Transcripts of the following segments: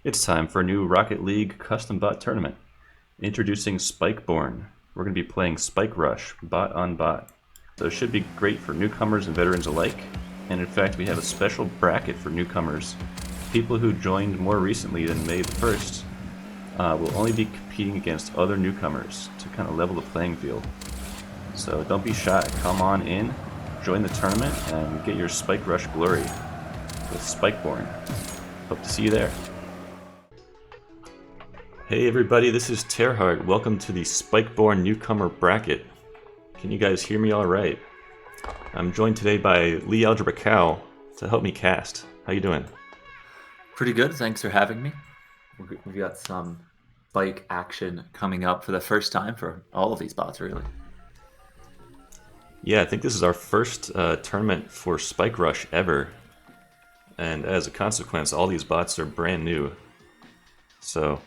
It's time for a new Rocket League custom bot tournament. Introducing SpikeBorne. We're going to be playing Spike Rush, bot on bot. So it should be great for newcomers and veterans alike. And in fact, we have a special bracket for newcomers. People who joined more recently than May the 1st will only be competing against other newcomers to kind of level the playing field. So don't be shy, come on in, join the tournament, and get your Spike Rush glory with SpikeBorne. Hope to see you there. Hey everybody, this is Terhart. Welcome to the SpikeBorne Newcomer Bracket. Can you guys hear me alright? I'm joined today by Lee Algebra Cow to help me cast. How you doing? Pretty good, thanks for having me. We've got some Spike action coming up for the first time for all of these bots, really. Yeah, I think this is our first tournament for Spike Rush ever. And as a consequence, all these bots are brand new. So,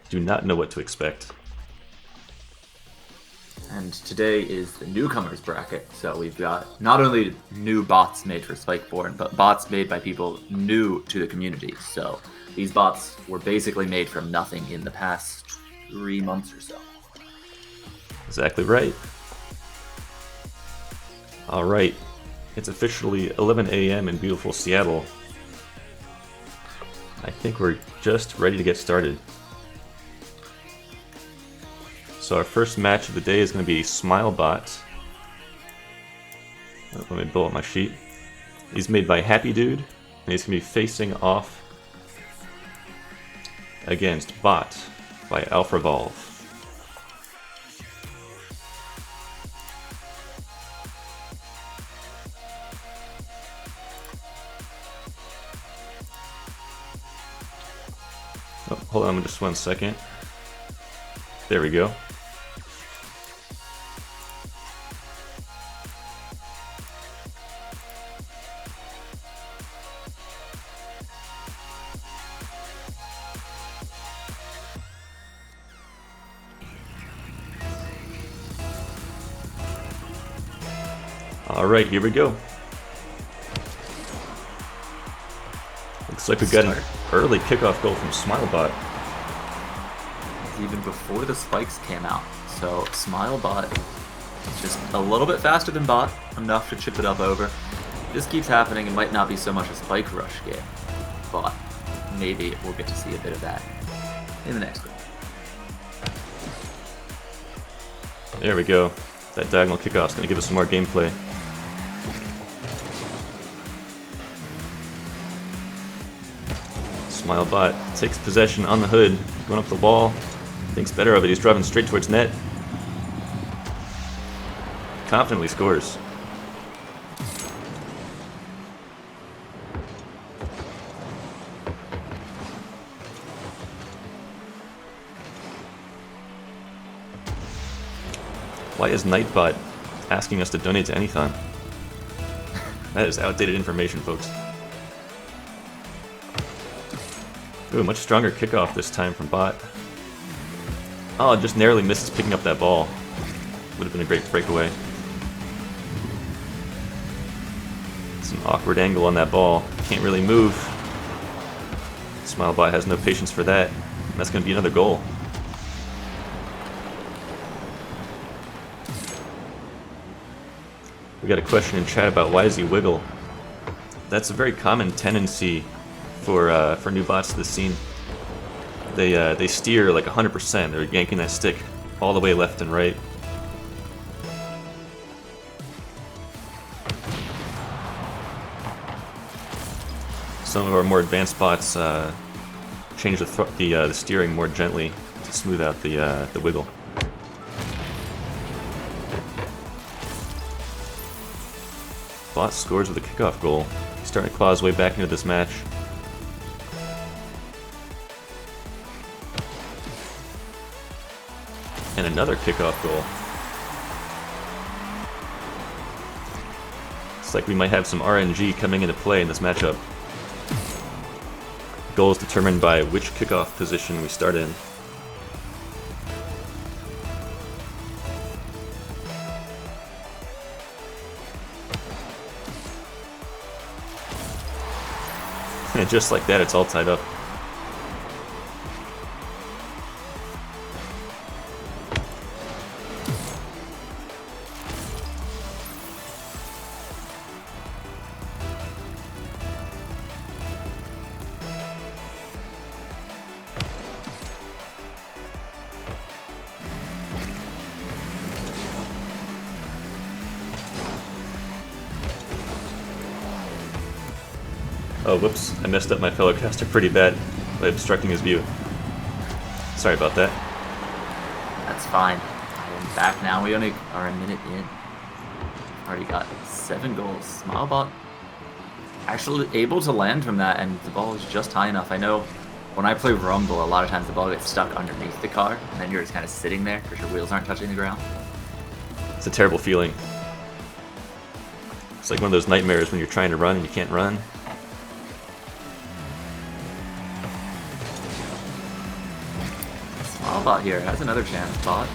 do not know what to expect. And today is the newcomers bracket, so we've got not only new bots made for SpikeBorne, but bots made by people new to the community. So these bots were basically made from nothing in the past 3 months or so. Exactly right. Alright, it's officially 11 a.m. in beautiful Seattle. I think we're just ready to get started. So our first match of the day is going to be SmileBot. Let me pull up my sheet. He's made by Happy Dude, and he's going to be facing off against Bot by AlphaVolve. Oh, hold on just 1 second. There we go. Alright, here we go. Looks like we got an early kickoff goal from SmileBot. Even before the spikes came out. So SmileBot is just a little bit faster than Bot, enough to chip it up over. If this keeps happening, it might not be so much a Spike Rush game, but maybe we'll get to see a bit of that in the next one. There we go. That diagonal kickoff is going to give us some more gameplay. SmileBot takes possession on the hood, going up the wall. Thinks better of it, he's driving straight towards net. Confidently scores. Why is Nightbot asking us to donate to Anython? That is outdated information, folks. Ooh, much stronger kickoff this time from Bot. Oh, just narrowly misses picking up that ball. Would have been a great breakaway. Some awkward angle on that ball. Can't really move. SmileBot has no patience for that. And that's going to be another goal. We got a question in chat about why does he wiggle? That's a very common tendency for new bots to the scene. They steer like 100%. They're yanking that stick all the way left and right. Some of our more advanced bots change the steering more gently to smooth out the wiggle. Bot scores with a kickoff goal. He's starting to claw his way back into this match. And another kickoff goal. It's like we might have some RNG coming into play in this matchup. The goal is determined by which kickoff position we start in. And just like that, it's all tied up. Oh, whoops. I messed up my fellow caster pretty bad by obstructing his view. Sorry about that. That's fine. I am back now. We only are a minute in. Already got 7 goals. SmileBot actually able to land from that, and the ball is just high enough. I know when I play Rumble, a lot of times the ball gets stuck underneath the car, and then you're just kind of sitting there because your wheels aren't touching the ground. It's a terrible feeling. It's like one of those nightmares when you're trying to run and you can't run. SmileBot here has another chance. Bot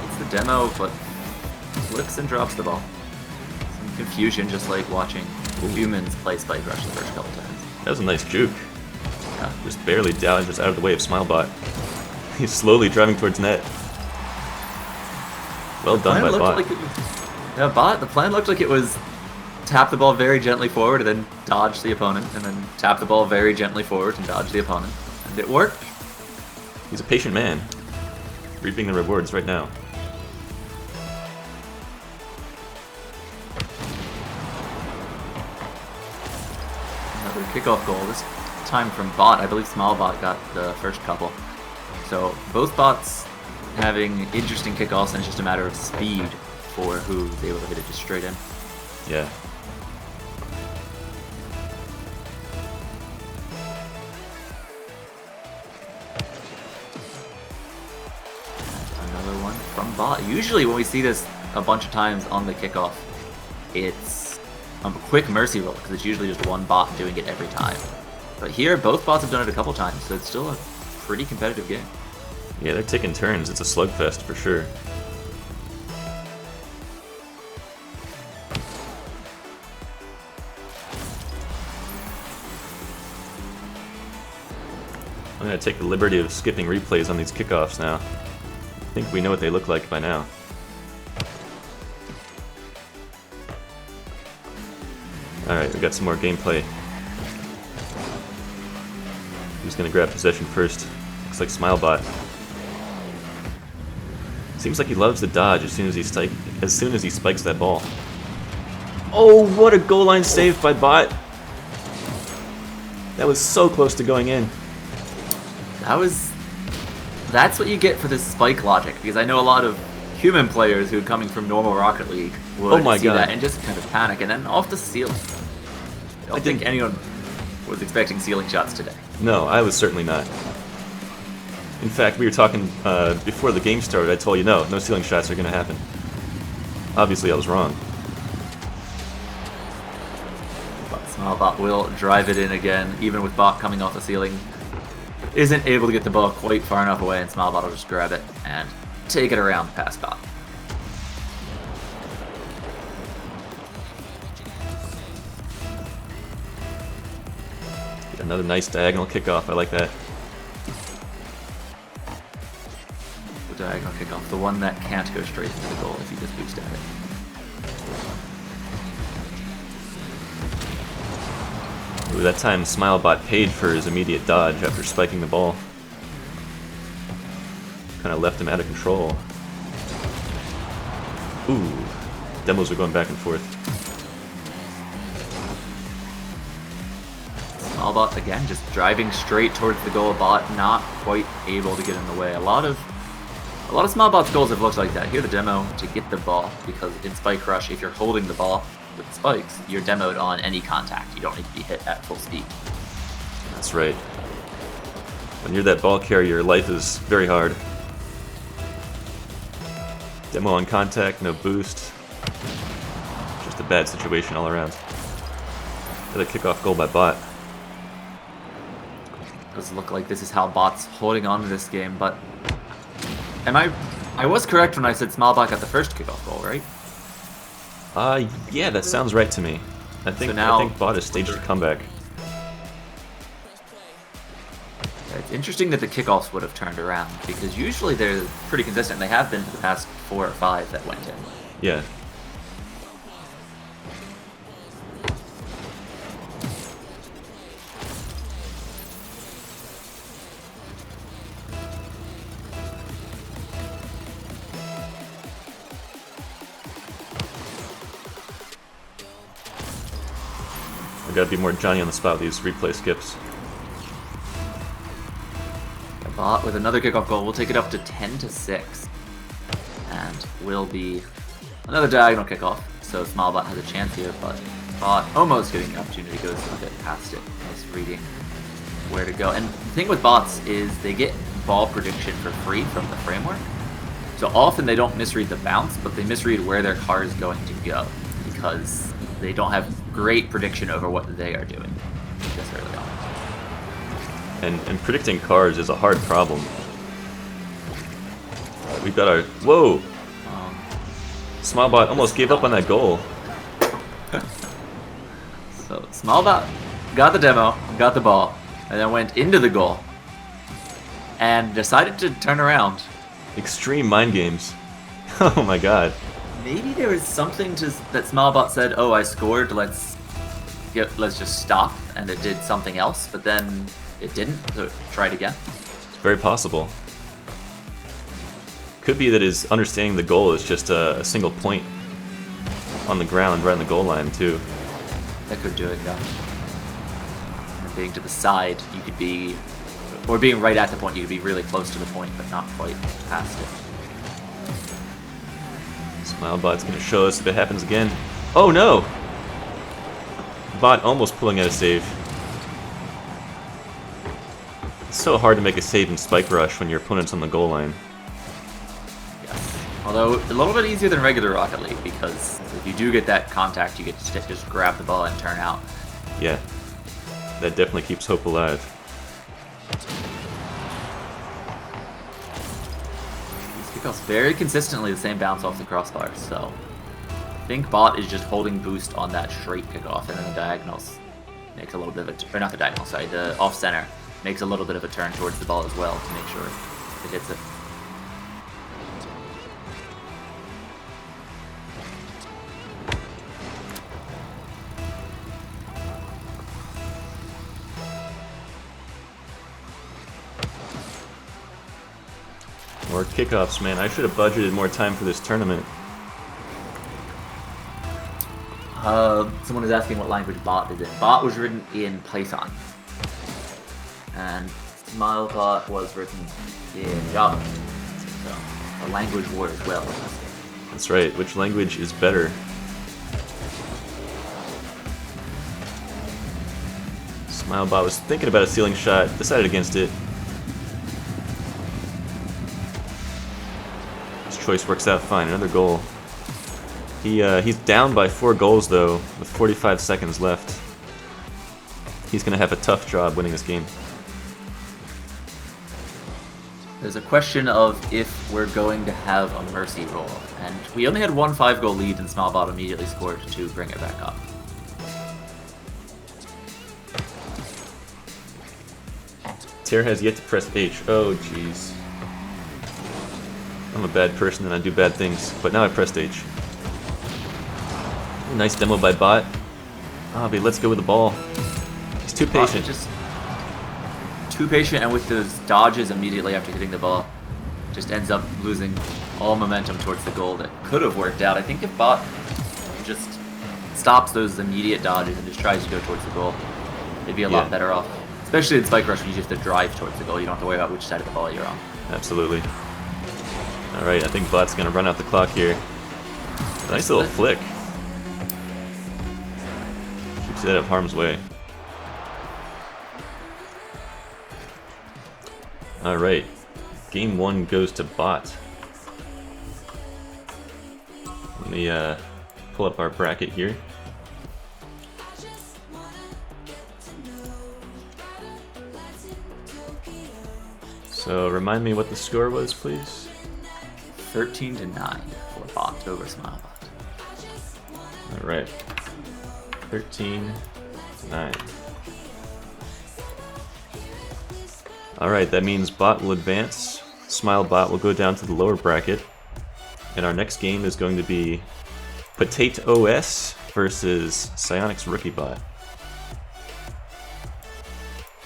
gets the demo, but flips and drops the ball. Some confusion, just like watching humans play Spike Rush the first couple times. That was a nice juke. Yeah. Just barely down, just out of the way of SmileBot. He's slowly driving towards net. Well done by Bot. The plan looked like it was tap the ball very gently forward and then dodge the opponent, and then tap the ball very gently forward and dodge the opponent. And it worked. He's a patient man, reaping the rewards right now. Another kickoff goal, this time from Bot. I believe SmileBot got the first couple. So both bots having interesting kickoffs, and it's just a matter of speed for who's able to hit it just straight in. Yeah. Another one from Bot. Usually when we see this a bunch of times on the kickoff, it's a quick mercy roll, because it's usually just one bot doing it every time. But here, both bots have done it a couple times, so it's still a pretty competitive game. Yeah, they're taking turns. It's a slugfest for sure. I'm going to take the liberty of skipping replays on these kickoffs now. I think we know what they look like by now. Alright, we got some more gameplay. Who's going to grab possession first? Looks like SmileBot. Seems like he loves the dodge as soon as he spikes that ball. Oh, what a goal line save by Bot! That was so close to going in. That's what you get for this spike logic, because I know a lot of human players who, coming from normal Rocket League, would see that and just kind of panic, and then off the ceiling. I don't think anyone was expecting ceiling shots today. No, I was certainly not. In fact, we were talking before the game started. I told you no ceiling shots are going to happen. Obviously, I was wrong. But SmileBot will drive it in again, even with Bot coming off the ceiling. Isn't able to get the ball quite far enough away, and SmileBot will just grab it and take it around past Bot. Another nice diagonal kickoff. I like that. The diagonal kickoff, the one that can't go straight into the goal if you just boost at it. Ooh, that time SmileBot paid for his immediate dodge after spiking the ball. Kind of left him out of control. Ooh, demos are going back and forth. SmileBot again just driving straight towards the goal. Bot not quite able to get in the way. A lot of SmileBot's goals have looked like that. Here the demo to get the ball, because in Spike Rush, if you're holding the ball with the spikes, you're demoed on any contact. You don't need to be hit at full speed. That's right. When you're that ball carrier, life is very hard. Demo on contact, no boost. Just a bad situation all around. Another kickoff goal by Bot. Does look like this is how Bot's holding on to this game, but I was correct when I said SmileBot got the first kickoff goal, right? Yeah, that sounds right to me. I think Bot has staged a comeback. It's interesting that the kickoffs would have turned around, because usually they're pretty consistent. They have been for the past 4 or 5 that went in. Yeah. We gotta be more Johnny on the spot with these replay skips. A bot with another kickoff goal will take it up to 10-6. And will be another diagonal kickoff. So SmileBot has a chance here, but Bot almost getting the opportunity, goes a bit past it. Nice reading where to go. And the thing with bots is they get ball prediction for free from the framework. So often they don't misread the bounce, but they misread where their car is going to go because they don't have great prediction over what they are doing this early on. And predicting cars is a hard problem. We've got our... Whoa! SmileBot almost gave up on that goal. So SmileBot got the demo, got the ball, and then went into the goal and decided to turn around. Extreme mind games. Oh my god. Maybe there was something that SmileBot said, "Oh, I scored. Let's just stop," and it did something else. But then it didn't. So try it again. It's very possible. Could be that his understanding the goal is just a single point on the ground, right on the goal line too. That could do it, yeah. And being to the side, you could be, or being right at the point, you could be really close to the point, but not quite past it. SmileBot's gonna show us if it happens again. Oh no! Bot almost pulling out a save. It's so hard to make a save in Spike Rush when your opponent's on the goal line. Yes. Although, a little bit easier than regular Rocket League, because if you do get that contact, you get to just grab the ball and turn out. Yeah. That definitely keeps hope alive. These kickoffs very consistently the same bounce off the crossbars, so I think Bot is just holding boost on that straight kickoff, and then the diagonals makes a little bit of a, or not the diagonal, sorry, the off center makes a little bit of a turn towards the ball as well to make sure it hits it. More kickoffs, man. I should have budgeted more time for this tournament. Someone is asking what language Bot is in. Bot was written in Python. And SmileBot was written in Java. So, a language war as well. That's right. Which language is better? SmileBot was thinking about a ceiling shot, decided against it. His choice works out fine. Another goal. He's down by 4 goals though, with 45 seconds left. He's gonna have a tough job winning this game. There's a question of if we're going to have a mercy roll, and we only had one 5-goal lead, and SmileBot immediately scored to bring it back up. Tare has yet to press H. Oh, jeez. I'm a bad person and I do bad things, but now I pressed H. Nice demo by Bot. Ah, but let's go with the ball. He's too patient. Just too patient, and with those dodges immediately after hitting the ball, just ends up losing all momentum towards the goal that could have worked out. I think if Bot just stops those immediate dodges and just tries to go towards the goal, they'd be a lot better off. Especially in Spike Rush when you just have to drive towards the goal. You don't have to worry about which side of the ball you're on. Absolutely. Alright, I think Bot's gonna run out the clock here. Nice little flick. Keeps it out of harm's way. Alright. Game 1 goes to Bot. Let me pull up our bracket here. So remind me what the score was, please. 13-9 for Bot over SmileBot. Alright. 13-9. Alright, that means Bot will advance. SmileBot will go down to the lower bracket. And our next game is going to be Potato OS versus Psionics Rookie Bot.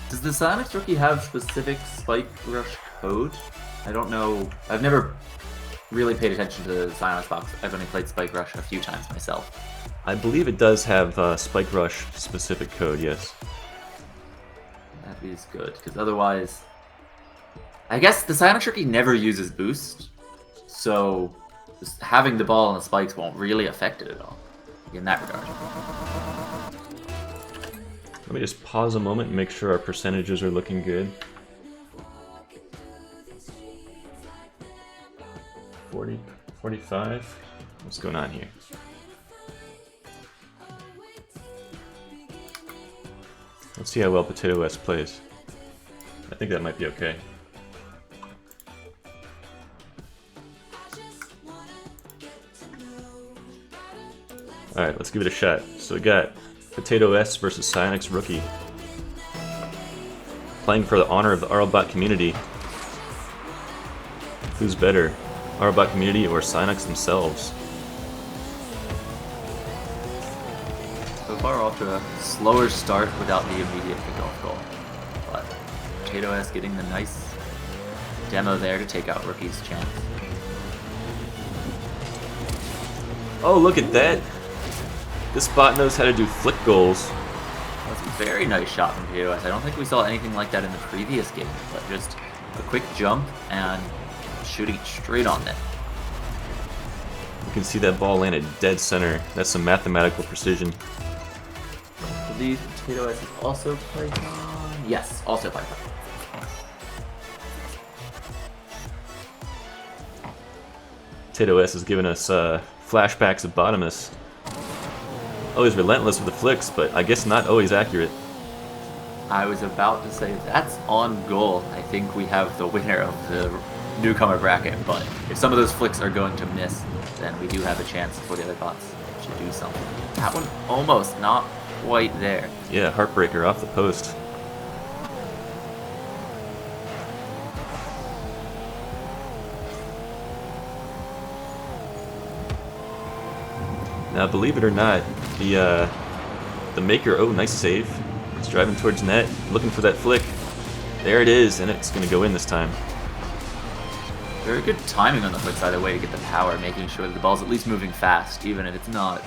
Does the Psionics Rookie have specific Spike Rush code? I don't know. I've never really paid attention to the Psionics box. I've only played Spike Rush a few times myself. I believe it does have Spike Rush specific code, yes. That is good, because otherwise... I guess the Psionic Tricky never uses boost, so just having the ball and the spikes won't really affect it at all, in that regard. Let me just pause a moment and make sure our percentages are looking good. 40, 45. What's going on here? Let's see how well Potato S plays. I think that might be okay. Alright, let's give it a shot. So we got Potato S versus Psionic's Rookie. Playing for the honor of the RLBot community. Who's better, RLBot community or Psionics themselves? So far off to a slower start without the immediate kickoff goal. But Potato S getting the nice demo there to take out Rookie's chance. Oh, look at that! This bot knows how to do flick goals. That's a very nice shot from Potato S. I don't think we saw anything like that in the previous game, but just a quick jump and shooting straight on net. You can see that ball landed dead center. That's some mathematical precision. I believe Potato S is also Python. Yes, also Python. Potato S has given us flashbacks of Bottomus. Always relentless with the flicks, but I guess not always accurate. I was about to say that's on goal. I think we have the winner of the Newcomer bracket, but if some of those flicks are going to miss, then we do have a chance for the other bots to do something. That one almost not quite there. Yeah, heartbreaker off the post. Now, believe it or not, the maker, oh, nice save. It's driving towards net, looking for that flick. There it is, and it's going to go in this time. Very good timing on the flicks either way to get the power, making sure that the ball's at least moving fast, even if it's not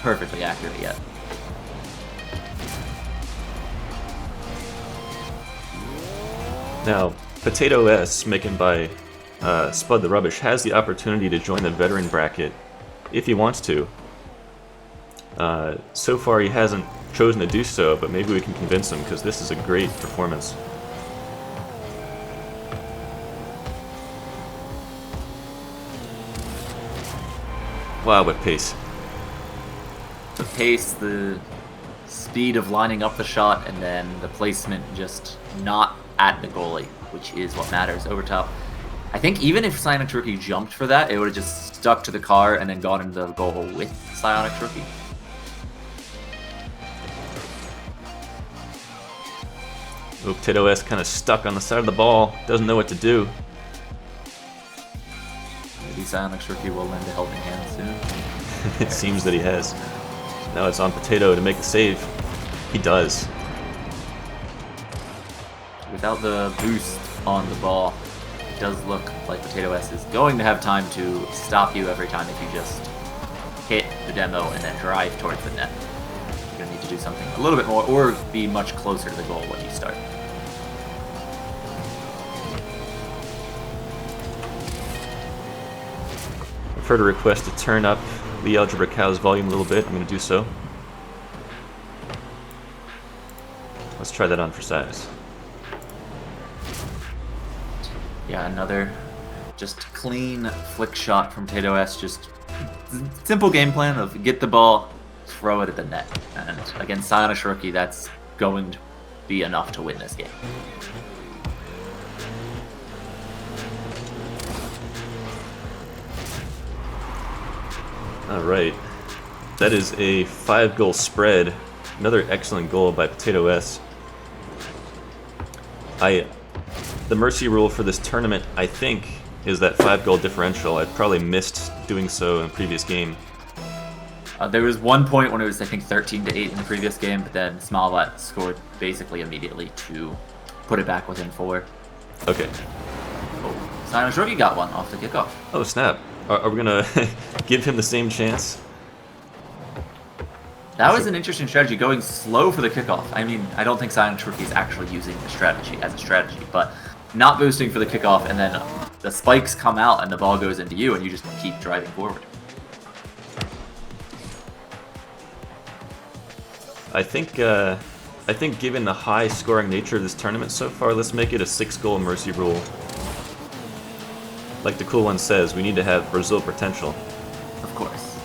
perfectly accurate yet. Now, Potato S, making by Spud the Rubbish, has the opportunity to join the veteran bracket if he wants to. So far he hasn't chosen to do so, but maybe we can convince him because this is a great performance. Wow, what pace. The pace, the speed of lining up the shot, and then the placement just not at the goalie, which is what matters over top. I think even if Psionic's Rookie jumped for that, it would have just stuck to the car and then gone into the goal with Psionic's Rookie. Oh, Potato S kind of stuck on the side of the ball, doesn't know what to do. Maybe Psionic's Rookie will lend a helping hand soon. It seems that he has. Now it's on Potato to make the save. He does. Without the boost on the ball, it does look like Potato S is going to have time to stop you every time if you just hit the demo and then drive towards the net. You're going to need to do something a little bit more or be much closer to the goal when you start. I've heard a request to turn up the Algebra Cow's volume a little bit. I'm going to do so. Let's try that on for size. Yeah, another just clean flick shot from Potato S. Just simple game plan of get the ball, throw it at the net. And against Psionic's Rookie, that's going to be enough to win this game. Alright. That is a 5-goal spread. Another excellent goal by Potato S. The mercy rule for this tournament, I think, is that 5-goal differential. I probably missed doing so in the previous game. There was one point when it was, I think, 13-8 in the previous game, but then SmallBot scored basically immediately to put it back within 4. Okay. Oh, Psionic's Rookie got one off the kickoff. Oh, snap. Are we going to give him the same chance? That was an interesting strategy, going slow for the kickoff. I mean, I don't think Silent Rookie is actually using the strategy as a strategy, but not boosting for the kickoff, and then the spikes come out and the ball goes into you, and you just keep driving forward. I think given the high scoring nature of this tournament so far, let's make it a 6-goal mercy rule. Like the cool one says, we need to have Brazil potential. Of course.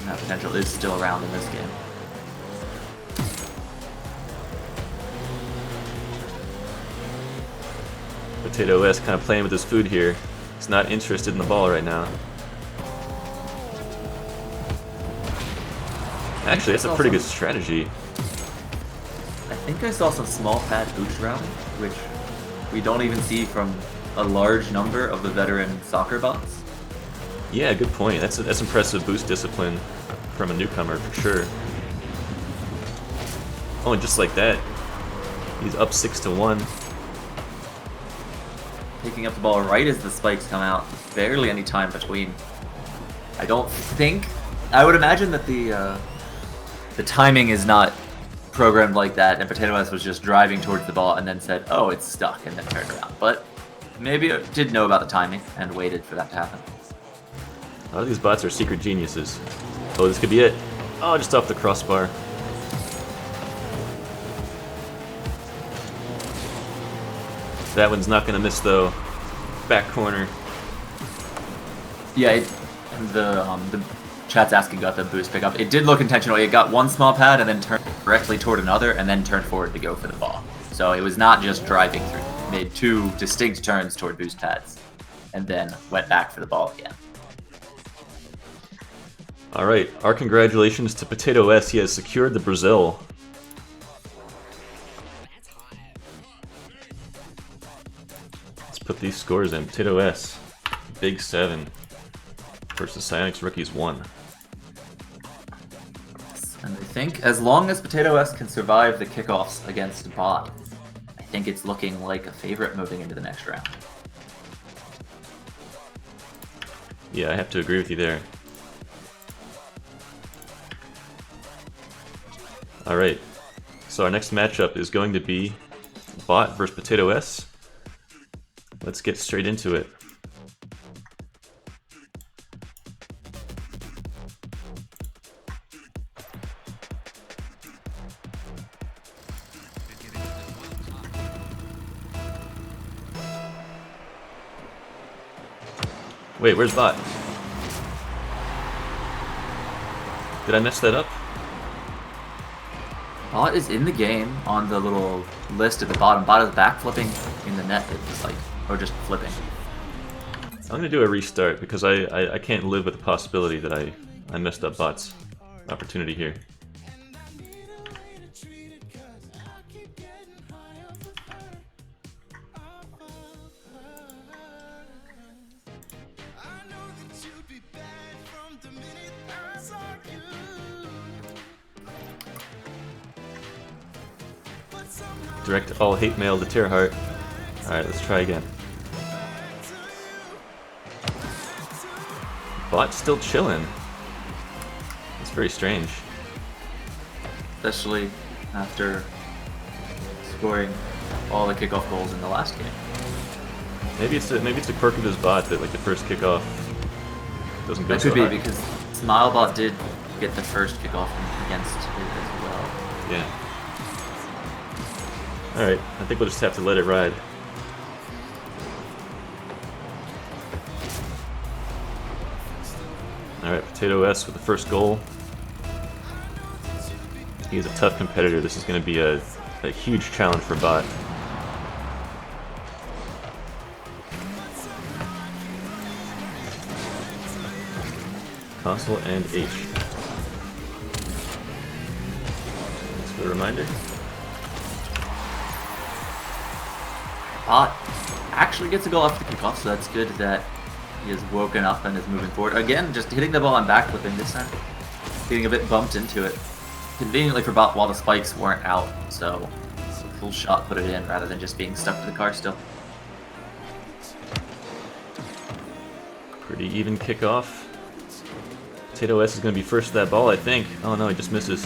And that potential is still around in this game. Potato S kind of playing with his food here. He's not interested in the ball right now. Actually, that's a pretty good strategy. I think I saw some small pad boost routing, which we don't even see from a large number of the veteran soccer bots. Yeah, good point. That's impressive boost discipline from a newcomer for sure. Oh, and just like that, he's up 6-1. Picking up the ball right as the spikes come out. Barely any time between. I don't think... I would imagine that the timing is not programmed like that, and Potato S was just driving towards the ball and then said, oh, it's stuck, and then turned around. But maybe it did know about the timing and waited for that to happen. A lot of these bots are secret geniuses. Oh, this could be it. Oh, just off the crossbar. That one's not going to miss, though. Back corner. Yeah, the chat's asking about the boost pickup. It did look intentional. It got one small pad and then turned directly toward another and then turned forward to go for the ball. So it was not just driving through. It made two distinct turns toward boost pads and then went back for the ball again. Alright, our congratulations to Potato S. He has secured the Brazil. Let's put these scores in. Potato S, Big 7 versus Psyonix Rookies 1. And I think as long as Potato S can survive the kickoffs against Bot, I think it's looking like a favorite moving into the next round. Yeah, I have to agree with you there. Alright, so our next matchup is going to be Bot versus Potato S. Let's get straight into it. Wait, where's Bot? Did I mess that up? Bot is in the game on the little list at the bottom. Bot is backflipping in the net, it's like, or just flipping. I'm gonna do a restart because I can't live with the possibility that I messed up Bot's opportunity here. Direct all hate mail to Tearheart. Alright, let's try again. Bot's still chilling. It's very strange. Especially after scoring all the kickoff goals in the last game. Maybe it's a quirk of his bot that like the first kickoff doesn't go That so could be hard. because SmileBot did get the first kickoff against it as well. Yeah. Alright, I think we'll just have to let it ride. Alright, Potato S with the first goal. He's a tough competitor. This is going to be a huge challenge for Bot. Console and H. Thanks for the reminder. Bot actually gets a goal after the kickoff, so that's good that he has woken up and is moving forward. Again, just hitting the ball and backflipping this time. Getting a bit bumped into it. Conveniently for Bot while the spikes weren't out, so it's a full shot put it in rather than just being stuck to the car still. Pretty even kickoff. Potato S is going to be first to that ball, I think. Oh no, he just misses.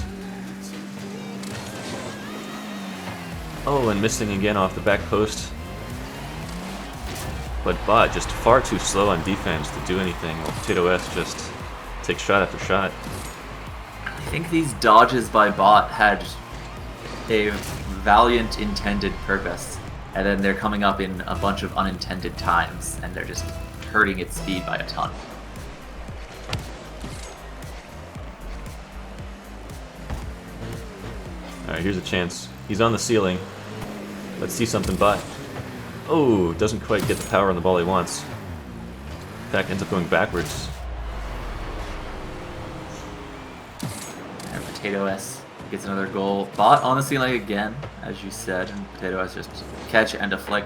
Oh, and missing again off the back post. But Bot just far too slow on defense to do anything, while Potato S just takes shot after shot. I think these dodges by Bot had a valiant intended purpose, and then they're coming up in a bunch of unintended times, and they're just hurting its speed by a ton. Alright, here's a chance. He's on the ceiling. Let's see something, Bot. Oh, doesn't quite get the power on the ball he wants. In fact, ends up going backwards. And Potato S gets another goal. Bot on the ceiling again, as you said, and Potato S just catch and a flick.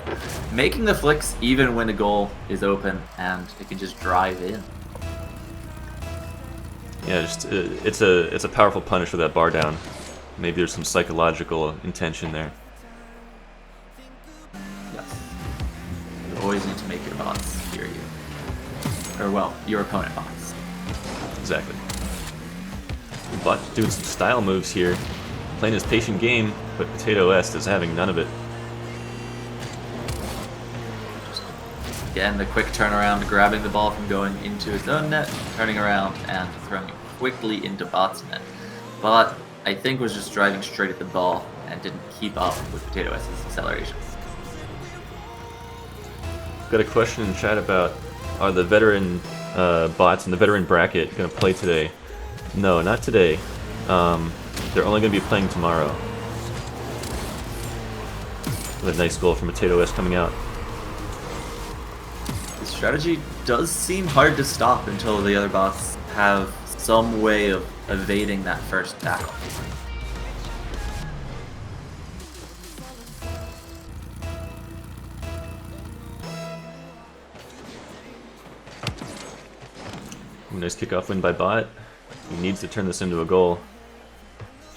Making the flicks even when the goal is open, and it can just drive in. Yeah, just it's a powerful punish with that bar down. Maybe there's some psychological intention there. Yes. You always need to make your bots hear you. Or, well, your opponent bots. Exactly. Bot doing some style moves here. Playing his patient game, but Potato S is having none of it. Again, the quick turnaround, grabbing the ball from going into his own net, turning around and throwing it quickly into Bot's net. Bot, I think, was just driving straight at the ball and didn't keep up with Potato S's acceleration. Got a question in chat about, are the veteran bots in the veteran bracket going to play today? No, not today. They're only going to be playing tomorrow. With a nice goal from Potato S coming out. The strategy does seem hard to stop until the other bots have some way of evading that first tackle. Nice kickoff win by Bot. He needs to turn this into a goal.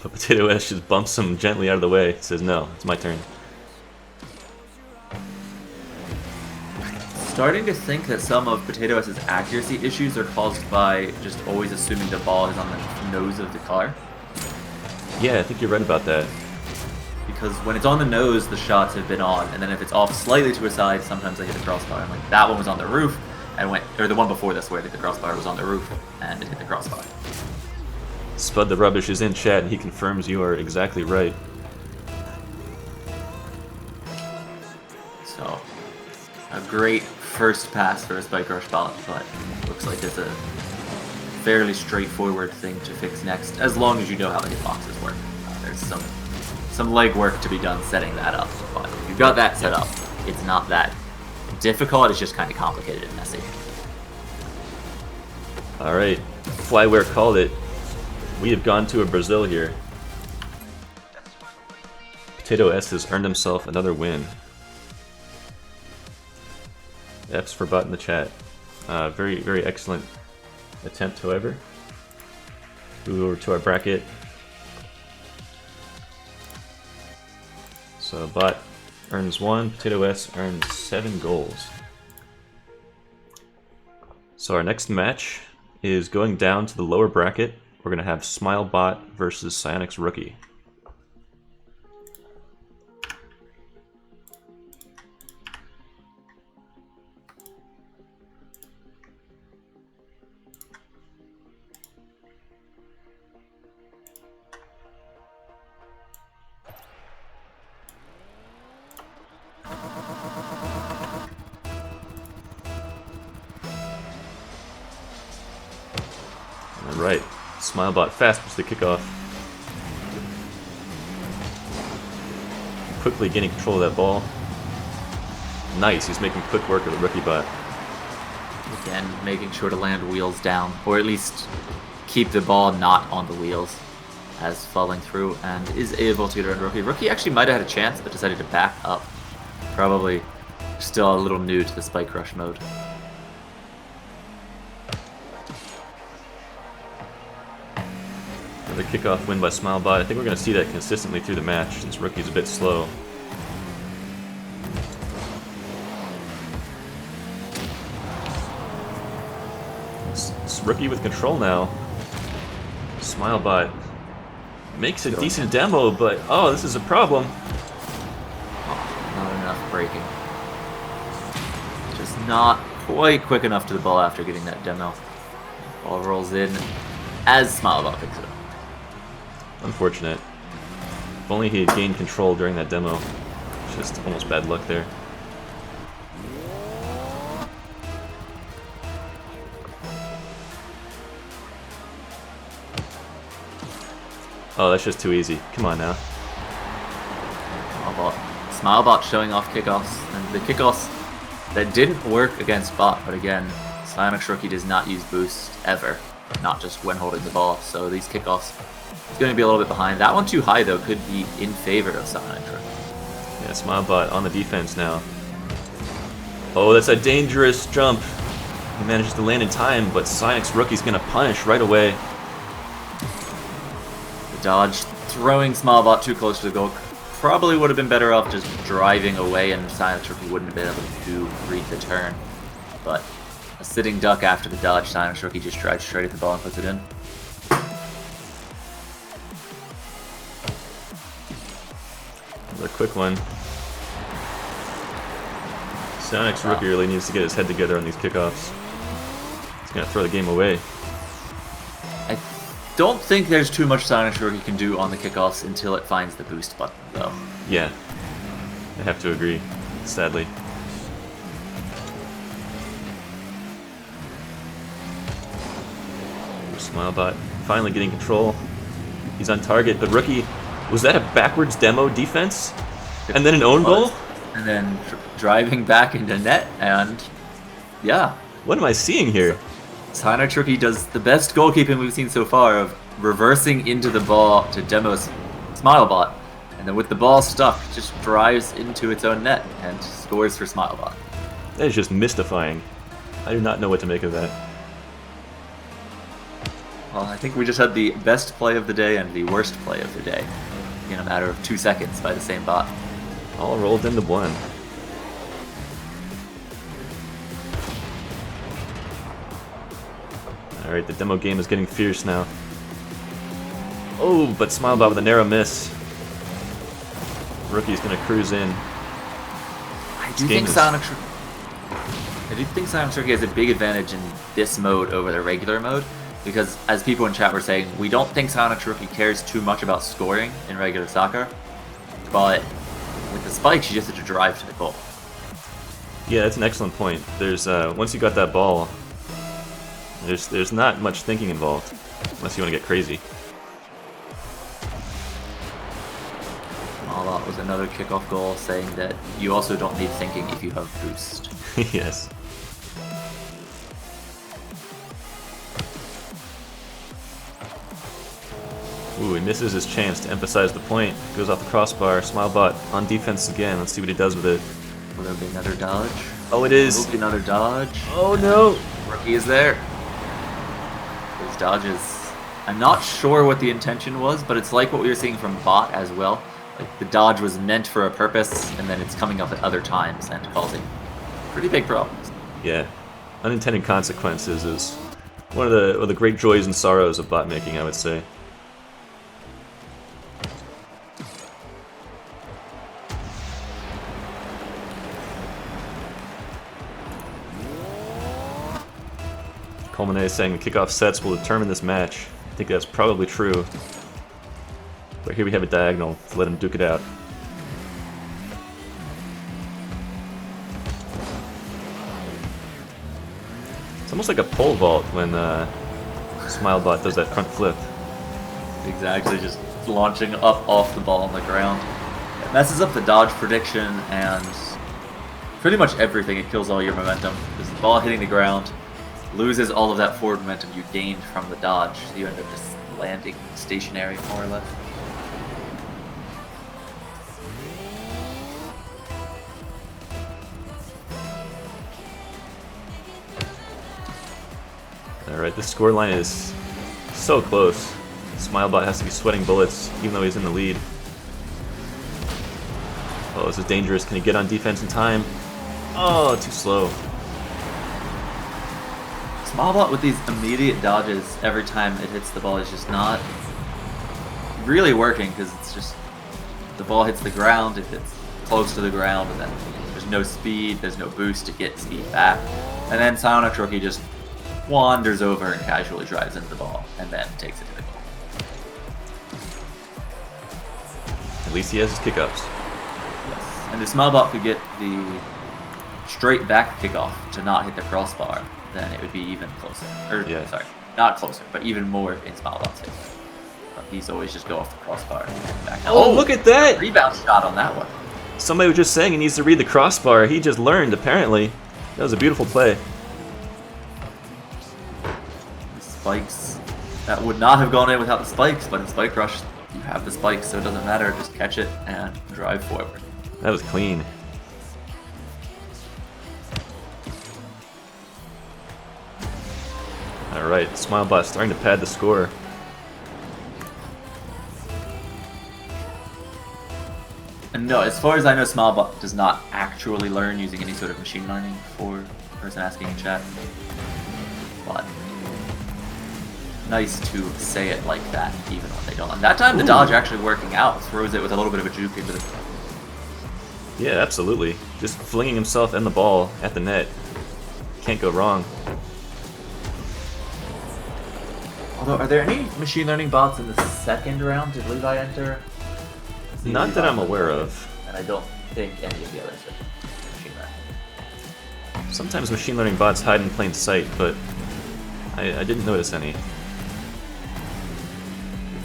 But Potato S just bumps him gently out of the way. Says, no, it's my turn. Starting to think that some of Potato S's accuracy issues are caused by just always assuming the ball is on the nose of the car. Yeah, I think you're right about that. Because when it's on the nose, the shots have been on, and then if it's off slightly to a side, sometimes I hit the crossbar. And like that one was on the roof, and went, or the one before this where I hit the crossbar was on the roof, and it hit the crossbar. Spud the Rubbish is in chat, and he confirms you are exactly right. So, a great first pass for a Spike Rush bot, but looks like it's a fairly straightforward thing to fix next, as long as you know how the hitboxes work. There's some legwork to be done setting that up, but if you've got that set up, it's not that difficult, it's just kind of complicated and messy. Alright, Flyware called it. We have gone to a Brazil here. Potato S has earned himself another win. F's for Bot in the chat. Very, very excellent attempt, however. Move over to our bracket. So Bot earns 1, Potato S earns 7 goals. So our next match is going down to the lower bracket. We're going to have SmileBot versus Psionic's Rookie. Alright, SmileBot fast puts the kickoff. Quickly getting control of that ball. Nice, he's making quick work of the rookie bot. Again, making sure to land wheels down, or at least keep the ball not on the wheels as falling through, and is able to get around Rookie. Rookie actually might have had a chance, but decided to back up. Probably still a little new to the Spike Rush mode. Another kickoff win by SmileBot. I think we're going to see that consistently through the match since Rookie's a bit slow. It's Rookie with control now. SmileBot makes a decent demo, but oh, this is a problem. Not enough braking. Just not quite quick enough to the ball after getting that demo. Ball rolls in as SmileBot picks it up. Unfortunate. If only he had gained control during that demo. Just almost bad luck there. Oh, that's just too easy. Come on now. SmileBot showing off kickoffs, and the kickoffs that didn't work against Bot, but again, Psyonix Rookie does not use boost ever, not just when holding the ball, so these kickoffs is going to be a little bit behind. That one too high though could be in favor of Psyonix Rookie. Yeah, SmileBot on the defense now. Oh, that's a dangerous jump. He manages to land in time, but Psyonix Rookie's going to punish right away. The dodge throwing SmileBot too close to the goal. Probably would have been better off just driving away, and Psyonix Rookie wouldn't have been able to read the turn. But a sitting duck after the dodge, Psyonix Rookie just drives straight at the ball and puts it in. Another quick one. Psyonix Rookie really needs to get his head together on these kickoffs. He's going to throw the game away. I don't think there's too much Psyonix Rookie can do on the kickoffs until it finds the boost button, though. Yeah, I have to agree, sadly. SmileBot finally getting control. He's on target, but Rookie, was that a backwards demo defense? And then an own goal? And then driving back into net, and yeah. What am I seeing here? Psyonix Rookie does the best goalkeeping we've seen so far of reversing into the ball to demo SmileBot, and then with the ball stuck, just drives into its own net and scores for SmileBot. That is just mystifying. I do not know what to make of that. Well, I think we just had the best play of the day and the worst play of the day in a matter of 2 seconds by the same bot. All rolled into one. Alright, the demo game is getting fierce now. Oh, but SmileBot with a narrow miss. Rookie's gonna cruise in. I do think Psyonix Rookie has a big advantage in this mode over the regular mode, because as people in chat were saying, we don't think Psyonix Rookie cares too much about scoring in regular soccer, but with the spikes, you just have to drive to the goal. Yeah, that's an excellent point. There's once you got that ball, there's not much thinking involved, unless you want to get crazy. That was another kickoff goal, saying that you also don't need thinking if you have boost. Yes. Ooh, he misses his chance to emphasize the point. Goes off the crossbar. SmileBot on defense again. Let's see what he does with it. Will there be another dodge? Oh, it is. Will there be another dodge? Oh, no. Rookie is there. Those dodges. I'm not sure what the intention was, but it's like what we were seeing from Bot as well. Like the dodge was meant for a purpose, and then it's coming up at other times and causing pretty big problems. Yeah. Unintended consequences is one of the great joys and sorrows of bot making, I would say. Colmane is saying the kickoff sets will determine this match. I think that's probably true. But here we have a diagonal to let him duke it out. It's almost like a pole vault when SmileBot does that front flip. Exactly, just launching up off the ball on the ground. It messes up the dodge prediction and pretty much everything. It kills all your momentum. Because the ball hitting the ground loses all of that forward momentum you gained from the dodge. So you end up just landing stationary, more or less. Alright, this scoreline is so close. SmileBot has to be sweating bullets, even though he's in the lead. Oh, this is dangerous. Can he get on defense in time? Oh, too slow. SmileBot with these immediate dodges every time it hits the ball is just not really working, because it's just the ball hits the ground, it hits close to the ground, and then there's no speed, there's no boost to get speed back. And then Psionics Rookie just wanders over and casually drives into the ball, and then takes it to the goal. At least he has his kickups. Yes. And if SmileBot could get the straight back kickoff to not hit the crossbar, then it would be even closer. Or, Yeah. sorry, not closer, but even more in SmileBot's favor. But he's always just go off the crossbar and back out. Oh, look at that! Rebound shot on that one. Somebody was just saying he needs to read the crossbar. He just learned, apparently. That was a beautiful play. The spikes. That would not have gone in without the spikes, but in Spike Rush, you have the spikes, so it doesn't matter. Just catch it and drive forward. That was clean. Alright, SmileBot starting to pad the score. And no, as far as I know, SmileBot does not actually learn using any sort of machine learning for the person asking in chat. But nice to say it like that, even when they don't. And that time, the dodge actually working out, throws it with a little bit of a juke into the... Yeah, absolutely. Just flinging himself and the ball at the net. Can't go wrong. Although, are there any machine learning bots in the second round? Did Levi enter? Not that I'm aware of. And I don't think any of the others are machine learning. Sometimes machine learning bots hide in plain sight, but I didn't notice any. It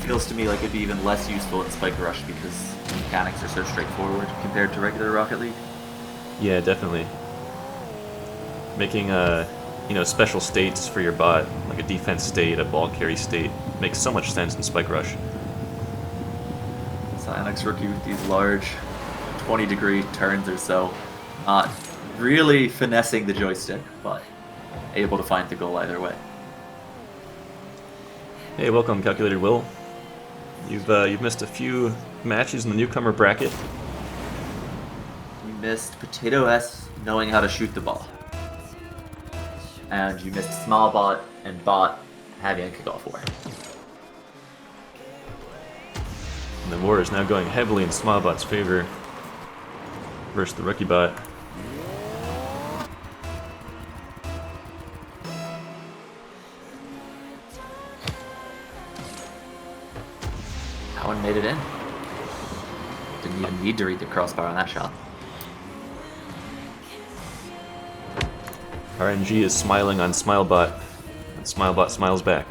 feels to me like it'd be even less useful in Spike Rush because the mechanics are so straightforward compared to regular Rocket League. Yeah, definitely. Making special states for your bot, like a defense state, a ball carry state, makes so much sense in Spike Rush. Psionics Rookie with these large 20-degree turns or so. Not really finessing the joystick, but able to find the goal either way. Hey, welcome, Calculated Will. You've missed a few matches in the newcomer bracket. You missed Potato S knowing how to shoot the ball. And you missed SmileBot and Bot having a kickoff war. And the war is now going heavily in SmileBot's favor versus the rookie bot. That one made it in. Didn't even need to read the crossbar on that shot. RNG is smiling on SmileBot, and SmileBot smiles back.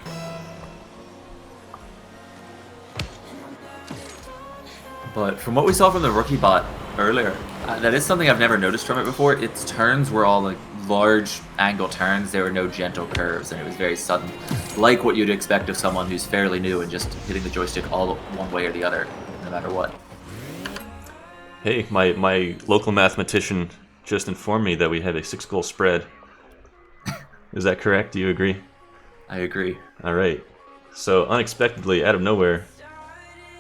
But from what we saw from the rookie bot earlier, that is something I've never noticed from it before. Its turns were all like large angle turns. There were no gentle curves, and it was very sudden, like what you'd expect of someone who's fairly new and just hitting the joystick all one way or the other, no matter what. Hey, my local mathematician just informed me that we have a 6-goal spread. Is that correct? Do you agree? I agree. All right. So unexpectedly, out of nowhere,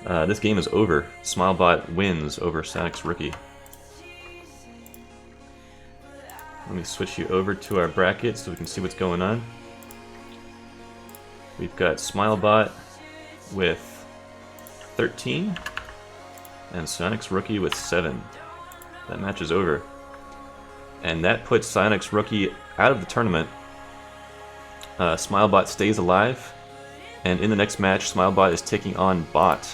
this game is over. SmileBot wins over Psionics Rookie. Let me switch you over to our bracket so we can see what's going on. We've got SmileBot with 13 and Psionics Rookie with 7. That match is over. And that puts Psionics Rookie out of the tournament. SmileBot stays alive, and in the next match, SmileBot is taking on Bot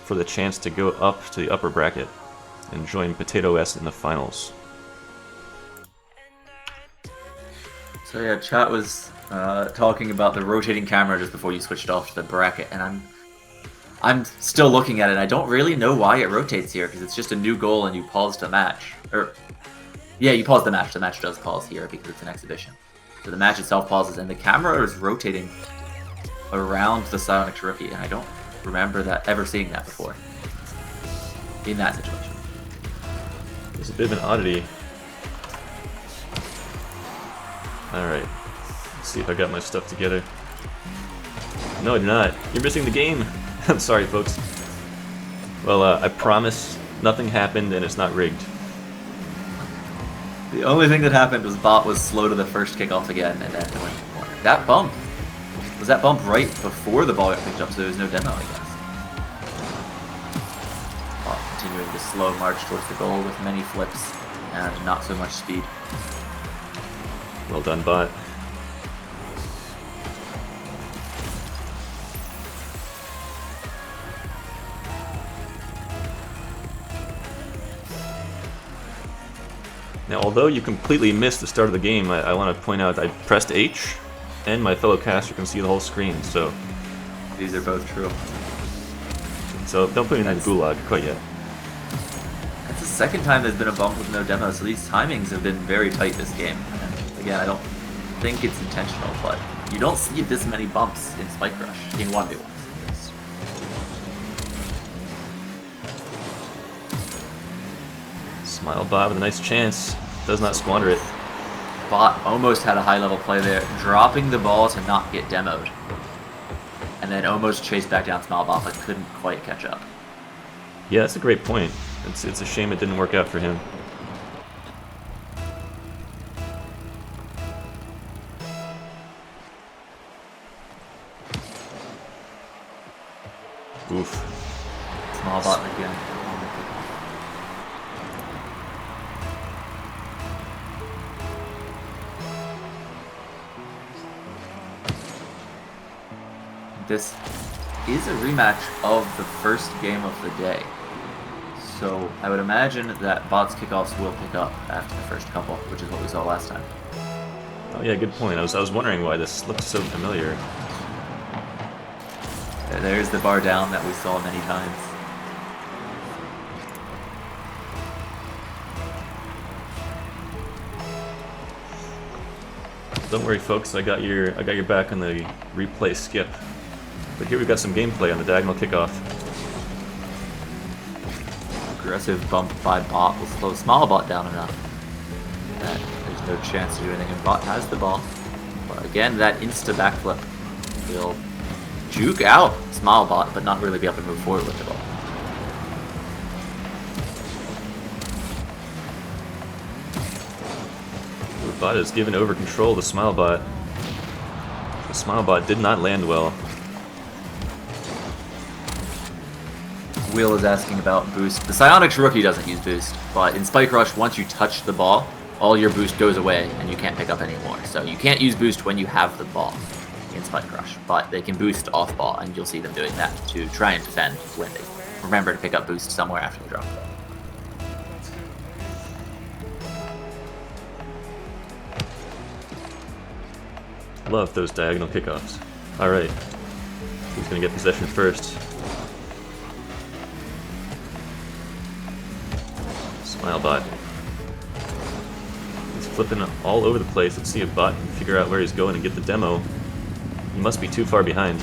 for the chance to go up to the upper bracket and join Potato S in the finals. So yeah, chat was talking about the rotating camera just before you switched off to the bracket, and I'm still looking at it. I don't really know why it rotates here, because it's just a new goal and you pause the match. Yeah, you pause the match. The match does pause here because it's an exhibition. So the match itself pauses, and the camera is rotating around the Psionics Rookie, and I don't remember ever seeing that before in that situation. It's a bit of an oddity. Alright, let's see if I got my stuff together. No, you're not. You're missing the game. I'm sorry, folks. Well, I promise nothing happened and it's not rigged. The only thing that happened was Bot was slow to the first kickoff again, and then went to the corner. That bump, was that bump right before the ball got picked up, so there was no demo, I guess. Bot continuing the slow march towards the goal with many flips and not so much speed. Well done, Bot. Now, although you completely missed the start of the game, I want to point out I pressed H, and my fellow caster can see the whole screen, so... These are both true. So don't put me in the gulag quite yet. That's the second time there's been a bump with no demo, so these timings have been very tight this game. And again, I don't think it's intentional, but you don't see this many bumps in Spike Rush, in 1v1s. Smile Bob with a nice chance. Does not squander it. Bot almost had a high-level play there, dropping the ball to not get demoed. And then almost chased back down Smile Bob, but couldn't quite catch up. Yeah, that's a great point. It's a shame it didn't work out for him. Oof. Smile Bot again. This is a rematch of the first game of the day. So I would imagine that Bot's kickoffs will pick up after the first couple, which is what we saw last time. Oh yeah, good point. I was wondering why this looked so familiar. There's the bar down that we saw many times. Don't worry, folks. I got your back on the replay skip. But here we've got some gameplay on the diagonal kickoff. Aggressive bump by Bot will slow Smile Bot down enough that there's no chance to do anything, and Bot has the ball. But again, that insta backflip will juke out Smile Bot, but not really be able to move forward with the ball. Bot has given over control to Smilebot. The Smilebot did not land well. Will is asking about boost. The Psionics rookie doesn't use boost, but in Spike Rush, once you touch the ball, all your boost goes away and you can't pick up anymore. So you can't use boost when you have the ball in Spike Rush, but they can boost off ball, and you'll see them doing that to try and defend when they remember to pick up boost somewhere after the drop. Love those diagonal kickoffs. Alright. Who's going to get possession first? Smilebot. He's flipping all over the place. Let's see if Bot can figure out where he's going and get the demo. He must be too far behind.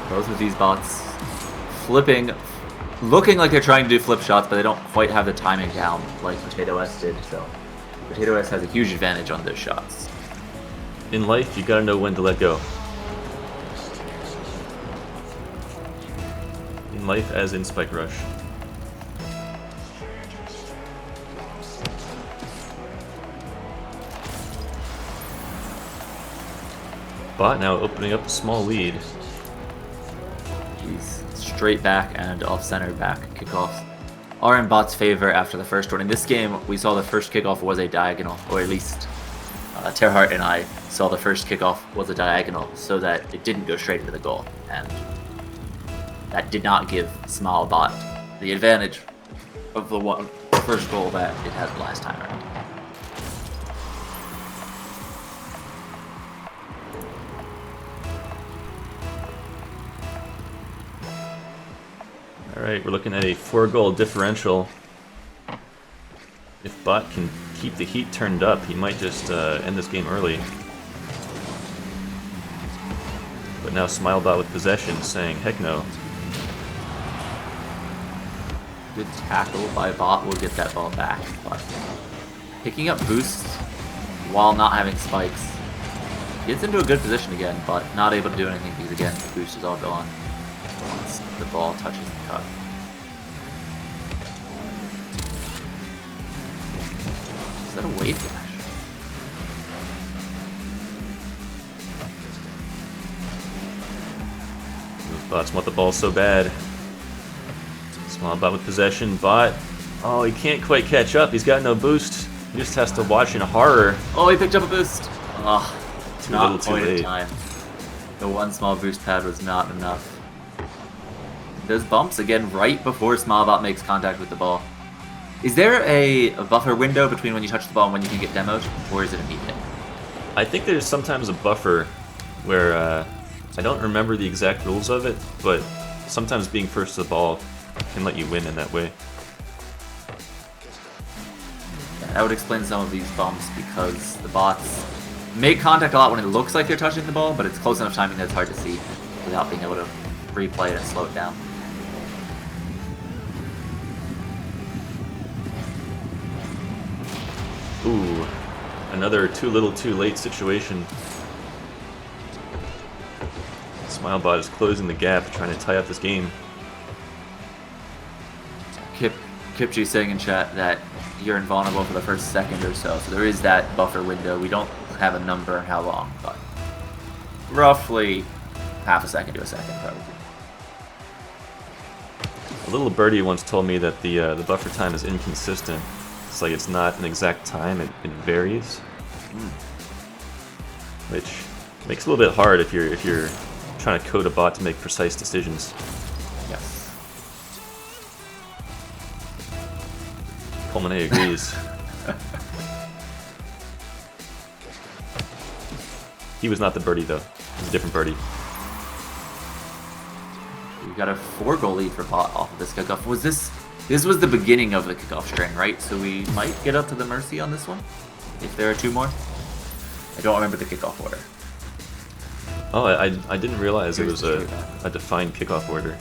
Both of these bots flipping, looking like they're trying to do flip shots, but they don't quite have the timing down like Potato S did, so Potato S has a huge advantage on those shots. In life, you gotta know when to let go. In life, as in Spike Rush. Bot now opening up a small lead. He's straight back and off-center back kickoffs are in Bot's favor after the first one. In this game, we saw the first kickoff was a diagonal, or at least Terhart and I saw the first kickoff was a diagonal, so that it didn't go straight into the goal, and that did not give Smilebot the advantage of the first goal that it had the last time around. Alright, we're looking at a 4-goal differential. If Bot can keep the heat turned up, he might just end this game early. But now Smilebot with possession saying, heck no. Good tackle by Bot will get that ball back, but picking up boosts while not having spikes gets into a good position again, but not able to do anything because again, the boost is all gone once the ball touches the cup. Is that a wave dash? Those bots want the ball so bad. Small bot with possession. Bot. Oh, he can't quite catch up. He's got no boost. He just has to watch in horror. Oh, he picked up a boost. Oh, Too not little, too point in late. time. The one small boost pad was not enough. Those bumps again right before Smallbot makes contact with the ball. Is there a buffer window between when you touch the ball and when you can get demoed, or is it immediate? I think there's sometimes a buffer where I don't remember the exact rules of it, but sometimes being first to the ball can let you win in that way. That would explain some of these bumps because the bots make contact a lot when it looks like they're touching the ball, but it's close enough timing that it's hard to see without being able to replay it and slow it down. Ooh, another too little too late situation. Smilebot is closing the gap, trying to tie up this game. Kipchi saying in chat that you're invulnerable for the first second or so there is that buffer window. We don't have a number how long, but roughly half a second to a second probably. A little birdie once told me that the buffer time is inconsistent. It's like it's not an exact time, it varies. Which makes it a little bit hard if you're trying to code a bot to make precise decisions. Yes. Pulmonary agrees. He was not the birdie though. It was a different birdie. We got a 4-goal lead for bot off of this kickoff. This was the beginning of the kickoff string, right? So we might get up to the mercy on this one, if there are 2 more. I don't remember the kickoff order. Oh, I didn't realize it was a defined kickoff order.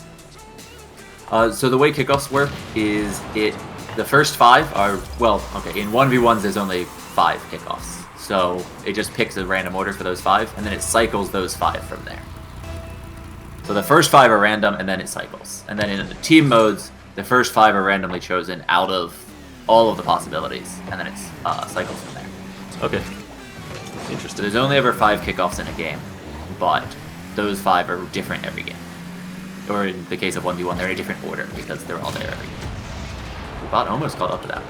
So the way kickoffs work is the first 5 are, well, okay, in 1v1s there's only 5 kickoffs. So it just picks a random order for those 5, and then it cycles those 5 from there. So the first 5 are random, and then it cycles. And then in the team modes, the first 5 are randomly chosen out of all of the possibilities, and then it's cycles from there. Okay. So Interesting. there's only ever 5 kickoffs in a game, but those 5 are different every game. Or in the case of 1v1, they're in a different order because they're all there every game. The bot almost caught up to that.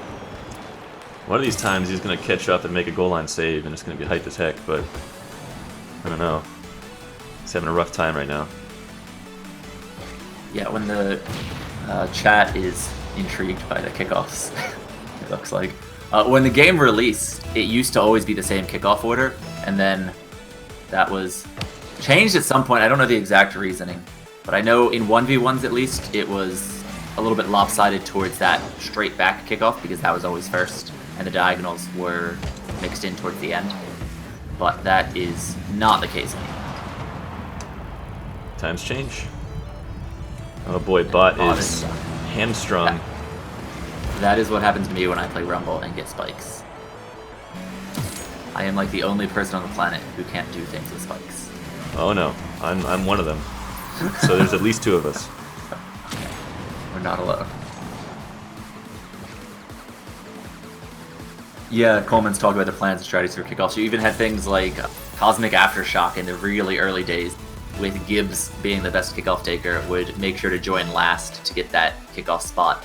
One of these times he's going to catch up and make a goal line save, and it's going to be hyped as heck, but I don't know. He's having a rough time right now. Yeah, when the chat is intrigued by the kickoffs, it looks like. When the game released, it used to always be the same kickoff order, and then that was changed at some point. I don't know the exact reasoning, but I know in 1v1s at least, it was a little bit lopsided towards that straight back kickoff because that was always first, and the diagonals were mixed in towards the end. But that is not the case anymore. Times change. Oh boy, bot is hamstrung. That is what happens to me when I play Rumble and get spikes. I am like the only person on the planet who can't do things with spikes. Oh no, I'm one of them. So there's at least 2 of us. We're not alone. Yeah, Coleman's talking about the plans and strategies for kickoffs. You even had things like Cosmic Aftershock in the really early days, with Gibbs being the best kickoff taker, would make sure to join last to get that kickoff spot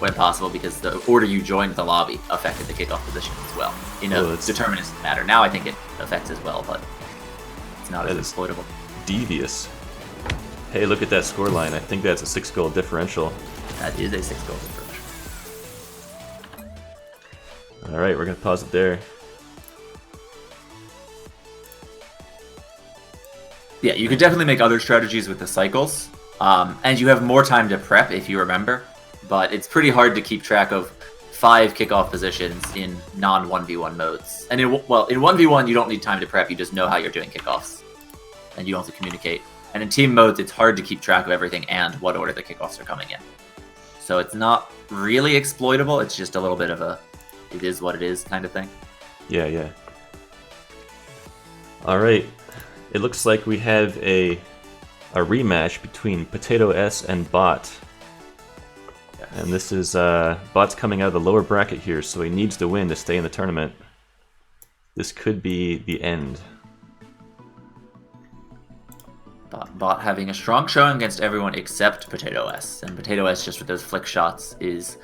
when possible, because the order you joined the lobby affected the kickoff position as well. You know, determinants matter. Now I think it affects as well, but it's not as exploitable. Devious. Hey, look at that scoreline. I think that's a 6-goal differential. That is a 6-goal differential. Alright, we're going to pause it there. Yeah, you could definitely make other strategies with the cycles, and you have more time to prep if you remember, but it's pretty hard to keep track of 5 kickoff positions in non-1v1 modes. And in 1v1 you don't need time to prep, you just know how you're doing kickoffs, and you don't have to communicate. And in team modes it's hard to keep track of everything and what order the kickoffs are coming in. So it's not really exploitable, it's just a little bit of a it is what it is kind of thing. Yeah. Alright. It looks like we have a rematch between Potato S and Bot. And this is Bot's coming out of the lower bracket here, so he needs to win to stay in the tournament. This could be the end. Bot having a strong showing against everyone except Potato S. And Potato S, just with those flick shots, is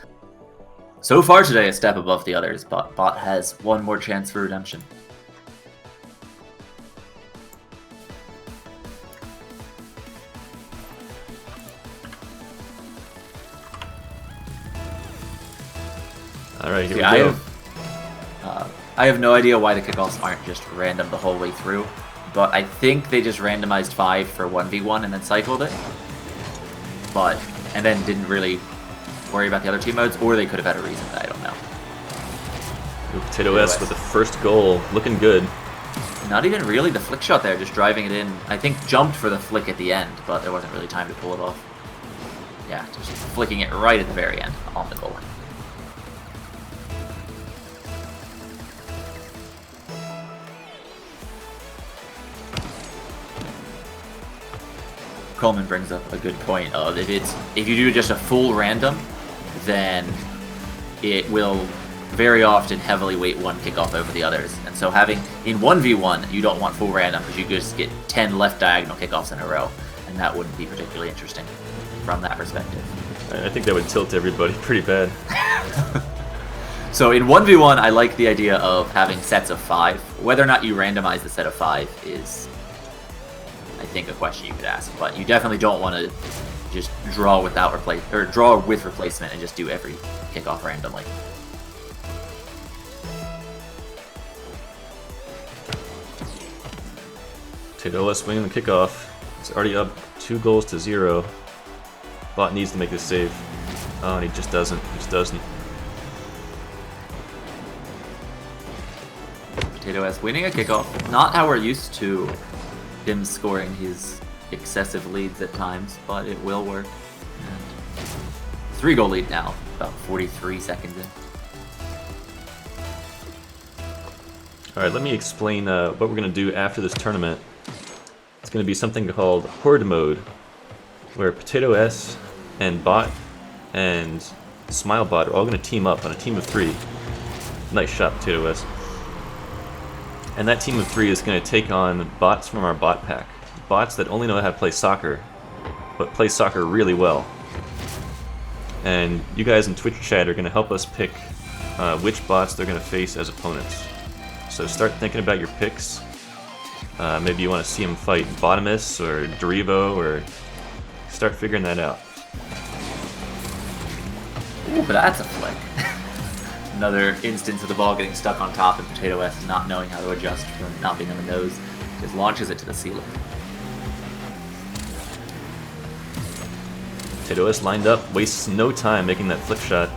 so far today a step above the others. But Bot has one more chance for redemption. Alright, here we go. I have no idea why the kickoffs aren't just random the whole way through, but I think they just randomized 5 for 1v1 and then cycled it. And then didn't really worry about the other team modes, or they could have had a reason that I don't know. Potato S with the first goal, looking good. Not even really the flick shot there, just driving it in. I think jumped for the flick at the end, but there wasn't really time to pull it off. Yeah, just flicking it right at the very end on the goal line. Coleman brings up a good point of if you do just a full random, then it will very often heavily weight one kickoff over the others. And so having in 1v1, you don't want full random because you just get 10 left diagonal kickoffs in a row, and that wouldn't be particularly interesting from that perspective. I think that would tilt everybody pretty bad. So in 1v1, I like the idea of having sets of 5. Whether or not you randomize the set of 5 is, I think, a question you could ask, but you definitely don't want to just draw without draw with replacement and just do every kickoff randomly. Potato S winning the kickoff. It's already up 2-0. Bot needs to make this save. Oh, and he just doesn't. He just doesn't. Potato S winning a kickoff. Not how we're used to him scoring his excessive leads at times, but it will work. And 3-goal lead now, about 43 seconds in. Alright, let me explain what we're going to do after this tournament. It's going to be something called Horde Mode, where Potato S and Bot and SmileBot are all going to team up on a team of 3. Nice shot, Potato S. And that team of 3 is going to take on bots from our bot pack. Bots that only know how to play soccer, but play soccer really well. And you guys in Twitch chat are going to help us pick which bots they're going to face as opponents. So start thinking about your picks. Maybe you want to see them fight Bottomus or Derivo, or start figuring that out. Ooh, but that's a flick. Another instance of the ball getting stuck on top and Potato S not knowing how to adjust from not being on the nose. Just launches it to the ceiling. Potato S lined up, wastes no time making that flick shot.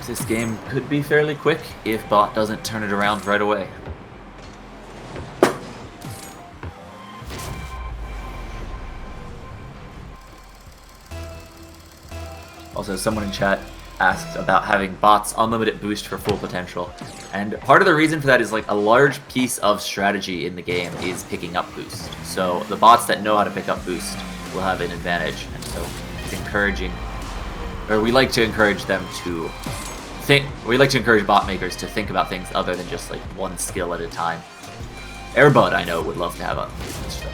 This game could be fairly quick if Bot doesn't turn it around right away. Also, someone in chat asked about having Bot's unlimited boost for full potential. And part of the reason for that is, like, a large piece of strategy in the game is picking up boost. So the bots that know how to pick up boost will have an advantage. And so it's encouraging, or we like to encourage them to think, we like to encourage bot makers to think about things other than just like one skill at a time. RLBot, I know, would love to have a boost.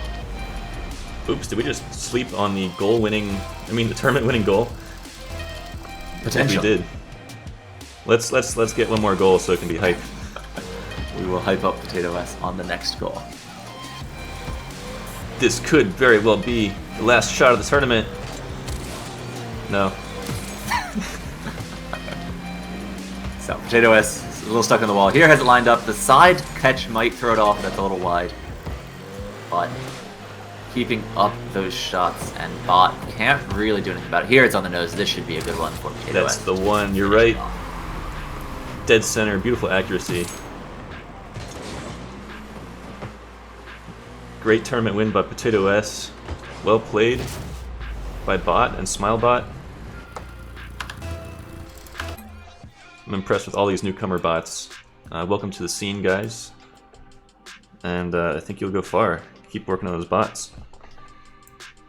Oops, did we just sleep on the the tournament-winning goal? Potential. We did. Let's get one more goal so it can be hype. We will hype up Potato S on the next goal. This could very well be the last shot of the tournament. No. So Potato S is a little stuck on the wall. Here has it lined up. The side catch might throw it off. That's a little wide. But keeping up those shots, and Bot can't really do anything about it. Here it's on the nose. This should be a good one for Potato S. That's the one. You're right. Dead center. Beautiful accuracy. Great tournament win by Potato S. Well played by Bot and SmileBot. I'm impressed with all these newcomer bots. Welcome to the scene, guys. And I think you'll go far. Keep working on those bots.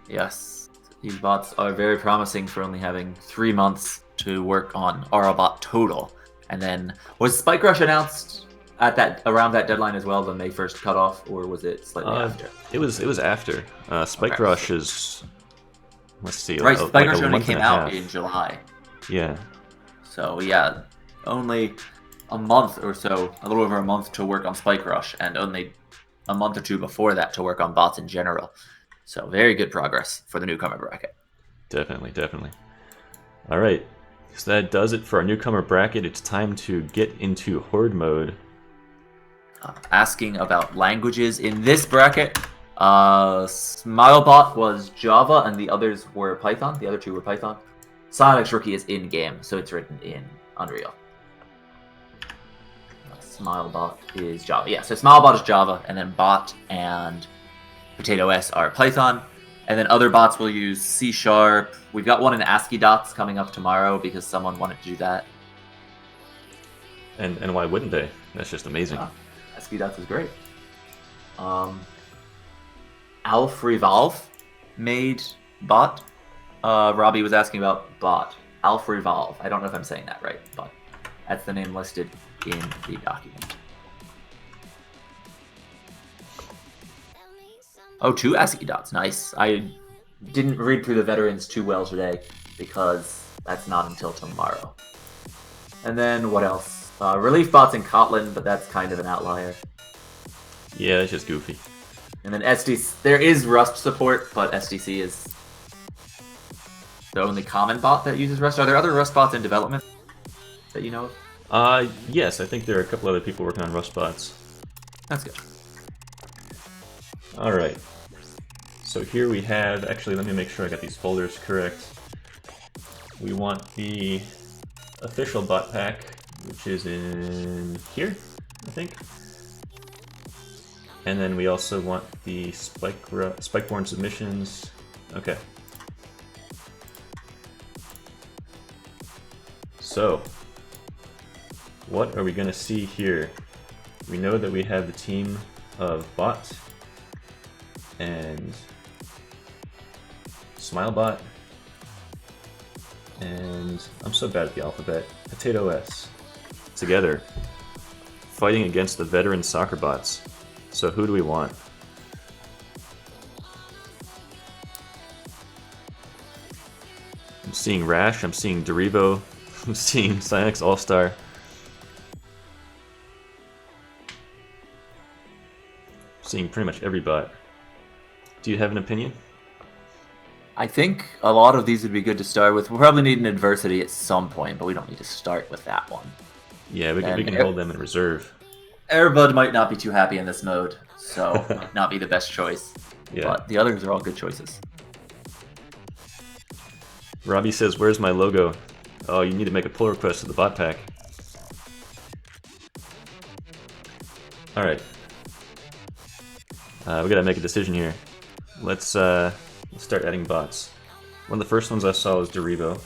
Yes. These bots are very promising for only having 3 months to work on RLBot total. And then, was Spike Rush announced at around that deadline as well, the May 1st cutoff, or was it slightly after? It was after. Spike Rush is, let's see, right. Spike like Rush a only month came and a out half. in July. Yeah. So yeah, only a month or so, a little over a month to work on Spike Rush, and only a month or two before that to work on bots in general. So very good progress for the newcomer bracket. Definitely, definitely. All right, so that does it for our newcomer bracket. It's time to get into Horde mode. Asking about languages in this bracket, SmileBot was Java and the others were Python. The other two were Python. Silex Rookie is in-game, so it's written in Unreal. SmileBot is Java. Yeah, so SmileBot is Java, and then Bot and Potato S are Python. And then other bots will use C#. We've got one in ASCII dots coming up tomorrow because someone wanted to do that. And why wouldn't they? That's just amazing. ASCII dots is great. Alf Revolve made bot. Robbie was asking about bot. Alf Revolve. I don't know if I'm saying that right, but that's the name listed in the document. Oh, 2 ASCII dots. Nice. I didn't read through the veterans too well today because that's not until tomorrow. And then what else? Relief bots in Kotlin, but that's kind of an outlier. Yeah, it's just goofy. And then SDC, there is Rust support, but SDC is the only common bot that uses Rust. Are there other Rust bots in development that you know of? Yes, I think there are a couple other people working on Rust bots. That's good. All right. So here we have, actually, let me make sure I got these folders correct. We want the official bot pack, which is in here, I think. And then we also want the SpikeBorne submissions. Okay. So, what are we going to see here? We know that we have the team of Bot and SmileBot, and I'm so bad at the alphabet, Potato S, together, fighting against the veteran soccer bots. So who do we want? I'm seeing Rash, I'm seeing Derivo, I'm seeing Cynex All-Star. Seeing pretty much every bot. Do you have an opinion? I think a lot of these would be good to start with. We'll probably need an adversity at some point, but we don't need to start with that one. Yeah, we can hold them in reserve. Airbud might not be too happy in this mode, so might not be the best choice. Yeah. But the others are all good choices. Robbie says, "Where's my logo?" Oh, you need to make a pull request to the bot pack. Alright. We gotta make a decision here. Let's start adding bots. One of the first ones I saw was Derivo.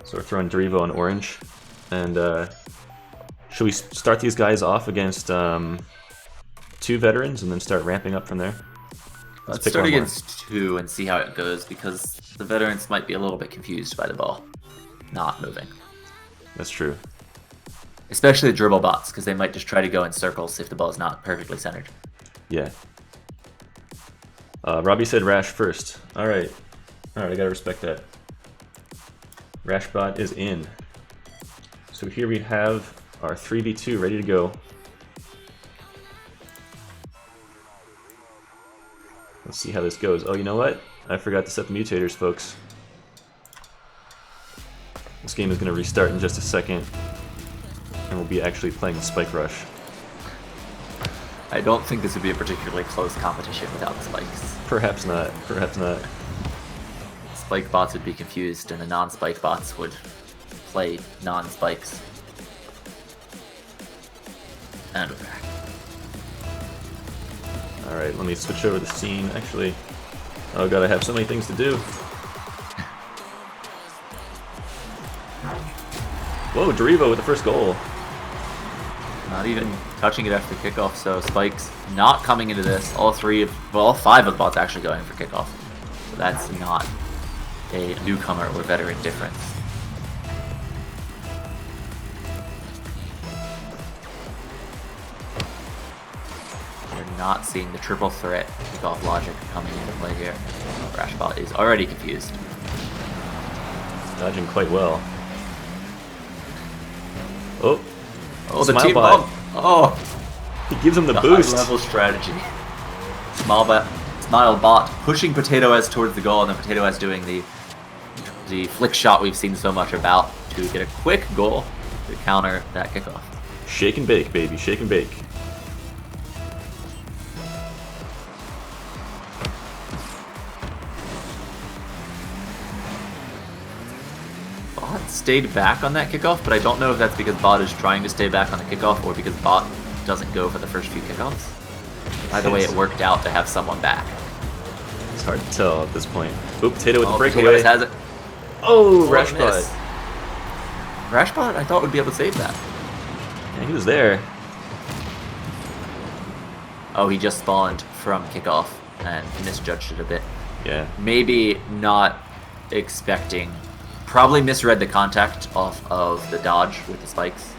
So we're throwing Derivo on orange. And should we start these guys off against 2 veterans and then start ramping up from there? Let's start against 2 and see how it goes, because the veterans might be a little bit confused by the ball not moving. That's true. Especially the dribble bots, because they might just try to go in circles if the ball is not perfectly centered. Yeah. Robbie said Rash first. Alright. Alright, I gotta respect that. RashBot is in. So here we have our 3v2 ready to go. Let's see how this goes. Oh, you know what? I forgot to set the mutators, folks. This game is going to restart in just a second, and we'll be actually playing Spike Rush. I don't think this would be a particularly close competition without the spikes. Perhaps not. Perhaps not. Spike bots would be confused, and the non-spike bots would play non-spikes. And we're back. Alright, let me switch over the scene. Actually, oh god, I have so many things to do. Whoa, Derivo with the first goal. Not even touching it after kickoff, so spikes not coming into this. All 5 of the bots actually going for kickoff. that's not a newcomer or veteran difference. We're not seeing the triple threat kickoff logic coming into play here. RLBot is already confused. Dodging quite well. Oh, the team bomb! Oh! He gives him the The boost. high-level strategy. SmileBot pushing Potato S towards the goal, and then Potato S doing the flick shot we've seen so much about to get a quick goal to counter that kickoff. Shake and bake, baby, shake and bake. Bot stayed back on that kickoff, but I don't know if that's because Bot is trying to stay back on the kickoff or because Bot doesn't go for the first few kickoffs. Either way, it worked out to have someone back. It's hard to tell at this point. Oop, Potato with the Potato breakaway. S has it. Oh, What a RLBot. miss. RLBot, I thought would be able to save that. Yeah, he was there. Oh, he just spawned from kickoff and misjudged it a bit. Yeah. Maybe not expecting. Probably misread the contact off of the dodge with the spikes.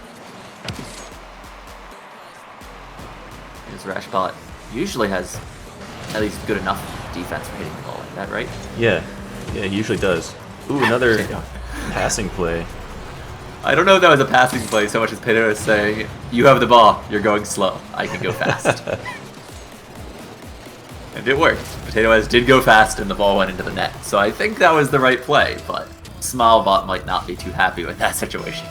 Because RLBot usually has at least good enough defense for hitting the ball like that, right? Yeah. Yeah, he usually does. Ooh, another passing play. I don't know if that was a passing play so much as Potato is saying, you have the ball, you're going slow, I can go fast. And it worked. Potato S did go fast and the ball went into the net. So I think that was the right play, but SmileBot might not be too happy with that situation.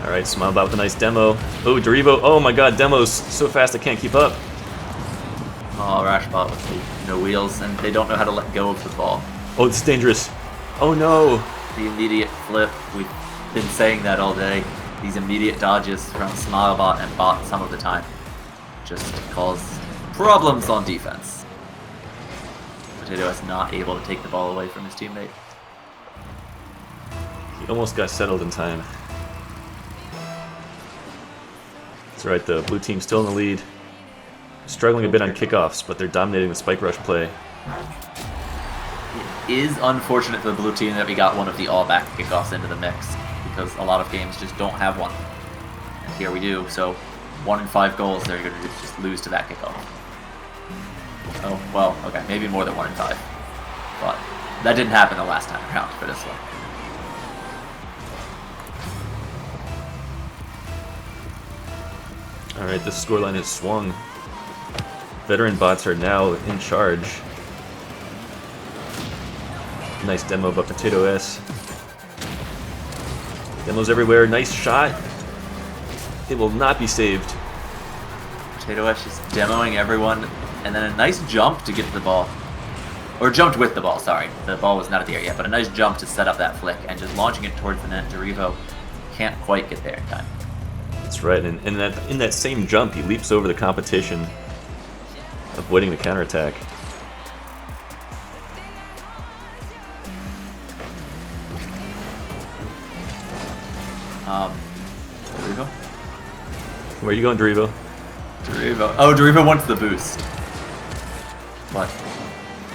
Alright, SmileBot with a nice demo. Oh, Dorivo. Oh my god, demo's so fast I can't keep up. Oh, RLBot with the no wheels, and they don't know how to let go of the ball. Oh, this is dangerous. Oh no. The immediate flip, we've been saying that all day. These immediate dodges from SmileBot and Bot some of the time just cause problems on defense. Potato is not able to take the ball away from his teammate. He almost got settled in time. That's right, the blue team's still in the lead. Struggling a bit on kickoffs, but they're dominating the spike rush play. It is unfortunate for the blue team that we got one of the all-back kickoffs into the mix, because a lot of games just don't have one. And here we do, so 1 in 5 goals they're going to just lose to that kickoff. Oh, well, okay, maybe more than 1 in 5. But that didn't happen the last time around for this one. Alright, the scoreline has swung. Veteran bots are now in charge. Nice demo by Potato S. Demos everywhere, nice shot. It will not be saved. Potato S just demoing everyone, and then a nice jump to get to the ball. Or jumped with the ball, sorry. The ball was not at the air yet, but a nice jump to set up that flick, and just launching it towards the net. Dorivo can't quite get there in time. That's right, and in that same jump, he leaps over the competition, avoiding the counterattack. Dorivo? Where are you going, Dorivo? Dorivo. Oh, Dorivo wants the boost. But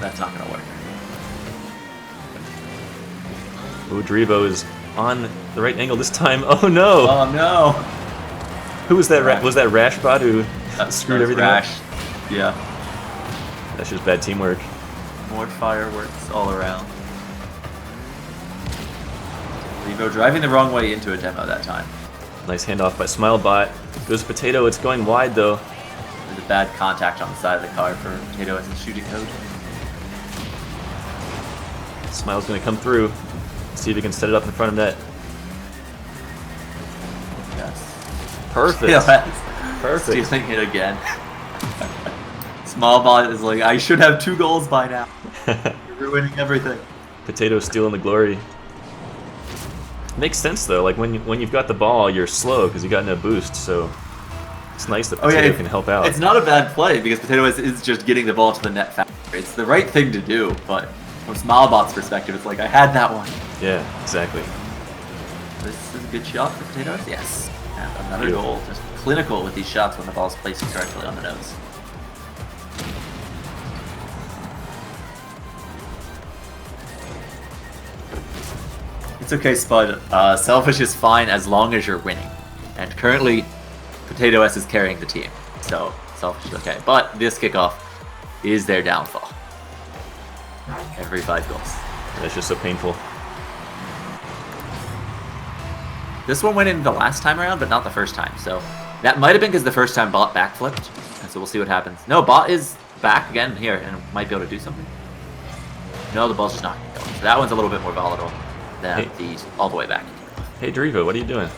that's not going to work. Ooh, Dorivo is on the right angle this time. Oh no! Oh no! Who was that? Was that RLBot who screwed everything Rash. up? Yeah. That's just bad teamwork. More fireworks all around. Dorivo driving the wrong way into a demo that time. Nice handoff by SmileBot. Goes Potato. It's going wide though. There's a bad contact on the side of the car for Potato as a shooting code. Smile's going to come through. See if he can set it up in front of net. Yes. Perfect. Yeah, Perfect. stealing it again. SmileBot is like, I should have 2 goals by now. You're ruining everything. Potato stealing the glory. Makes sense though. Like when you've got the ball, you're slow because you got no boost. So it's nice that Potato can help out. It's not a bad play because Potato is just getting the ball to the net fast. It's the right thing to do, but from SmileBot's perspective, it's like, I had that one. Yeah, exactly. This is a good shot for Potatoes. Yes. And another Beautiful. goal. Just clinical with these shots when the ball's placed correctly on the nose. It's okay, Spud. Selfish is fine as long as you're winning. And currently, Potato S is carrying the team. So, Selfish is okay. But this kickoff is their downfall. Every 5 goals. That's just so painful. This one went in the last time around, but not the first time. So, that might have been because the first time Bot backflipped. And so we'll see what happens. No, Bot is back again here and might be able to do something. No, the ball's just not going. So that one's a little bit more volatile than the all the way back. Hey, Derivo, what are you doing?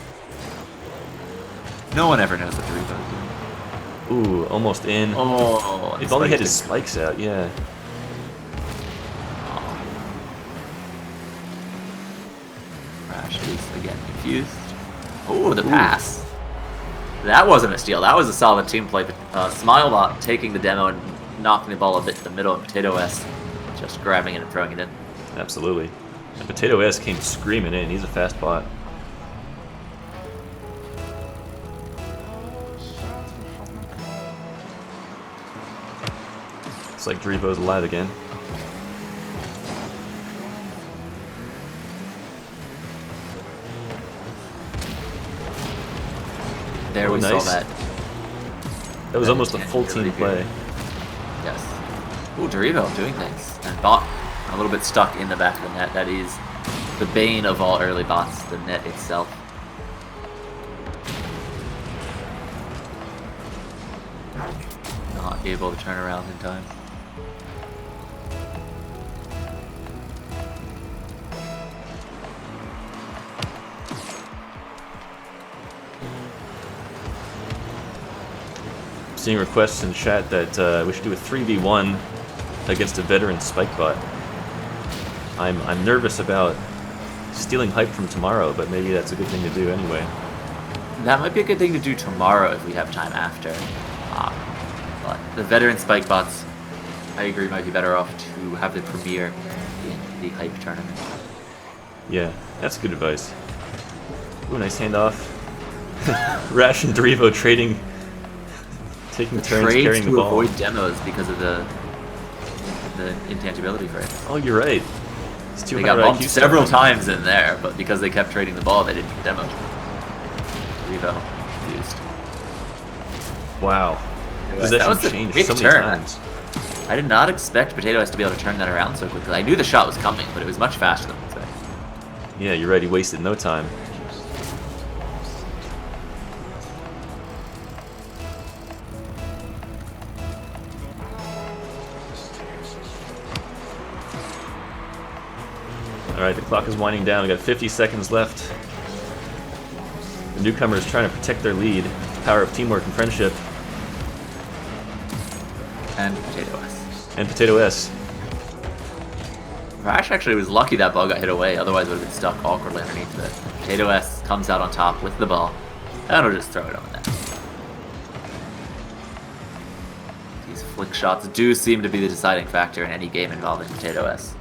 No one ever knows what Derivo is doing. Ooh, almost in. Oh, if only had his spikes out, yeah. Rash is again confused. Oh, the pass. That wasn't a steal. That was a solid team play. SmileBot taking the demo and knocking the ball a bit to the middle, and Potato S just grabbing it and throwing it in. Absolutely. And Potato S came screaming in. He's a fast bot. It's like Derivo's alive again. There we saw that. That was almost a full team play. Yes. Ooh, Derivo doing things. And Bot a little bit stuck in the back of the net. That is the bane of all early bots, the net itself. Not able to turn around in time. Seeing requests in chat that we should do a 3v1 against a veteran SpikeBot. I'm nervous about stealing hype from tomorrow, but maybe that's a good thing to do anyway. That might be a good thing to do tomorrow if we have time after. But the veteran SpikeBots, I agree, might be better off to have the premiere in the hype tournament. Yeah, that's good advice. Ooh, nice handoff. Rash and Derivo trading, taking turns carrying the ball. To avoid demos because of the intangibility frame. Oh, you're right. It's They got bumped several times in there, but because they kept trading the ball, they didn't get demoed. Derivo confused. Wow. That was a changed quick so many turn. times. I did not expect Potato S to be able to turn that around so quickly. I knew the shot was coming, but it was much faster than I expected. Yeah, you're right. He wasted no time. Alright, the clock is winding down. We got 50 seconds left. The newcomer is trying to protect their lead. The power of teamwork and friendship. And Potato S. And Potato S. Rash actually was lucky that ball got hit away, otherwise it would have been stuck awkwardly underneath it. Potato S comes out on top with the ball, and will just throw it on the net. These flick shots do seem to be the deciding factor in any game involving Potato S.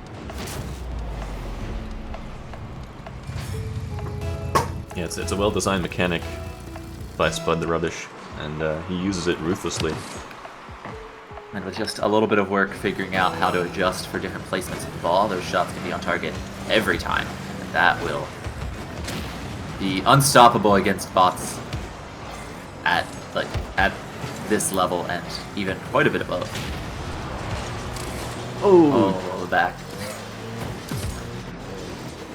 Yeah, it's a well-designed mechanic by Spud the Rubbish, and he uses it ruthlessly. And with just a little bit of work figuring out how to adjust for different placements of the ball, those shots can be on target every time. And that will be unstoppable against bots at this level and even quite a bit above. Oh, the back.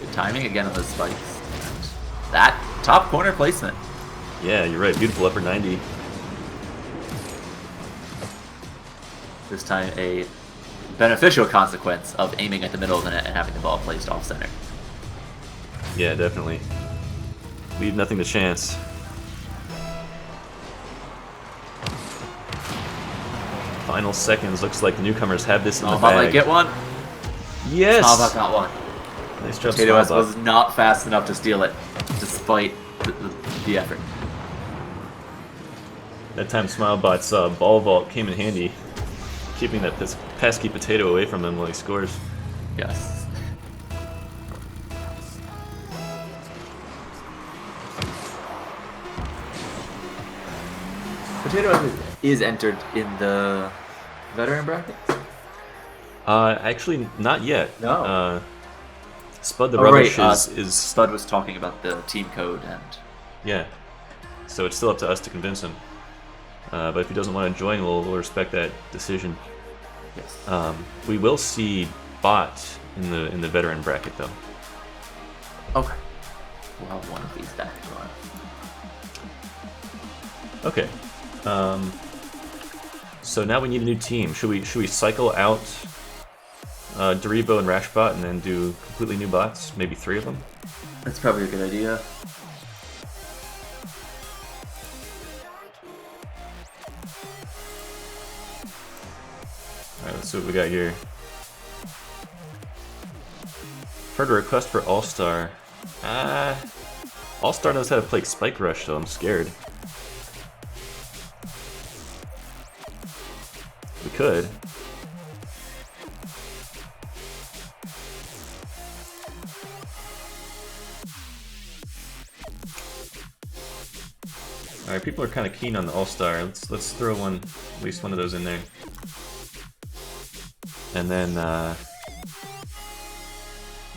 Good timing again on those spikes. And that top corner placement. Yeah, you're right. Beautiful upper 90. This time a beneficial consequence of aiming at the middle of the net and having the ball placed off center. Yeah, definitely. Leave nothing to chance. Final seconds. Looks like the newcomers have this in the bag. Might get one. Yes! SmileBot got one. Nice job, Potato S SmileBot. was not fast enough to steal it, despite the effort. That time SmileBot's ball vault came in handy, keeping that pesky potato away from him while he scores. Yes. Potato Head is entered in the veteran bracket? Actually, not yet. No. Spud the Oh, Rubbish right. is Spud was talking about the team code and... yeah. So it's still up to us to convince him. But if he doesn't want to join, we'll respect that decision. Yes. We will see Bot in the veteran bracket though. Okay. We'll have one of these back on. Okay. So now we need a new team. Should we cycle out Doribo and Rashbot and then do completely new bots? Maybe 3 of them? That's probably a good idea. Alright, let's see what we got here. Heard a request for All-Star. All-Star knows how to play Spike Rush, so I'm scared. We could. Alright, people are kind of keen on the All-Star. Let's throw one, at least one of those in there. And then, let's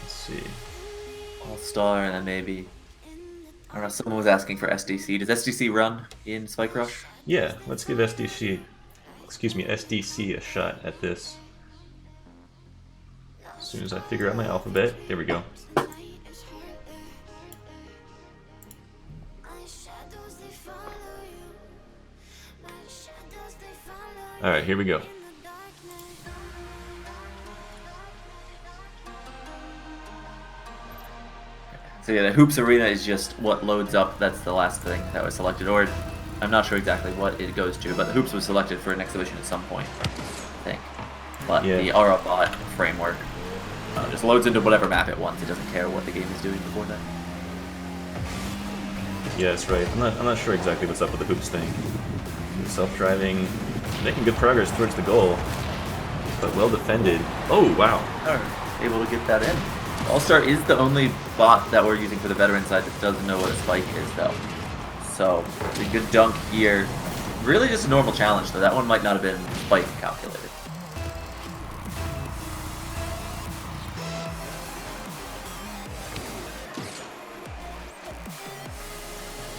see. All-Star, and then maybe... I don't know, someone was asking for SDC. Does SDC run in Spike Rush? Yeah, let's give SDC a shot at this. As soon as I figure out my alphabet, there we go. Alright, here we go. So yeah, the Hoops Arena is just what loads up. That's the last thing that was selected. Or I'm not sure exactly what it goes to, but the Hoops was selected for an exhibition at some point, I think. But yeah. The RLBot framework just loads into whatever map it wants. It doesn't care what the game is doing before that. Yeah, that's right. I'm not sure exactly what's up with the Hoops thing. Self-driving, making good progress towards the goal, but well defended. Oh, wow. Able to get that in. All-Star is the only bot that we're using for the veteran side that doesn't know what a spike is, though. So, it's a good dunk here. Really just a normal challenge, though. That one might not have been spike calculated.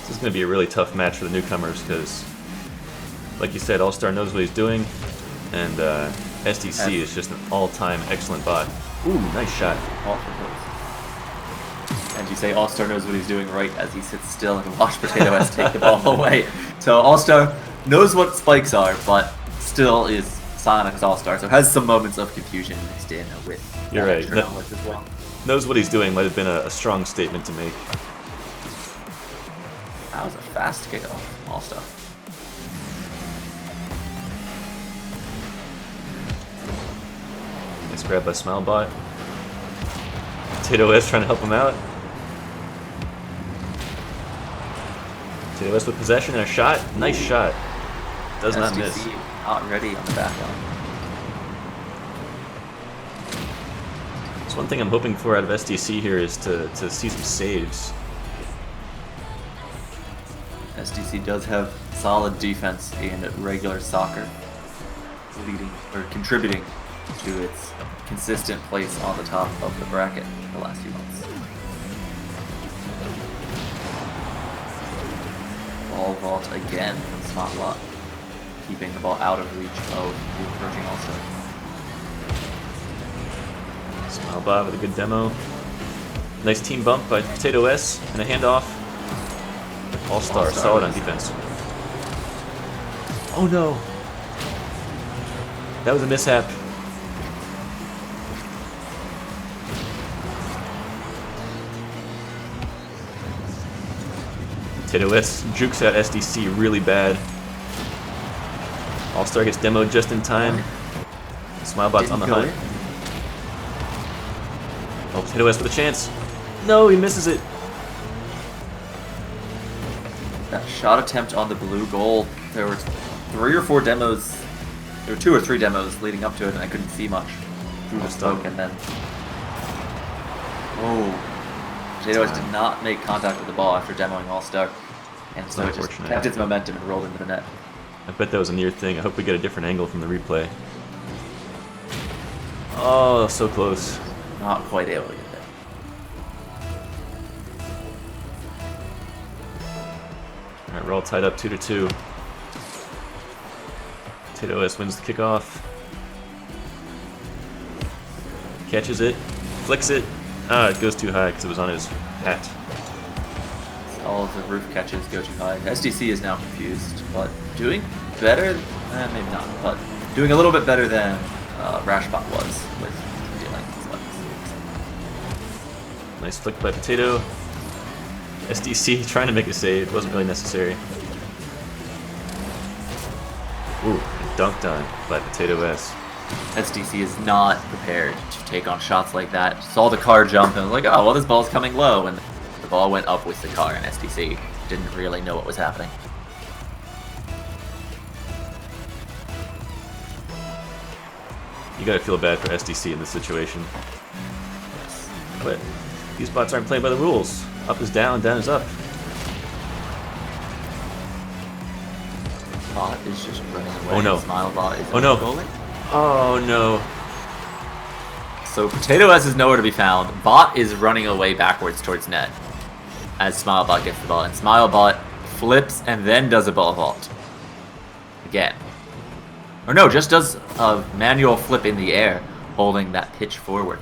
This is going to be a really tough match for the newcomers because, like you said, All-Star knows what he's doing, and SDC is just an all-time excellent bot. Ooh, nice shot. And you say All-Star knows what he's doing right as he sits still and watch Potato S take the ball away. So All-Star knows what spikes are, but still is Sonic's All-Star, so has some moments of confusion mixed in with You're right. knowledge as well. Knows what he's doing might have been a strong statement to make. That was a fast kickoff, All-Star. Nice grab by SmileBot. Potato S trying to help him out. Potato S with possession and a shot. Nice shot. Does not miss. Not ready on the back line. So one thing I'm hoping for out of SDC here is to see some saves. SDC does have solid defense in regular soccer, leading or contributing to its consistent place on the top of the bracket the last few months. Ball vault again from SpikeBorne, keeping the ball out of reach of the approaching All-Star. SmileBot with a good demo. Nice team bump by Potato S and a handoff. All-Star, solid on defense. Oh no! That was a mishap. Potato S jukes out SDC really bad. All-Star gets demoed just in time. SmileBot's on the hunt. Oh, Potato S with a chance. No, he misses it. That shot attempt on the blue goal, there were 3 or 4 demos, there were 2 or 3 demos leading up to it and I couldn't see much through the smoke, and then... Oh, Potato S did not make contact with the ball after demoing All-Star, and so it just kept its momentum and rolled into the net. I bet that was a near thing. I hope we get a different angle from the replay. Oh, so close. Not quite able to get there. Alright, we're all tied up 2-2. Potato S wins the kickoff. Catches it. Flicks it. Ah, it goes too high because it was on his hat. All of the roof catches go too high. SDC is now confused, but doing better, maybe not, but doing a little bit better than RLBot was with dealing with bugs. Nice flick by Potato. SDC trying to make a save. Wasn't really necessary. Ooh, dunked on by Potato S. SDC is not prepared to take on shots like that. Saw the car jump and was like, oh, well, this ball's coming low, and the ball went up with the car, and SDC didn't really know what was happening. You gotta feel bad for SDC in this situation. Yes. But these bots aren't playing by the rules. Up is down, down is up. Bot is just running away. Oh no. SmileBot is Oh no. goalie. Oh no. So Potato S is nowhere to be found. Bot is running away backwards towards net as SmileBot gets the ball, and SmileBot flips and then does a ball vault. Again. Or no, just does a manual flip in the air, holding that pitch forward.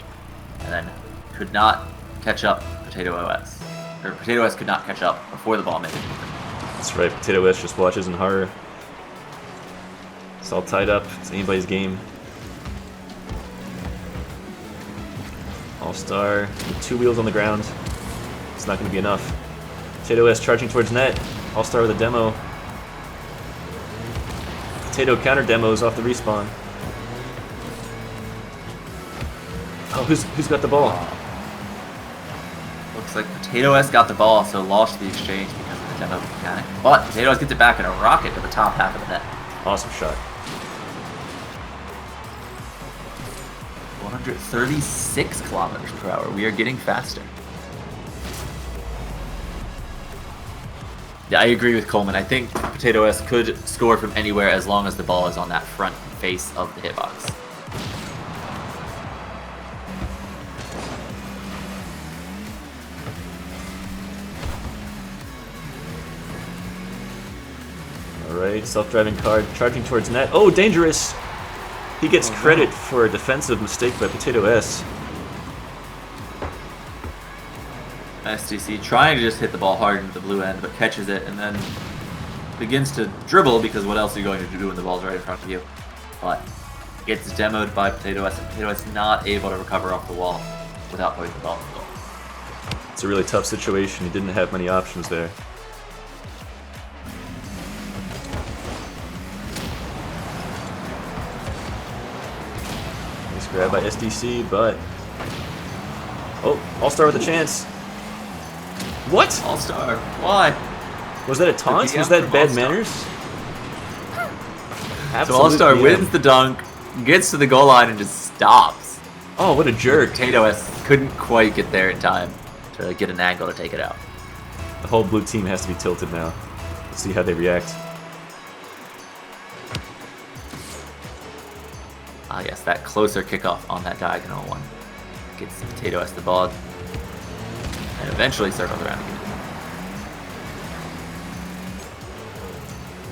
And then could not catch up Potato OS. Or Potato S could not catch up before the ball made it. That's right, Potato S just watches in horror. It's all tied up. It's anybody's game. All-Star with 2 wheels on the ground. It's not going to be enough. Potato S charging towards net. All-Star with a demo. Potato counter demos off the respawn. Oh, who's got the ball? Looks like Potato S got the ball, so lost the exchange because of the demo mechanic. But Potato S gets it back in a rocket to the top half of the net. Awesome shot. 136 kilometers per hour. We are getting faster. Yeah, I agree with Coleman. I think Potato S could score from anywhere as long as the ball is on that front face of the hitbox. Alright, self-driving car charging towards net. Oh, dangerous! He gets credit for a defensive mistake by Potato S. SDC trying to just hit the ball hard into the blue end, but catches it and then begins to dribble because what else are you going to do when the ball's right in front of you? But gets demoed by Potato S, and Potato S not able to recover off the wall without putting the ball in the goal. It's a really tough situation. He didn't have many options there. Nice grab by SDC, but... Oh, All-Star with a chance. What? All-Star, why? Was that a taunt? Was that bad manners? So All-Star wins the dunk, gets to the goal line, and just stops. Oh, what a jerk. Potato S couldn't quite get there in time to get an angle to take it out. The whole blue team has to be tilted now. Let's see how they react. Ah, yes, that closer kickoff on that diagonal one gets Potato S the ball, and eventually circles around again.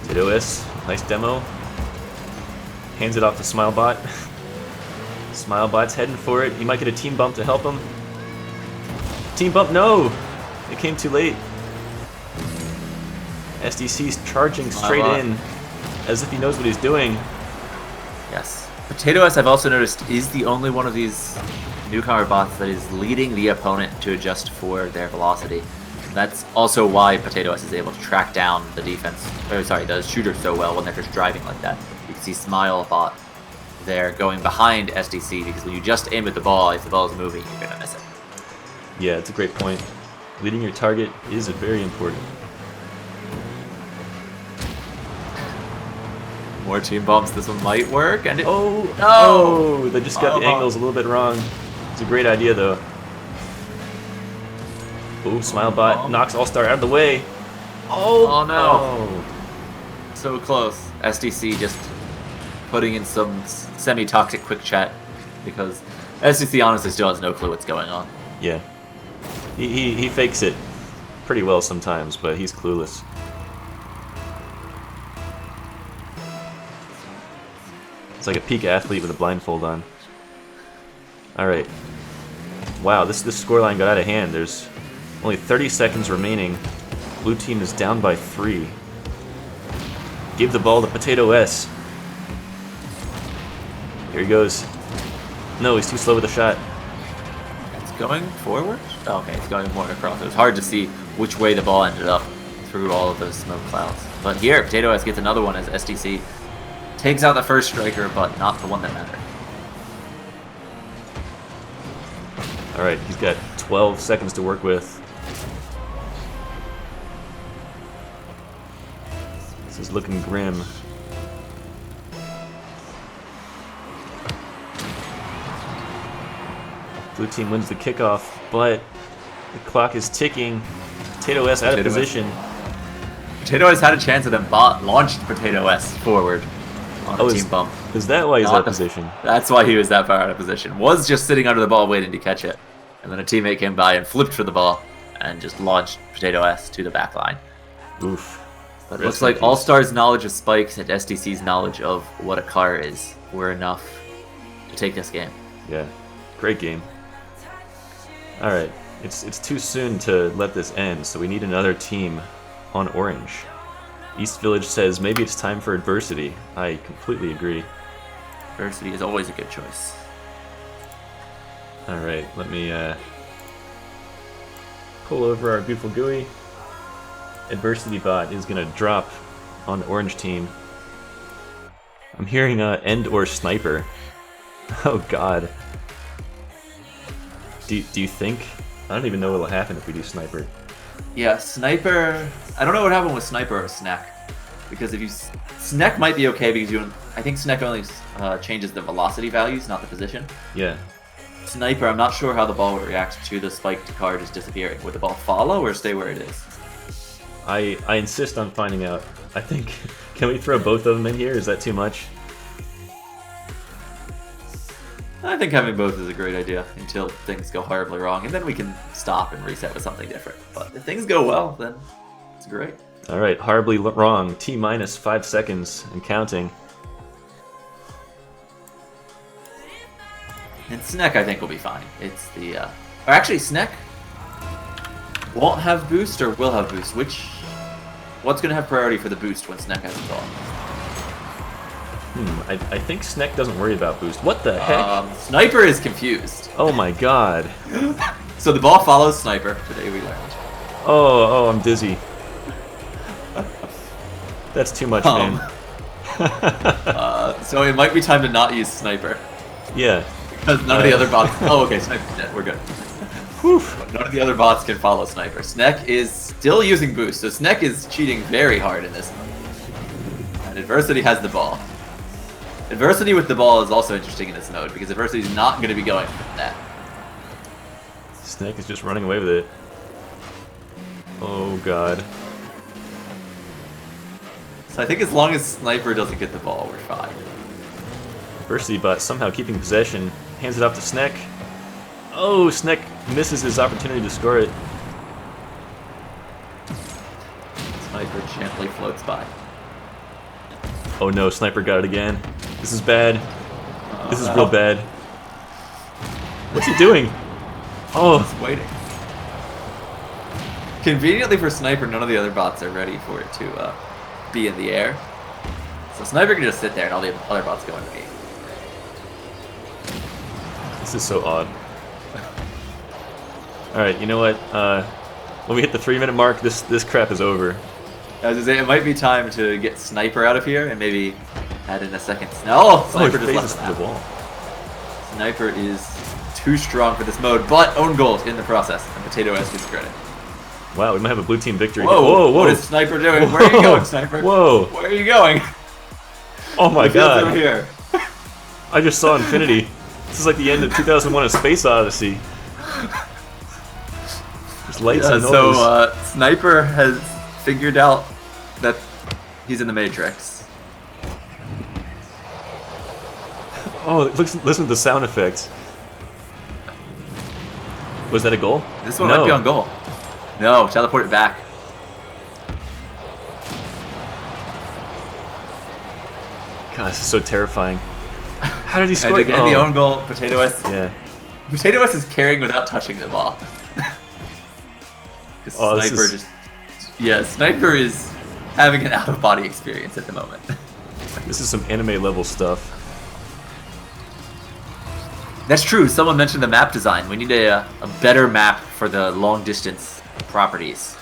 Potato S, nice demo. Hands it off to SmileBot. SmileBot's heading for it. He might get a team bump to help him. Team bump, no! It came too late. SDC's charging straight in as if he knows what he's doing. Yes. Potato S, I've also noticed, is the only one of these Newcomer bots that is leading the opponent to adjust for their velocity. That's also why Potato S is able to track down the defense, or sorry, the shooter so well when they're just driving like that. You can see SmileBot there going behind SDC because when you just aim at the ball, if the ball is moving, you're going to miss it. Yeah, it's a great point. Leading your target is very important. More team bumps. This one might work. And it, oh, they just got the angles a little bit wrong. It's a great idea, though. Ooh, SmileBot knocks All-Star out of the way. Oh no. Oh. So close. SDC just putting in some semi-toxic quick chat because SDC honestly still has no clue what's going on. Yeah. He fakes it pretty well sometimes, but he's clueless. It's like a peak athlete with a blindfold on. Alright. Wow, this scoreline got out of hand. There's only 30 seconds remaining. Blue team is down by 3. Give the ball to Potato S. Here he goes. No, he's too slow with the shot. It's going forward? Oh, okay, it's going more across. It was hard to see which way the ball ended up through all of those smoke clouds. But here, Potato S gets another one as SDC takes out the first striker, but not the one that mattered. Alright, he's got 12 seconds to work with. This is looking grim. Blue team wins the kickoff, but the clock is ticking. Potato S out of position. Potato S had a chance and then bot launched Potato S forward on a team bump. Is that why he's out of position? That's why he was that far out of position. Was just sitting under the ball waiting to catch it. And then a teammate came by and flipped for the ball and just launched Potato S to the back line. Oof. But it looks like All-Star's knowledge of spikes and SDC's knowledge of what a car is were enough to take this game. Yeah, great game. Alright, it's too soon to let this end, so we need another team on orange. East Village says maybe it's time for adversity. I completely agree. Adversity is always a good choice. Alright, let me pull over our beautiful GUI. Adversity bot is going to drop on the orange team. I'm hearing end or sniper. Oh god. Do you think? I don't even know what will happen if we do sniper. Yeah, sniper. I don't know what happened with sniper or snack, because if you snack might be okay because I think snack only changes the velocity values, not the position. Yeah. Sniper, I'm not sure how the ball would react to the spiked car just disappearing. Would the ball follow or stay where it is? I insist on finding out. I think. Can we throw both of them in here? Is that too much? I think having both is a great idea until things go horribly wrong, and then we can stop and reset with something different. But if things go well, then it's great. Alright, horribly wrong. T-minus 5 seconds and counting. And Sneck, I think, will be fine. It's the... Or actually, Sneck won't have boost or will have boost. What's going to have priority for the boost when Sneck has the ball? I think Sneck doesn't worry about boost. What the heck? Sniper is confused. Oh my god. So the ball follows Sniper. Today we learned. Oh, I'm dizzy. That's too much, man. So it might be time to not use Sniper. Yeah. Because none of the other bots... Oh, okay, Sniper's dead. We're good. Whew. None of the other bots can follow Sniper. Sneck is still using boost, so Sneck is cheating very hard in this mode. And Adversity has the ball. Adversity with the ball is also interesting in this mode, because Adversity is not going to be going for that. Sneck is just running away with it. Oh god. So I think as long as Sniper doesn't get the ball, we're fine. Adversity bot somehow keeping possession. Hands it off to Sneck. Oh, Sneck misses his opportunity to score it. Sniper gently floats by. Oh no, Sniper got it again. This is bad. This is real bad. What's he doing? Oh. He's waiting. Conveniently for Sniper, none of the other bots are ready for it to be in the air. So Sniper can just sit there and all the other bots go underneath. This is so odd. Alright, you know what? When we hit the 3-minute mark, this crap is over. I was gonna say, it might be time to get Sniper out of here and maybe add in a second. No, Sniper just left the ball. Sniper is too strong for this mode, but own goal in the process, and Potato S gets credit. Wow, we might have a blue team victory. Whoa, whoa, whoa. What is Sniper doing? Where are you going, Sniper? Whoa. Where are you going? Oh my god. Over here. I just saw Infinity. This is like the end of 2001: A Space Odyssey. Just lights and noise. So Sniper has figured out that he's in the Matrix. Oh, listen to the sound effects. Was that a goal? This one might be on goal. No, teleport it back. God, this is so terrifying. How did he score? And again, the own goal, Potato S. Yeah. Potato S is carrying without touching the ball. Sniper Sniper is having an out-of-body experience at the moment. This is some anime level stuff. That's true. Someone mentioned the map design. We need a better map for the long-distance properties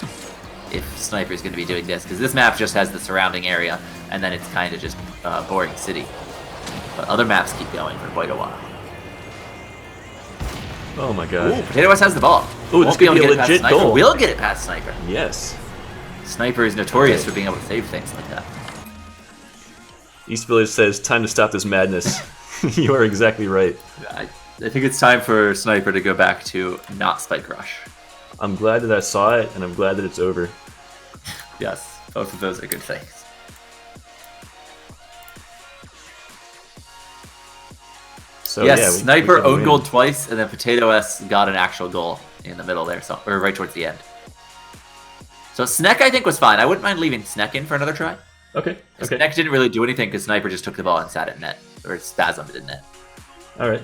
if Sniper is going to be doing this, because this map just has the surrounding area, and then it's kind of just boring city. But other maps keep going for quite a while. Oh my god. Ooh, Potato S has the ball. Ooh, this could be a legit goal. We'll get it past Sniper. Yes. Sniper is notorious for being able to save things like that. East Village says, time to stop this madness. You are exactly right. I think it's time for Sniper to go back to not Spike Rush. I'm glad that I saw it, and I'm glad that it's over. Yes, both of those are good things. So, yes, yeah, Sniper we owned goal twice, and then Potato S got an actual goal in the middle there, or right towards the end. So Sneck, I think, was fine. I wouldn't mind leaving Sneck in for another try. Okay. Sneck didn't really do anything because Sniper just took the ball and sat at net, or spasmed at net. All right.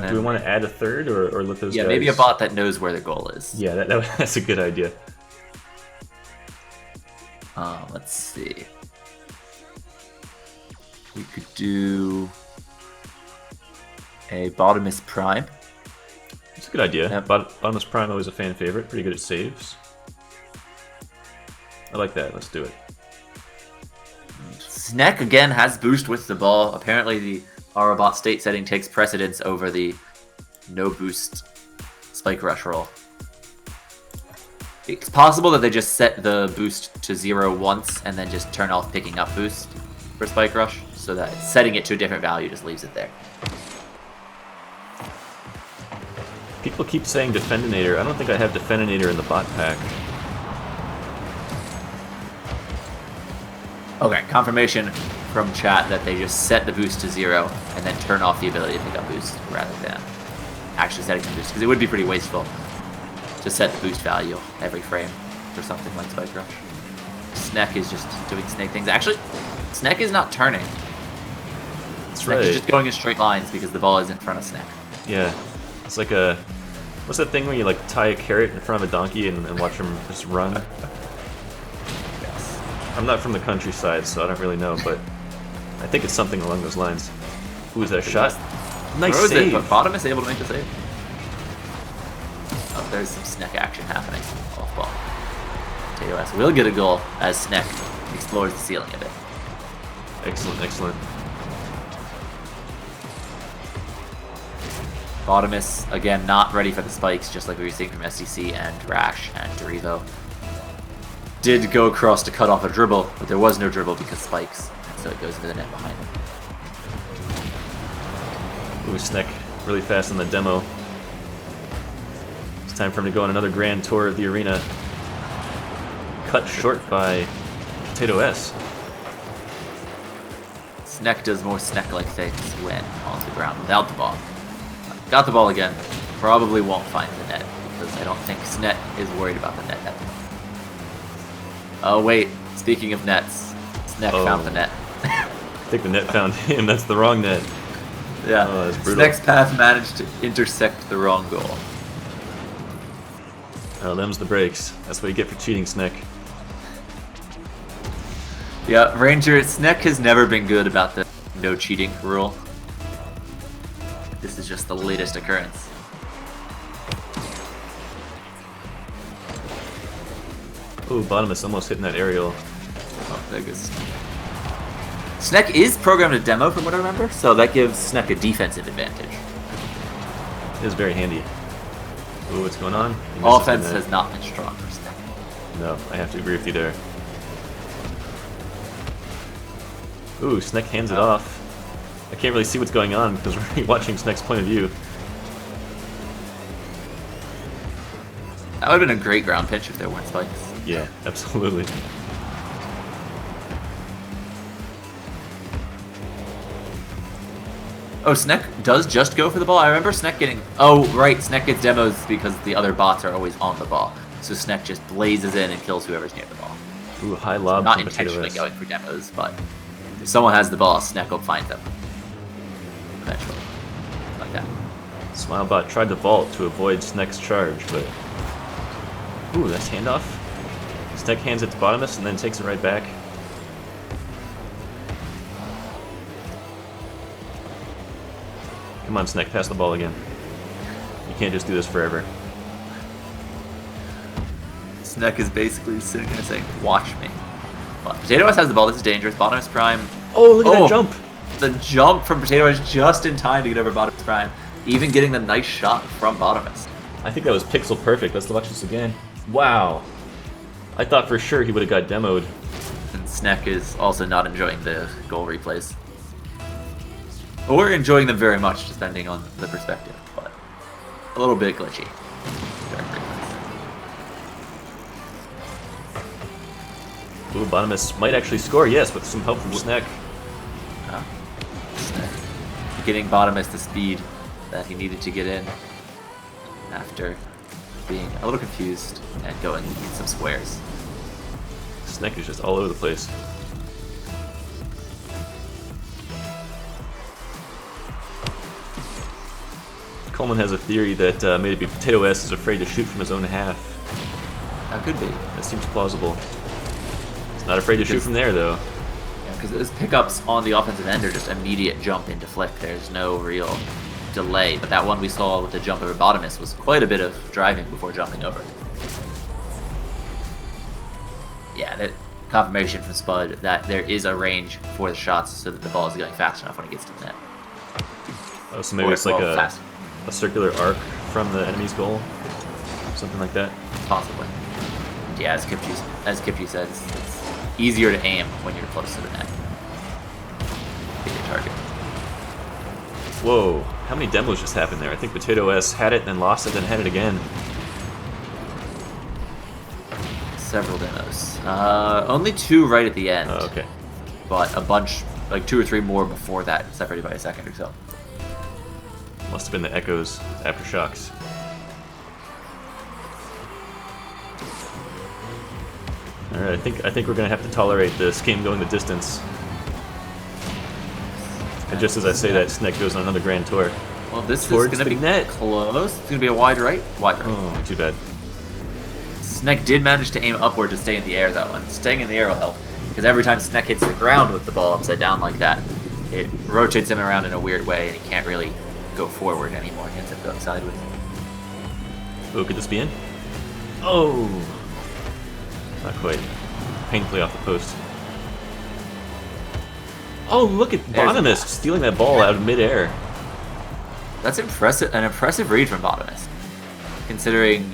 Do we want to add a third, or let those guys... Yeah, maybe a bot that knows where the goal is. Yeah, that's a good idea. Let's see. We could do a Bottomless Prime. It's a good idea. Yep. Bottomless Prime, always a fan favorite. Pretty good at saves. I like that. Let's do it. Sneck, again, has boost with the ball. Apparently, the RLBot state setting takes precedence over the no boost Spike Rush roll. It's possible that they just set the boost to 0 once and then just turn off picking up boost for Spike Rush, so that setting it to a different value just leaves it there. People keep saying Defendinator. I don't think I have Defendinator in the bot pack. Okay, confirmation from chat that they just set the boost to 0 and then turn off the ability to pick up boost rather than actually setting the boost, because it would be pretty wasteful to set the boost value every frame for something like Spike Rush. Sneck is just doing snake things. Actually, Sneck is not turning. That's Sneck right. is just going in straight lines because the ball is in front of Sneck. Yeah. It's like a... What's that thing where you like tie a carrot in front of a donkey and watch him just run? Yes. I'm not from the countryside, so I don't really know, but I think it's something along those lines. Ooh, is that a shot? Nice save. But Bottom is able to make the save. Oh, there's some Sneck action happening. Off ball. Potato S will get a goal as Sneck explores the ceiling a bit. Excellent, excellent. Bottomus, again, not ready for the spikes, just like we were seeing from SDC and Rash and Dorivo. Did go across to cut off a dribble, but there was no dribble because spikes, so it goes into the net behind him. Ooh, Sneck really fast on the demo. It's time for him to go on another grand tour of the arena. Cut short by Potato S. Sneck does more Sneck-like things when on the ground without the ball. Got the ball again. Probably won't find the net because I don't think Sneck is worried about the net at the moment. Oh wait, speaking of nets, Sneck found the net. I think the net found him. That's the wrong net. Yeah, oh, that's brutal. Sneck's path managed to intersect the wrong goal. Oh, them's the breaks. That's what you get for cheating, Sneck. Yeah, Ranger, Sneck has never been good about the no cheating rule. This is just the latest occurrence. Ooh, Bottomus almost hitting that aerial. Oh, there goes. Sneck is programmed to demo from what I remember, so that gives Sneck a defensive advantage. It is very handy. Ooh, what's going on? Offense has not been strong for Sneck. No, I have to agree with you there. Ooh, Sneck hands it off. I can't really see what's going on because we're watching Sneck's point of view. That would have been a great ground pitch if there weren't spikes. Yeah, absolutely. Oh, Snek does just go for the ball. I remember Snek getting... Oh, right. Snek gets demos because the other bots are always on the ball. So Snek just blazes in and kills whoever's near the ball. Ooh, high lob Not from intentionally PotatoS. going for demos, but if someone has the ball, Snek will find them. Eventually. Like that. SmileBot tried to vault to avoid Snek's charge, but... Ooh, that's handoff. Snek hands it to Bottomus and then takes it right back. Come on, Snek, pass the ball again. You can't just do this forever. Snek is basically sitting there saying, watch me. But PotatoS has the ball. This is dangerous. Bottomus Prime. Oh, look at that jump! The jump from PotatoS just in time to get over Bottomus Prime. Even getting the nice shot from Bottomus. I think that was pixel perfect. Let's watch this again. Wow. I thought for sure he would have got demoed. And Snek is also not enjoying the goal replays. Or enjoying them very much, depending on the perspective. But a little bit glitchy. Ooh, Bottomus might actually score, yes, with some help from Snek. Snek getting Bottomus the speed that he needed to get in after being a little confused and going in some squares. Snek is just all over the place. Coleman has a theory that maybe PotatoS is afraid to shoot from his own half. That could be. That seems plausible. He's not afraid to shoot from there, though. Yeah, because his pickups on the offensive end are just immediate jump into flick. There's no real delay. But that one we saw with the jump over Bottomus was quite a bit of driving before jumping over. Yeah, that confirmation from Spud that there is a range for the shots so that the ball is going fast enough when it gets to the net. Oh, so maybe it's like a circular arc from the enemy's goal? Something like that? Possibly. Yeah, as Kipju said, it's easier to aim when you're close to the net. Hit your target. Whoa, how many demos just happened there? I think PotatoS had it, then lost it, then had it again. Several demos. Only 2 right at the end. Oh, okay. But a bunch, like 2 or 3 more before that, separated by a second or so. Must have been the echoes, aftershocks. Alright, I think we're gonna have to tolerate this game going the distance. And just as I say that, Snek goes on another grand tour. Well, this Towards is gonna the be net. close. It's gonna be a wide right. Wide right. Oh, too bad. Snek did manage to aim upward to stay in the air that one. Staying in the air will help. Because every time Snek hits the ground with the ball upside down like that, it rotates him around in a weird way and he can't really go forward anymore. He ends up going sideways. Oh, could this be in? Oh! Not quite. Painfully off the post. Oh, look at Bottomus stealing that ball out of midair. That's impressive. An impressive read from Bottomus, considering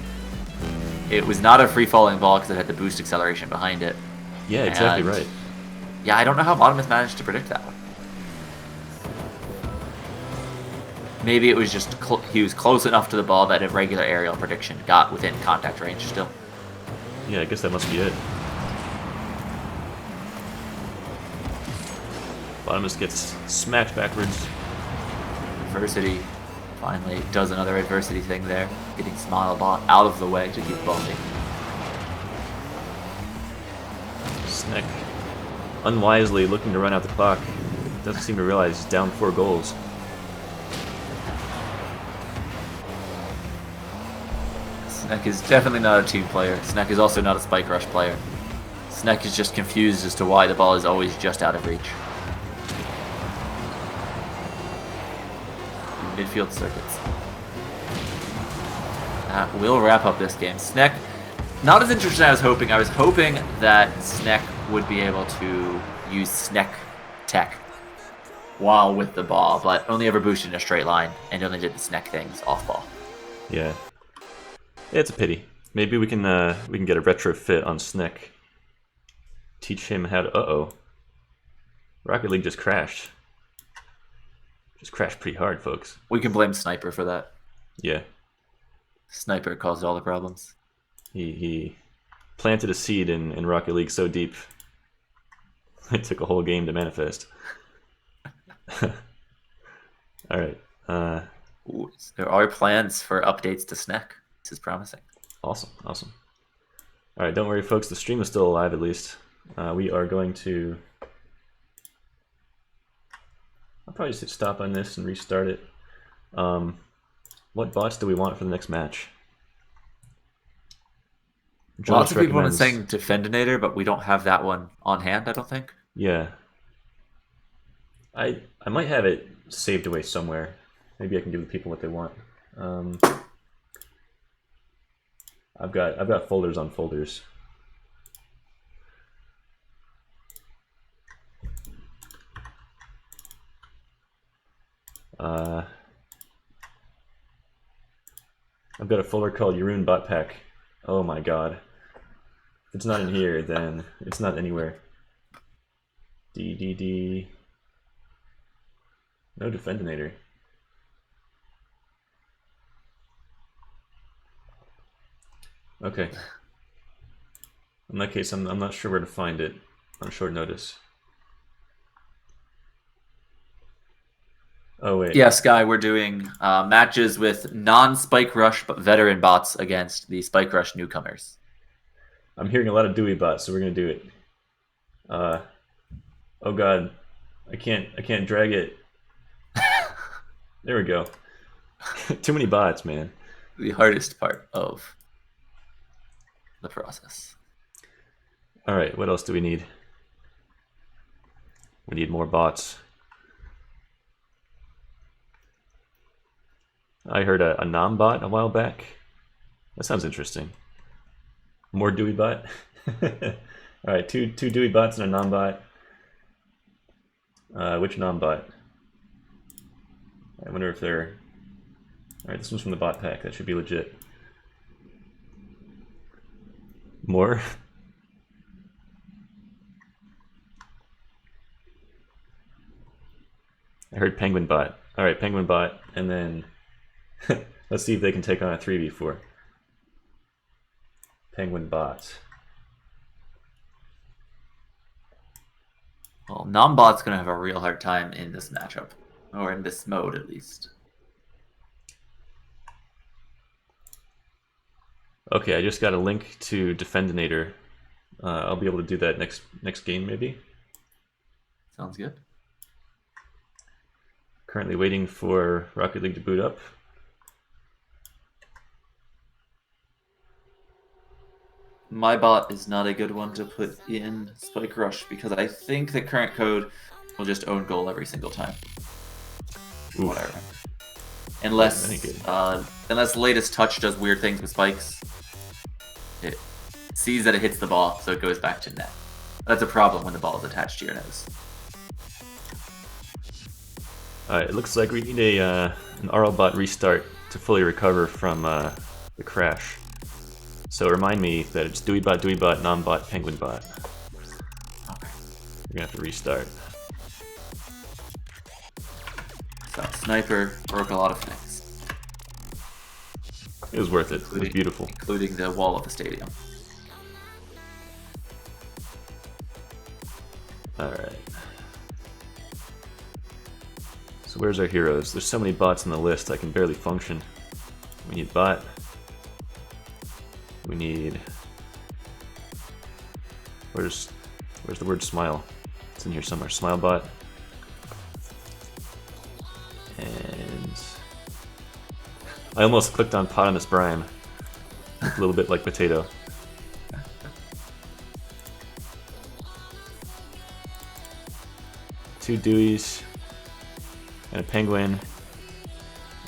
it was not a free-falling ball because it had the boost acceleration behind it. Yeah, exactly right. Yeah, I don't know how Bottomus managed to predict that one. Maybe it was just he was close enough to the ball that a regular aerial prediction got within contact range still. Yeah, I guess that must be it. Bottomus gets smacked backwards. Adversity finally does another adversity thing there, getting SmileBot out of the way to keep the ball safe. Snek unwisely looking to run out the clock. Doesn't seem to realize he's down 4 goals. Snek is definitely not a team player. Snek is also not a Spike Rush player. Snek is just confused as to why the ball is always just out of reach. Midfield circuits. That will wrap up this game. Snek, not as interesting as I was hoping. I was hoping that Snek would be able to use Snek tech while with the ball, but only ever boosted in a straight line and only did the Snek things off ball. Yeah. It's a pity. Maybe we can get a retrofit on Snek. Teach him how to... Uh-oh. Rocket League just crashed. Just crashed pretty hard, folks. We can blame Sniper for that. Yeah. Sniper caused all the problems. He planted a seed in Rocket League so deep, it took a whole game to manifest. All right. Ooh, there are plans for updates to Snack. This is promising. Awesome. Awesome. All right. Don't worry, folks. The stream is still alive, at least. We are going to. I'll probably just hit stop on this and restart it. What bots do we want for the next match? Lots of people have been saying Defendinator, but we don't have that one on hand, I don't think. Yeah. I might have it saved away somewhere. Maybe I can give the people what they want. I've got folders on folders. I've got a folder called Yaroon Bot Pack. Oh my god. If it's not in here, then it's not anywhere. DDD. No Defendinator. Okay. In that case, I'm not sure where to find it on short notice. Oh wait. Yeah, Sky, we're doing matches with non-Spike Rush but veteran bots against the Spike Rush newcomers. I'm hearing a lot of Dewey bots, so we're gonna do it. Oh god, I can't drag it. There we go. Too many bots, man. The hardest part of the process. All right, what else do we need? We need more bots. I heard a non-bot a while back. That sounds interesting. More Dewey bot. All right, two Dewey bots and a non-bot. Which non-bot? I wonder if they're. All right, this one's from the bot pack. That should be legit. More. I heard Penguin bot. All right, Penguin bot, and then let's see if they can take on a 3v4. Penguin bot. Well, non-bot's gonna have a real hard time in this matchup, or in this mode at least. Okay, I just got a link to Defendinator. I'll be able to do that next game, maybe. Sounds good. Currently waiting for Rocket League to boot up. My bot is not a good one to put in Spike Rush because I think the current code will just own goal every single time. Oof. Whatever. Unless latest touch does weird things with spikes. It sees that it hits the ball, so it goes back to net. That's a problem when the ball is attached to your nose. Alright, it looks like we need an RLBot restart to fully recover from the crash. So remind me that it's Dewey bot, non-bot, Penguin bot. Okay. We're gonna have to restart. So Sniper broke a lot of things. It was worth it. It was beautiful. Including the wall of the stadium. Alright. So where's our heroes? There's so many bots on the list I can barely function. We need bot. We need... Where's the word smile? It's in here somewhere. Smile bot. And... I almost clicked on Potamus Brime. A little bit like potato. Two Deweys. And a Penguin.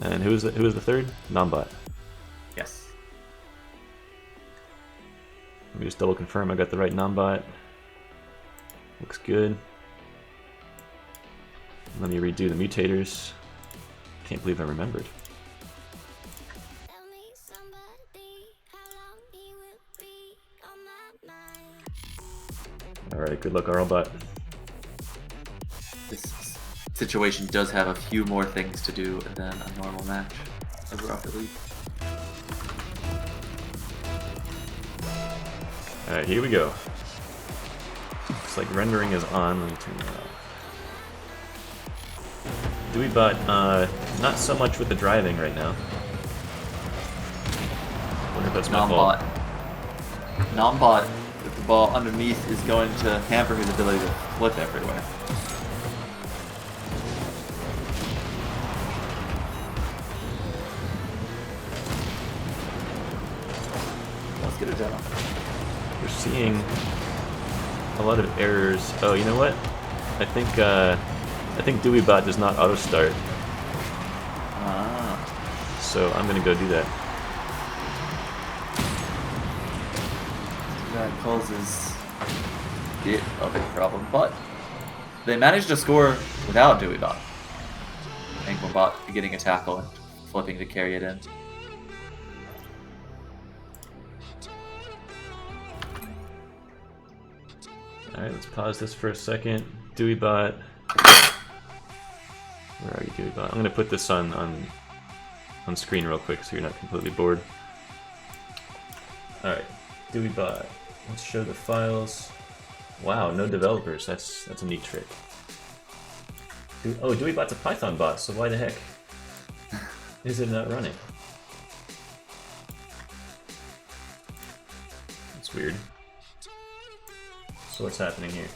And who was the third? Non-bot. Yes. Let me just double confirm I got the right non-bot. Looks good. Let me redo the mutators. Can't believe I remembered. Alright, good luck, RLBot. This situation does have a few more things to do than a normal match of Rocket League. Alright, here we go. Looks like rendering is on. Let me turn that off. DeweyBot, not so much with the driving right now. Wonder if that's my fault. Non-bot with the ball underneath is going to hamper his ability to flip everywhere. Let's get a demo. We're seeing a lot of errors. Oh, you know what? I think DeweyBot does not auto start. Ah. So I'm gonna go do that. That causes a bit of a problem, but they managed to score without DeweyBot. RLBot getting a tackle and flipping to carry it in. Alright, let's pause this for a second. DeweyBot. Where are you, DeweyBot? I'm gonna put this on screen real quick so you're not completely bored. Alright, DeweyBot. Let's show the files. Wow, no developers. That's a neat trick. Oh, DeweyBot's a Python bot, so why the heck is it not running? That's weird. So what's happening here?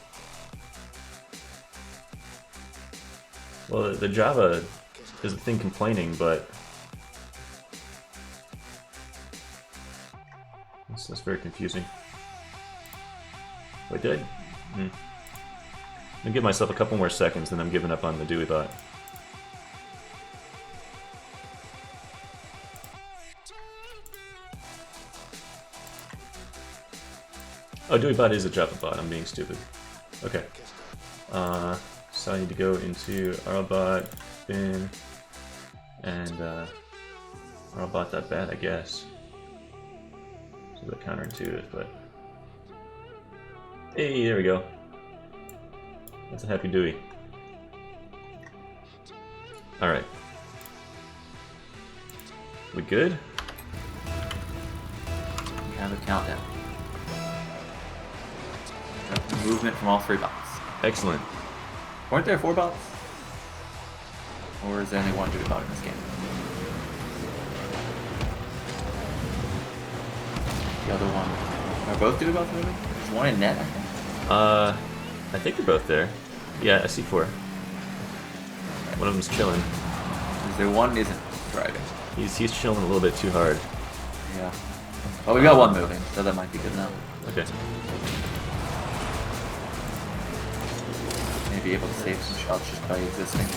Well, the Java is the thing complaining, but this is very confusing. Wait, did I? I'm gonna give myself a couple more seconds, then I'm giving up on the DeweyBot. Oh, DeweyBot is a Java bot. I'm being stupid. Okay. So I need to go into RLBot, bin, and RLBot.bat, I guess. It's a bit counterintuitive, but hey, there we go. That's a happy Dewey. All right. We good? We have a countdown. Movement from all 3 bots. Excellent. Weren't there 4 bots? Or is there only one DeweyBot in this game? The other one. Are both DeweyBots moving? There's one in net, I think. I think they're both there. Yeah, I see 4. One of them's chilling. Is there one isn't driving? He's chilling a little bit too hard. Yeah. Well, we got one moving, so that might be good enough. Okay. Maybe able to save some shots just by existing.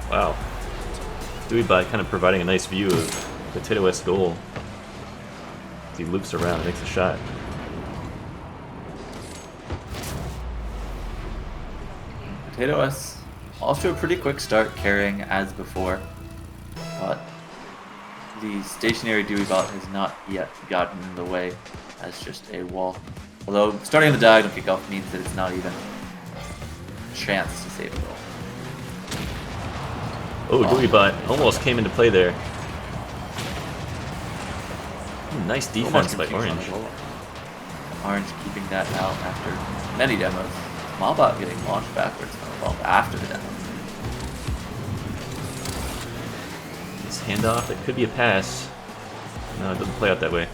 Wow. DeweyBot kind of providing a nice view of PotatoS goal. As he loops around and makes a shot. PotatoS off to a pretty quick start, carrying as before, but the stationary DeweyBot has not yet gotten in the way as just a wall. Although starting on the diagonal kickoff means that it's not even a chance to save a goal. Oh, DeweyBot almost came into play there. Nice defense by Orange. Orange keeping that out after many demos. SmallBot getting launched backwards from the ball after the demo. This handoff, it could be a pass. No, it doesn't play out that way.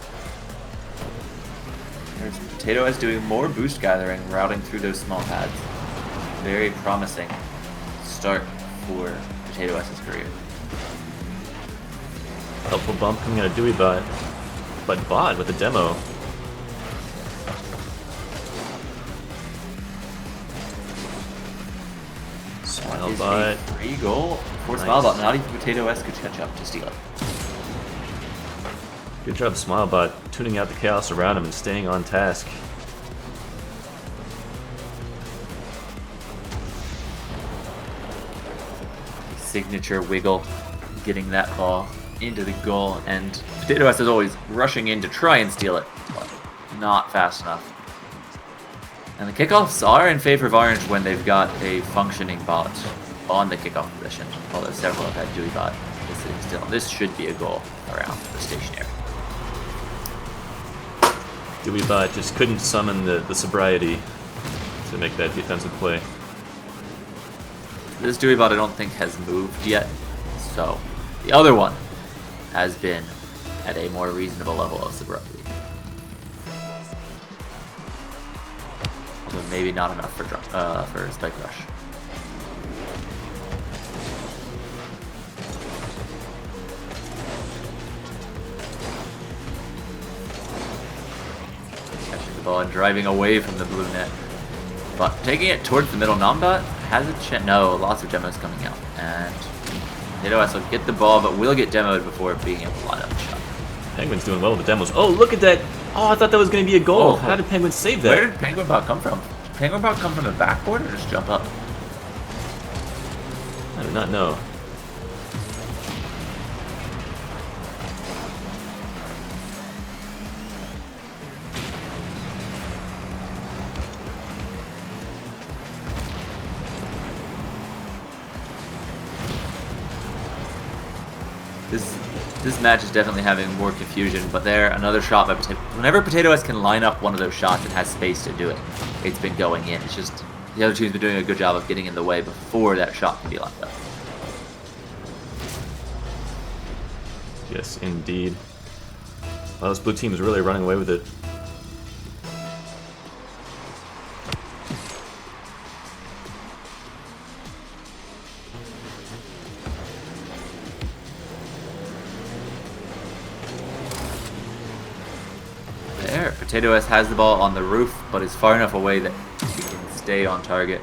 There's PotatoS doing more boost gathering, routing through those small pads. Very promising start for PotatoS's career. Helpful bump coming out of DeweyBot. But Bot with a demo. SmileBot. Free goal for Nice. SmileBot. Not even PotatoS could catch up to steal it. Good job, SmileBot, tuning out the chaos around him and staying on task. signature wiggle, getting that ball into the goal, and Potato S is always rushing in to try and steal it, but not fast enough. And the kickoffs are in favor of Orange when they've got a functioning bot on the kickoff position, although several have had Dewey bot sitting still. This should be a goal around the stationary. Dewey-bot just couldn't summon the sobriety to make that defensive play. This Dewey bot I don't think has moved yet, so the other one has been at a more reasonable level of sobriety. Although maybe not enough for Spike Rush. Catching the ball and driving away from the blue net. But taking it towards the middle, Nombot has a chance. No, lots of demos coming out. And Potato S will get the ball, but will get demoed before being able to line up the shot. Penguin's doing well with the demos. Oh, look at that! Oh, I thought that was going to be a goal. Oh. How did Penguin save that? Where did Penguin Bot come from? Did Penguin Bot come from the backboard or just jump up? I do not know. This match is definitely having more confusion, but there, another shot by Potato. Whenever Potato S can line up one of those shots and has space to do it, it's been going in. It's just the other team's been doing a good job of getting in the way before that shot can be lined up. Yes, indeed. Well, this blue team is really running away with it. There, Potato S has the ball on the roof, but is far enough away that he can stay on target,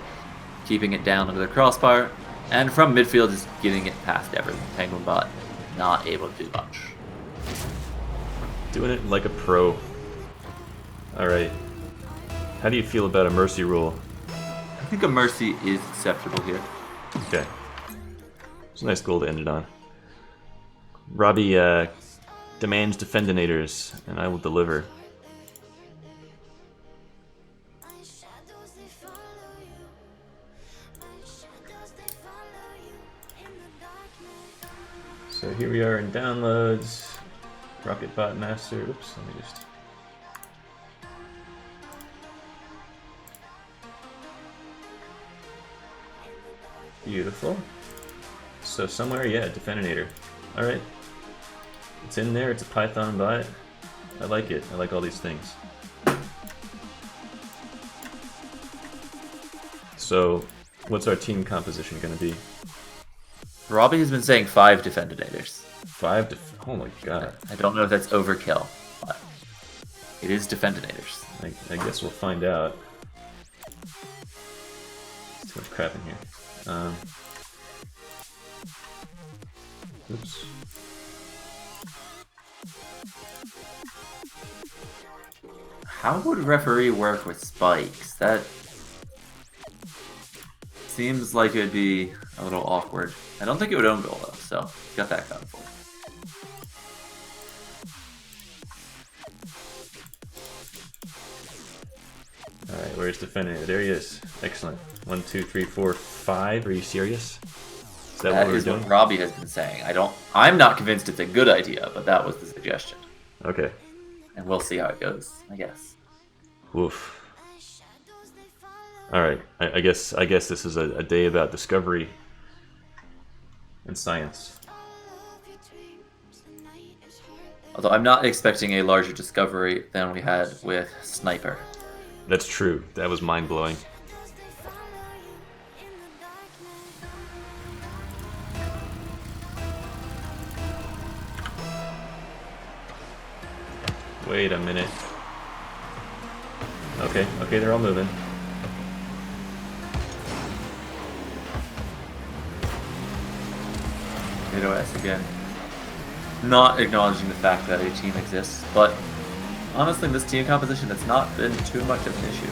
keeping it down under the crossbar, and from midfield is getting it past everything. Penguin Bot not able to do much. Doing it like a pro. Alright. How do you feel about a mercy rule? I think a mercy is acceptable here. Okay. It's a nice goal to end it on. Robbie demands defendinators, and I will deliver. So here we are in downloads. RocketBot Master. Oops, let me just. Beautiful. So somewhere, yeah, Defendinator. Alright. It's in there, it's a Python bot. I like it. I like all these things. So, what's our team composition going to be? Robbie has been saying 5 Defendinators. 5 oh my god. I don't know if that's overkill, but it is Defendinators. I guess we'll find out. Too much crap in here. Oops. How would referee work with spikes? That seems like it would be a little awkward. I don't think it would own goal though, so got that going for it. Alright, where's Defendinator? There he is. Excellent. 1, 2, 3, 4, 5. Are you serious? Is that what we're doing? What Robbie has been saying. I'm not convinced it's a good idea, but that was the suggestion. Okay. And we'll see how it goes, I guess. Woof. Alright, I guess this is a day about discovery and science. Although I'm not expecting a larger discovery than we had with Sniper. That's true. That was mind-blowing. Wait a minute. Okay, they're all moving. Potato S again. Not acknowledging the fact that a team exists, but honestly, in this team composition, it's not been too much of an issue.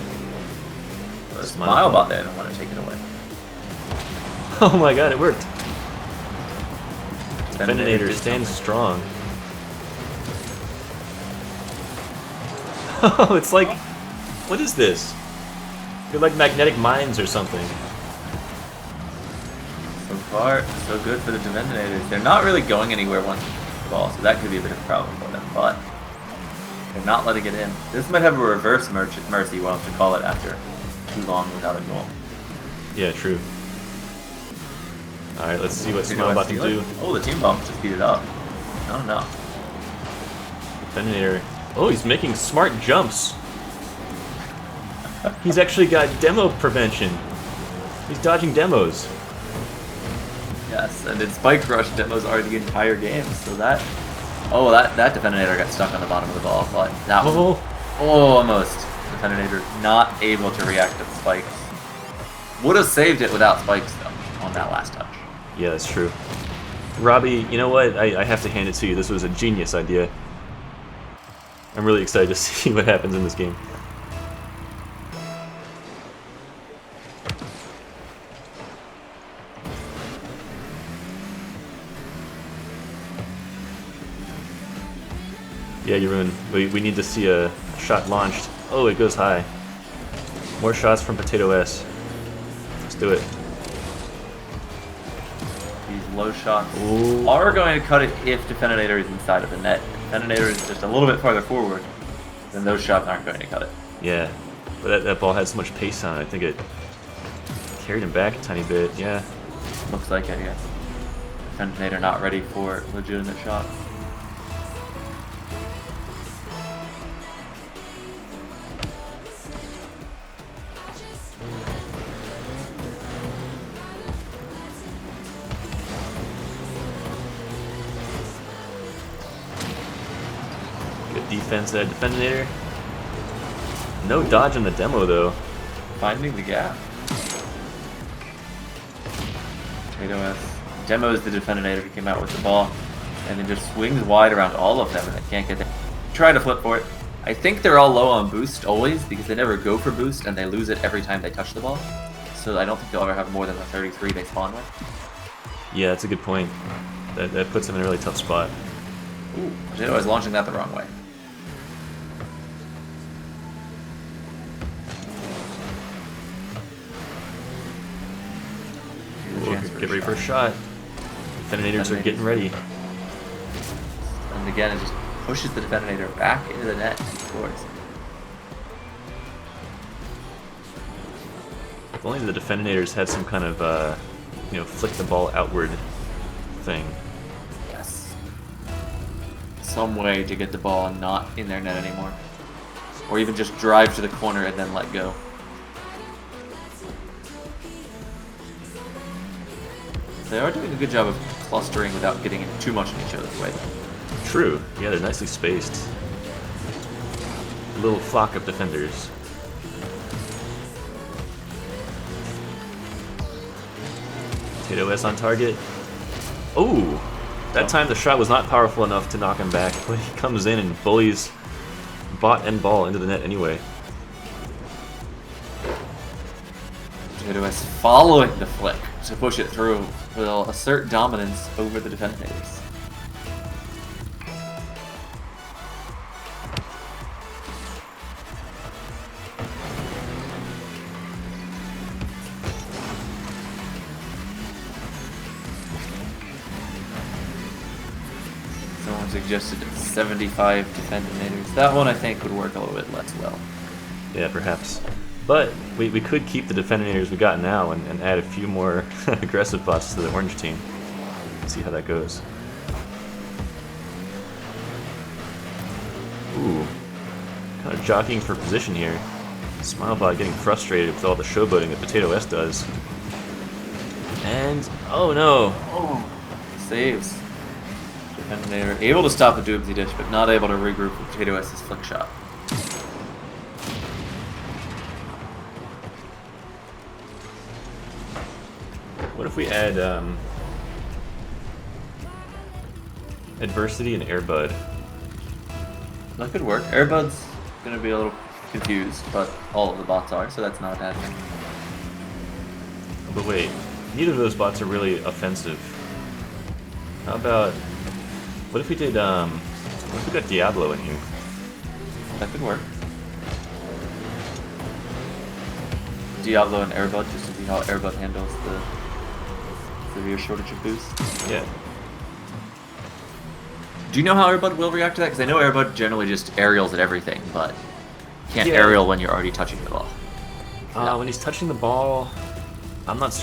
The SmileBot there, I don't want to take it away. Oh my god, it worked! Defendinator stands strong. Oh, it's like... What is this? They're like magnetic mines or something. So far, so good for the Defendinators. They're not really going anywhere once the ball, so that could be a bit of a problem for them, but they're not letting it in. This might have a reverse mercy, we'll have to call it after too long without a goal. Yeah, true. Alright, let's see what SpikeBorne can do. Oh, the team bomb just beat it up. No. Defendinator. Oh, he's making smart jumps. He's actually got demo prevention. He's dodging demos. Yes, and in Spike Rush, demos are the entire game, so that... Oh, that Defendinator got stuck on the bottom of the ball, but that was almost. Defendinator not able to react to the spikes. Would have saved it without spikes, though, on that last touch. Yeah, that's true. Robbie, you know what? I have to hand it to you. This was a genius idea. I'm really excited to see what happens in this game. Yeah, Jeroen, we need to see a shot launched. Oh, it goes high. More shots from Potato S. Let's do it. These low shots are going to cut it if Defendinator is inside of the net. Defendinator is just a little bit farther forward, then those shots aren't going to cut it. Yeah, but that ball had so much pace on it, I think it carried him back a tiny bit, yeah. Looks like it, yeah. Defendinator not ready for legitimate shot. Defense Defendinator. No dodge on the demo though. Finding the gap. Potato S demos the Defendinator who came out with the ball and then just swings wide around all of them and they can't get there. Try to flip for it. I think they're all low on boost always because they never go for boost and they lose it every time they touch the ball. So I don't think they'll ever have more than the 33 they spawn with. Yeah, that's a good point. That puts them in a really tough spot. Ooh, Potato is launching that the wrong way. Get ready for a shot. Defendinators are getting ready. And again, it just pushes the Defendinator back into the net and scores. If only the Defendinators had some kind of, flick the ball outward thing. Yes. Some way to get the ball not in their net anymore. Or even just drive to the corner and then let go. They are doing a good job of clustering without getting too much in each other's way. True. Yeah, they're nicely spaced. A little flock of defenders. Potato S on target. Oh! That time the shot was not powerful enough to knock him back, but he comes in and bullies bot and ball into the net anyway. Potato S following the flick to push it through will assert dominance over the Defendinators. Someone suggested 75 Defendinators. That one I think would work a little bit less well. Yeah, perhaps. But we could keep the Defendinators we got now and add a few more aggressive bots to the orange team. See how that goes. Ooh. Kind of jockeying for position here. SmileBot getting frustrated with all the showboating that Potato S does. And, oh no! Oh, saves. Defendinator able to stop the Doobsy Dish, but not able to regroup with Potato S's flick shot. What if we add adversity and airbud? That could work. Airbud's gonna be a little confused, but all of the bots are, so that's not a bad thing. But wait, neither of those bots are really offensive. How about... What if we did, what if we got Diablo in here? That could work. Diablo and RLBot, just to see how RLBot handles the severe shortage of boost. Yeah. Do you know how RLBot will react to that? Because I know RLBot generally just aerials at everything, but can't Yeah. aerial when you're already touching the ball. When he's touching the ball, I'm not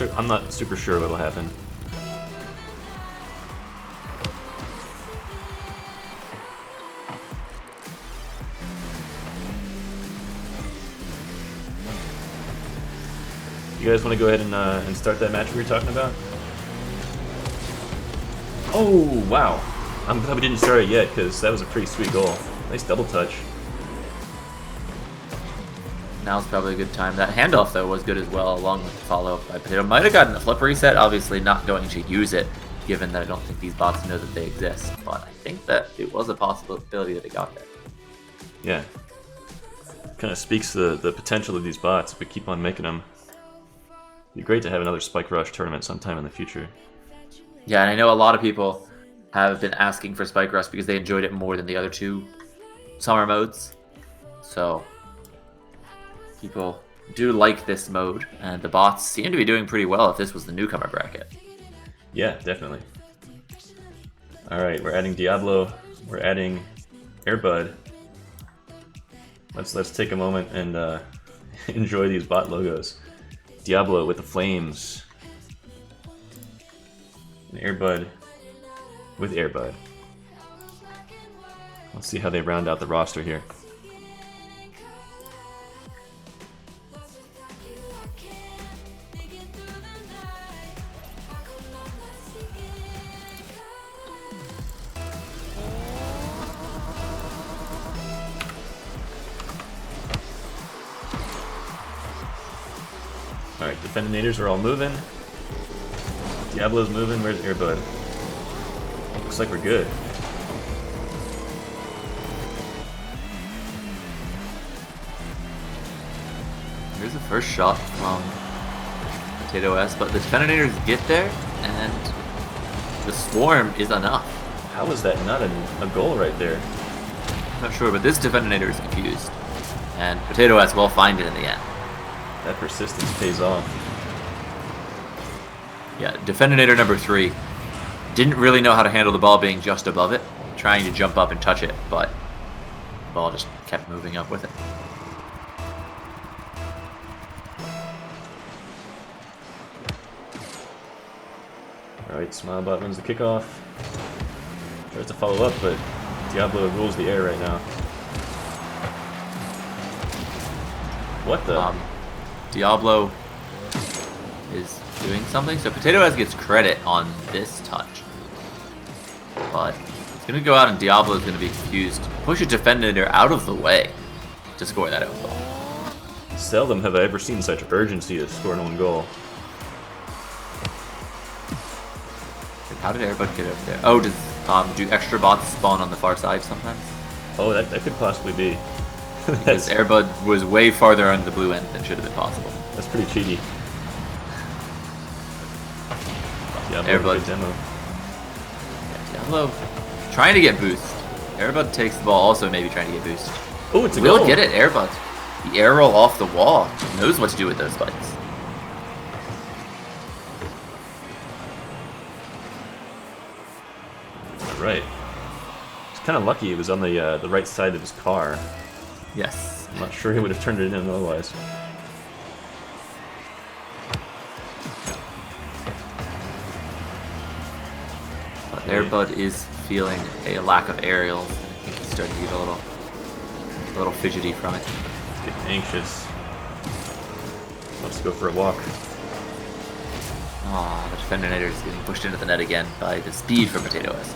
super sure what'll happen. You guys want to go ahead and start that match we were talking about? Oh, wow. I'm glad we didn't start it yet, because that was a pretty sweet goal. Nice double touch. Now's probably a good time. That handoff, though, was good as well, along with the follow-up by Potato. Might have gotten a flip reset, obviously not going to use it, given that I don't think these bots know that they exist. But I think that it was a possibility that it got there. Yeah. Kind of speaks to the potential of these bots if we keep on making them. It'd be great to have another Spike Rush tournament sometime in the future. Yeah, and I know a lot of people have been asking for Spike Rush because they enjoyed it more than the other two summer modes. So people do like this mode, and the bots seem to be doing pretty well if this was the newcomer bracket. Yeah, definitely. Alright, we're adding Diablo, we're adding RLBot. Let's take a moment and enjoy these bot logos. Diablo with the flames. And RLBot with RLBot. Let's see how they round out the roster here. Alright, Defendinators are all moving. Diablo's moving. Where's RLBot? Looks like we're good. Here's the first shot from Potato S, but the Defendinators get there, and the Swarm is enough. How is that not a goal right there? I'm not sure, but this Defendinator is confused, and Potato S will find it in the end. That persistence pays off. Yeah, Defendinator number 3 didn't really know how to handle the ball being just above it, trying to jump up and touch it, but the ball just kept moving up with it. Alright, SmileBot wins the kickoff. Tries to follow up, but Diablo rules the air right now. What the? Diablo is doing something. So Potato S gets credit on this touch. But it's going to go out and Diablo is going to be confused. Push a Defendinator out of the way to score that own goal. Seldom have I ever seen such urgency to score an own goal. How did RLBot get up there? Oh, does do extra bots spawn on the far side sometimes? Oh, that could possibly be. Because RLBot was way farther on the blue end than should have been possible. That's pretty cheaty. Diablo, RLBot good demo. Diablo trying to get boost. RLBot takes the ball, also maybe trying to get boost. Oh, it's a Will goal. get it, RLBot. The air roll off the wall. Knows what to do with those spikes. Right. It's kind of lucky it was on the right side of his car. Yes. I'm not sure he would have turned it in otherwise. But RLBot is feeling a lack of aerials. I think he's starting to get a little fidgety from it. Getting anxious. Let's go for a walk. Aw, the Defendinator is getting pushed into the net again by the speed from Potato S.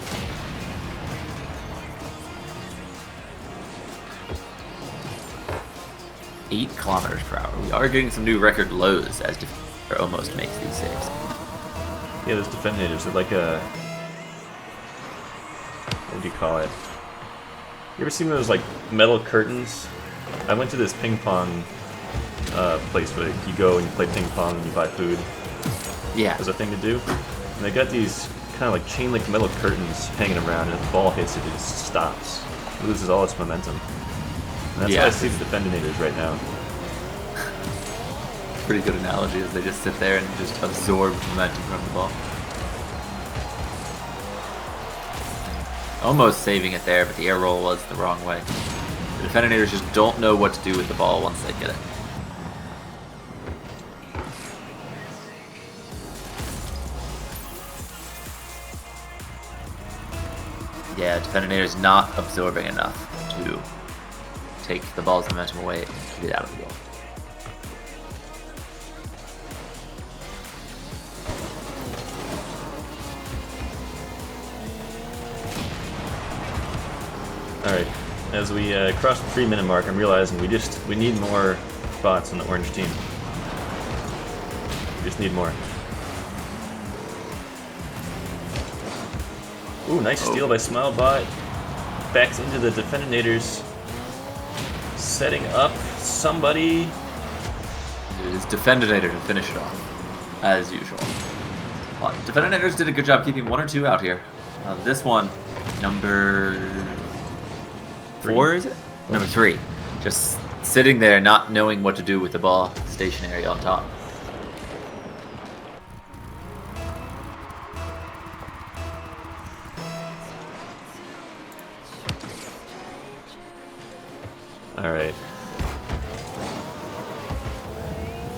Eight kilometers per hour. We are getting some new record lows as Defendinator almost makes these saves. Yeah, those Defendinators are like a... What do you call it? You ever seen those like metal curtains? I went to this ping pong place where you go and you play ping pong and you buy food. Yeah. As a thing to do. And they got these kind of like chain link metal curtains hanging around, and if the ball hits it, it just stops. It loses all its momentum. And that's how I see the Defendinators right now. Pretty good analogy, is they just sit there and just absorb momentum from the ball. Almost saving it there, but the air roll was the wrong way. The Defendinators just don't know what to do with the ball once they get it. Yeah, Defendinator's not absorbing enough to take the ball's momentum away and get out of the goal. Alright, as we cross the 3-minute mark, I'm realizing we need more bots on the orange team. We just need more. Ooh, nice steal by SmileBot. Backs into the Defendinators. Setting up somebody. It is Defendinator to finish it off, as usual. Defendinators did a good job keeping 1 or 2 out here. This one, number 4, is it? Number 3. Just sitting there, not knowing what to do with the ball, stationary on top. Alright.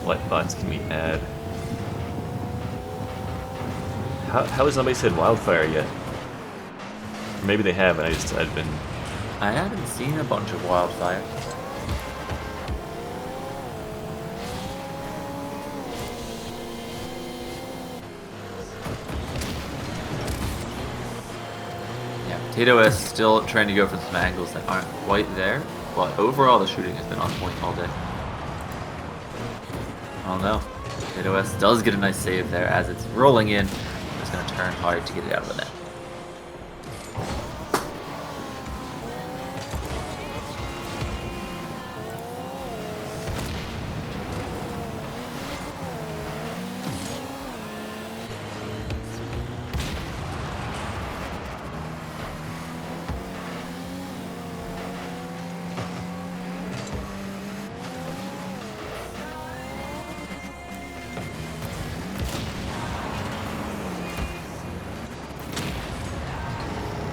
What bots can we add? How has nobody said Wildfire yet? Or maybe they have, and I've been... I haven't seen a bunch of Wildfire. Yeah, Potato S still trying to go for some angles that aren't quite there, but overall the shooting has been on point all day. Oh no, Potato S does get a nice save there as it's rolling in. It's going to turn hard to get it out of the net.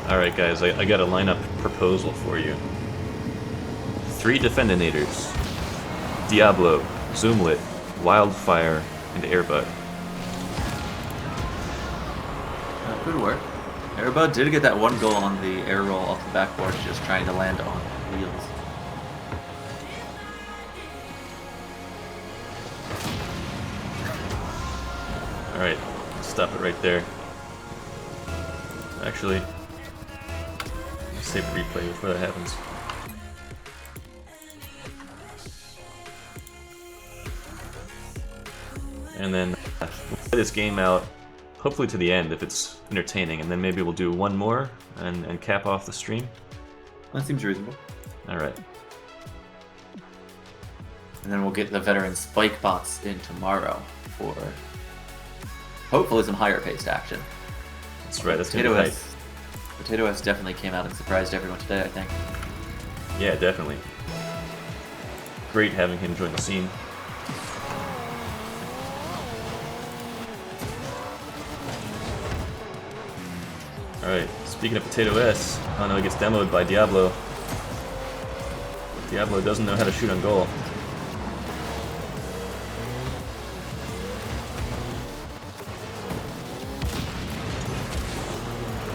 Alright guys, I got a lineup proposal for you. 3 Defendinators. Diablo, Zoomlit, Wildfire, and RLBot. Good work. RLBot did get that 1 goal on the air roll off the backboard, just trying to land on wheels. Alright, stop it right there. Actually, save the replay before that happens. And then we'll play this game out, hopefully to the end if it's entertaining, and then maybe we'll do 1 more and cap off the stream. That seems reasonable. Alright. And then we'll get the veteran SpikeBots in tomorrow for hopefully some higher paced action. That's right, that's gonna be hype. Potato S definitely came out and surprised everyone today, I think. Yeah, definitely. Great having him join the scene. Alright, speaking of Potato S, oh no, he gets demoed by Diablo. Diablo doesn't know how to shoot on goal.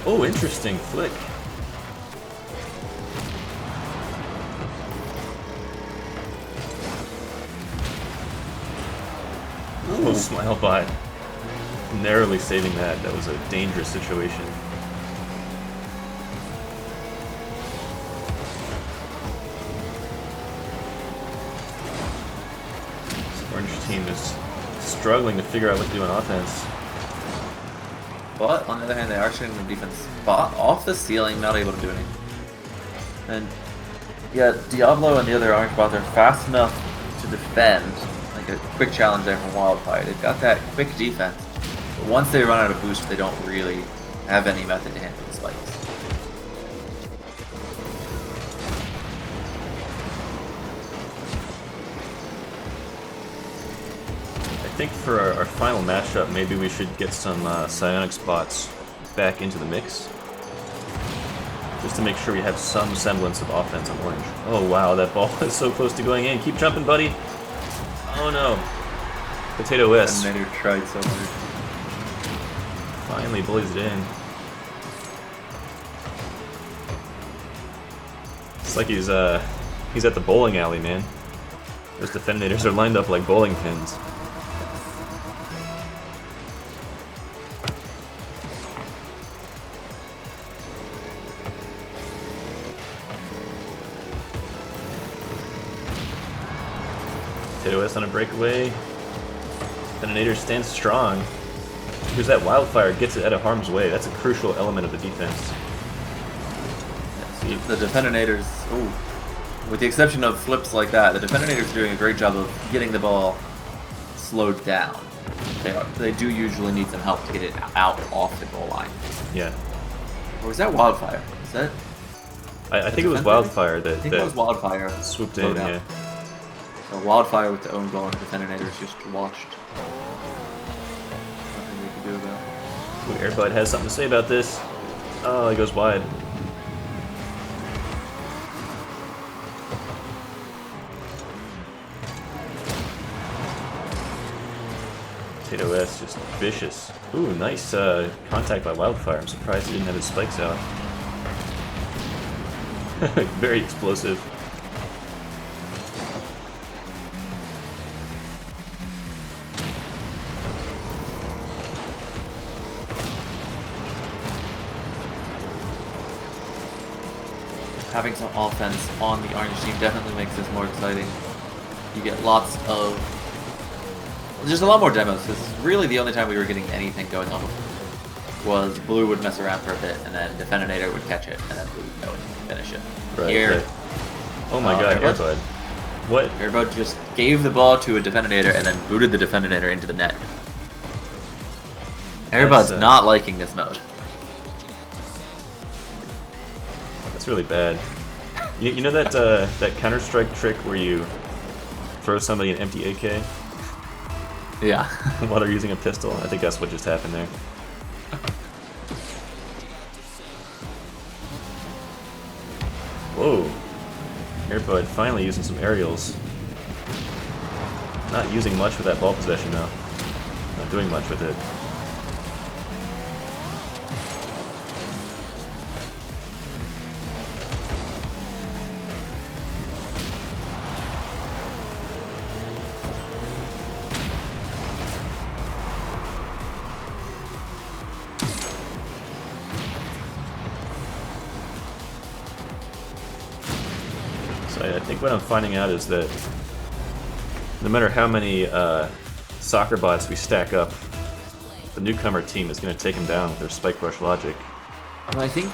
Oh, interesting flick. Oh, SmileBot narrowly saving that. That was a dangerous situation. This orange team is struggling to figure out what to do on offense. But on the other hand, they are shooting the defense spot off the ceiling, not able to do anything. And yeah, Diablo and the other orange bots are fast enough to defend. Like a quick challenge there from Wildfire. They've got that quick defense. But once they run out of boost, they don't really have any method to handle the spikes. I think for our final matchup, maybe we should get some psionics bots back into the mix. Just to make sure we have some semblance of offense on orange. Oh wow, that ball is so close to going in. Keep jumping, buddy. Oh no. Potato S. And Nader tried so hard. Finally bullies it in. It's like he's at the bowling alley, man. Those defenators are lined up like bowling pins. Potato S on a breakaway. Defenators stands strong. Because that wildfire gets it out of harm's way. That's a crucial element of the defense. See, the Defenators, with the exception of flips like that, the Defenators are doing a great job of getting the ball slowed down. They do usually need some help to get it out off the goal line. Yeah. Or was that Wildfire? Is that? I think it was Wildfire that, I think it was Wildfire. swooped in, yeah. So Wildfire with the own goal and the Defenators just watched. Nothing they could do about it. Ooh, RLBot has something to say about this. Oh, he goes wide. Potato S just vicious. Ooh, nice contact by Wildfire. I'm surprised he didn't have his spikes out. Very explosive. Having some offense on the orange team definitely makes this more exciting. You get lots of... Just a lot more demos, because really the only time we were getting anything going on was Blue would mess around for a bit, and then Defeninator would catch it, and then Blue would go and finish it. Right, Here... right. Oh my god, RLBot. What? RLBot just gave the ball to a Defeninator and then booted the Defeninator into the net. RLBot's not liking this mode. That's really bad. You know that that Counter-Strike trick where you throw somebody an empty AK Yeah. while they're using a pistol? I think that's what just happened there. Whoa. RLBot finally using some aerials. Not using much with that ball possession though. Not doing much with it. So I think what I'm finding out is that no matter how many soccer bots we stack up, the Newcomer team is going to take them down with their Spike Rush logic. Well, I think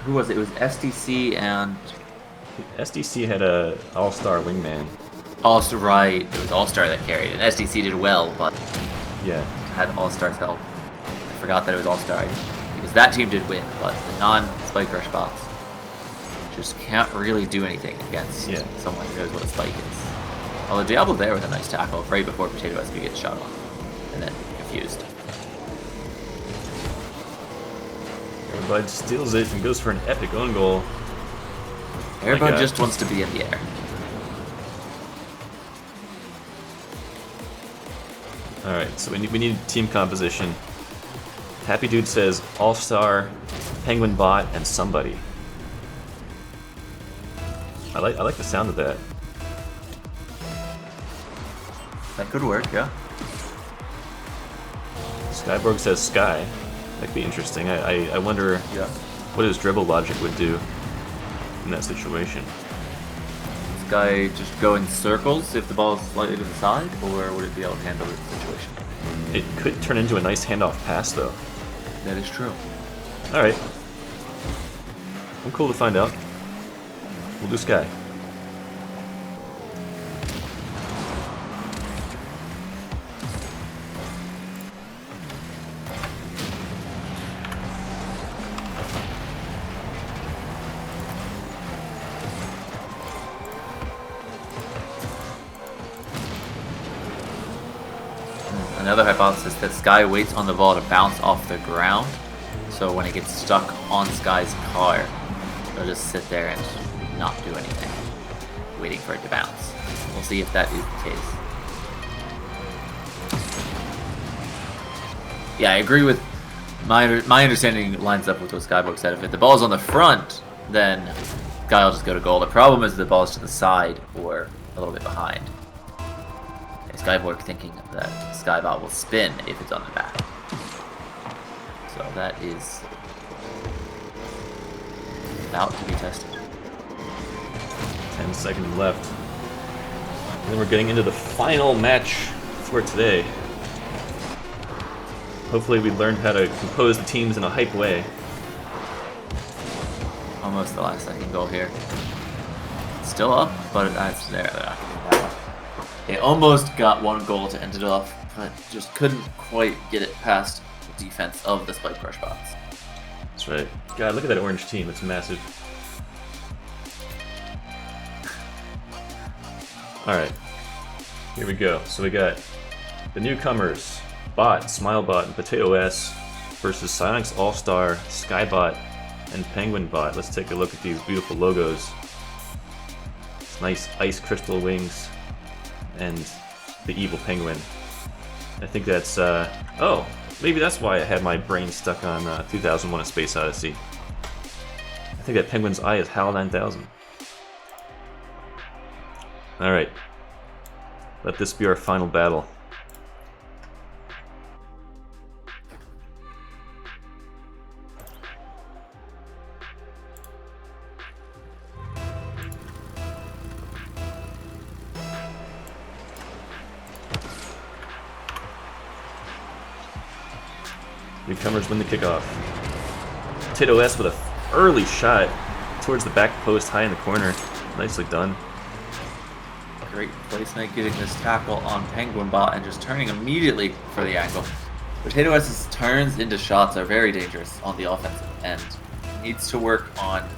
who was it? It was SDC and SDC had a all-star wingman. All-Star, right. It was All-Star that carried it. SDC did well, but Yeah. had All-Star's help. I forgot that it was All-Star. Because that team did win, but the non-Spike Rush bots just can't really do anything against someone who knows what a spike is. Although Diablo there with a nice tackle right before Potato SB gets shot off. And then confused. RLBot steals it and goes for an epic own goal. RLBot just wants to be in the air. Alright, so we need team composition. Happy Dude says All-Star, Penguin Bot, and somebody. I like the sound of that. That could work, yeah. Skyborg says Sky. That could be interesting. I wonder what his dribble logic would do in that situation. This guy just go in circles if the ball is slightly to the side, or would it be able to handle the situation? It could turn into a nice handoff pass, though. That is true. Alright. I'm cool to find out. We'll do Sky. another hypothesis that Sky waits on the ball to bounce off the ground. So when it gets stuck on Sky's car, it'll just sit there and not do anything, waiting for it to bounce. We'll see if that is the case. Yeah, I agree with my understanding lines up with what SpikeBorne said. If the ball's on the front, then Sky will just go to goal. The problem is the ball's to the side or a little bit behind. SpikeBorne thinking that SpikeBot will spin if it's on the back. So that is about to be tested. 10 seconds left. And then we're getting into the final match for today. Hopefully we learned how to compose the teams in a hype way. Almost the last second goal here. Still up, but that's there. They almost got one goal to end it off, but just couldn't quite get it past the defense of the Spike Rush bots. That's right. God, look at that orange team. It's massive. Alright. Here we go. So we got the newcomers, Bot, SmileBot, and Potato S versus Psyonix All-Star, SkyBot, and Penguin Bot. Let's take a look at these beautiful logos. It's nice ice crystal wings and the evil penguin. I think that's, oh, maybe that's why I had my brain stuck on 2001: A Space Odyssey. I think that penguin's eye is HAL 9000. Alright. Let this be our final battle. Newcomers win the kickoff. Potato S with an early shot towards the back post, high in the corner. Nicely done. Great placement, getting this tackle on Penguin Bot and just turning immediately for the angle. Potato S's turns into shots are very dangerous on the offensive end. Needs to work on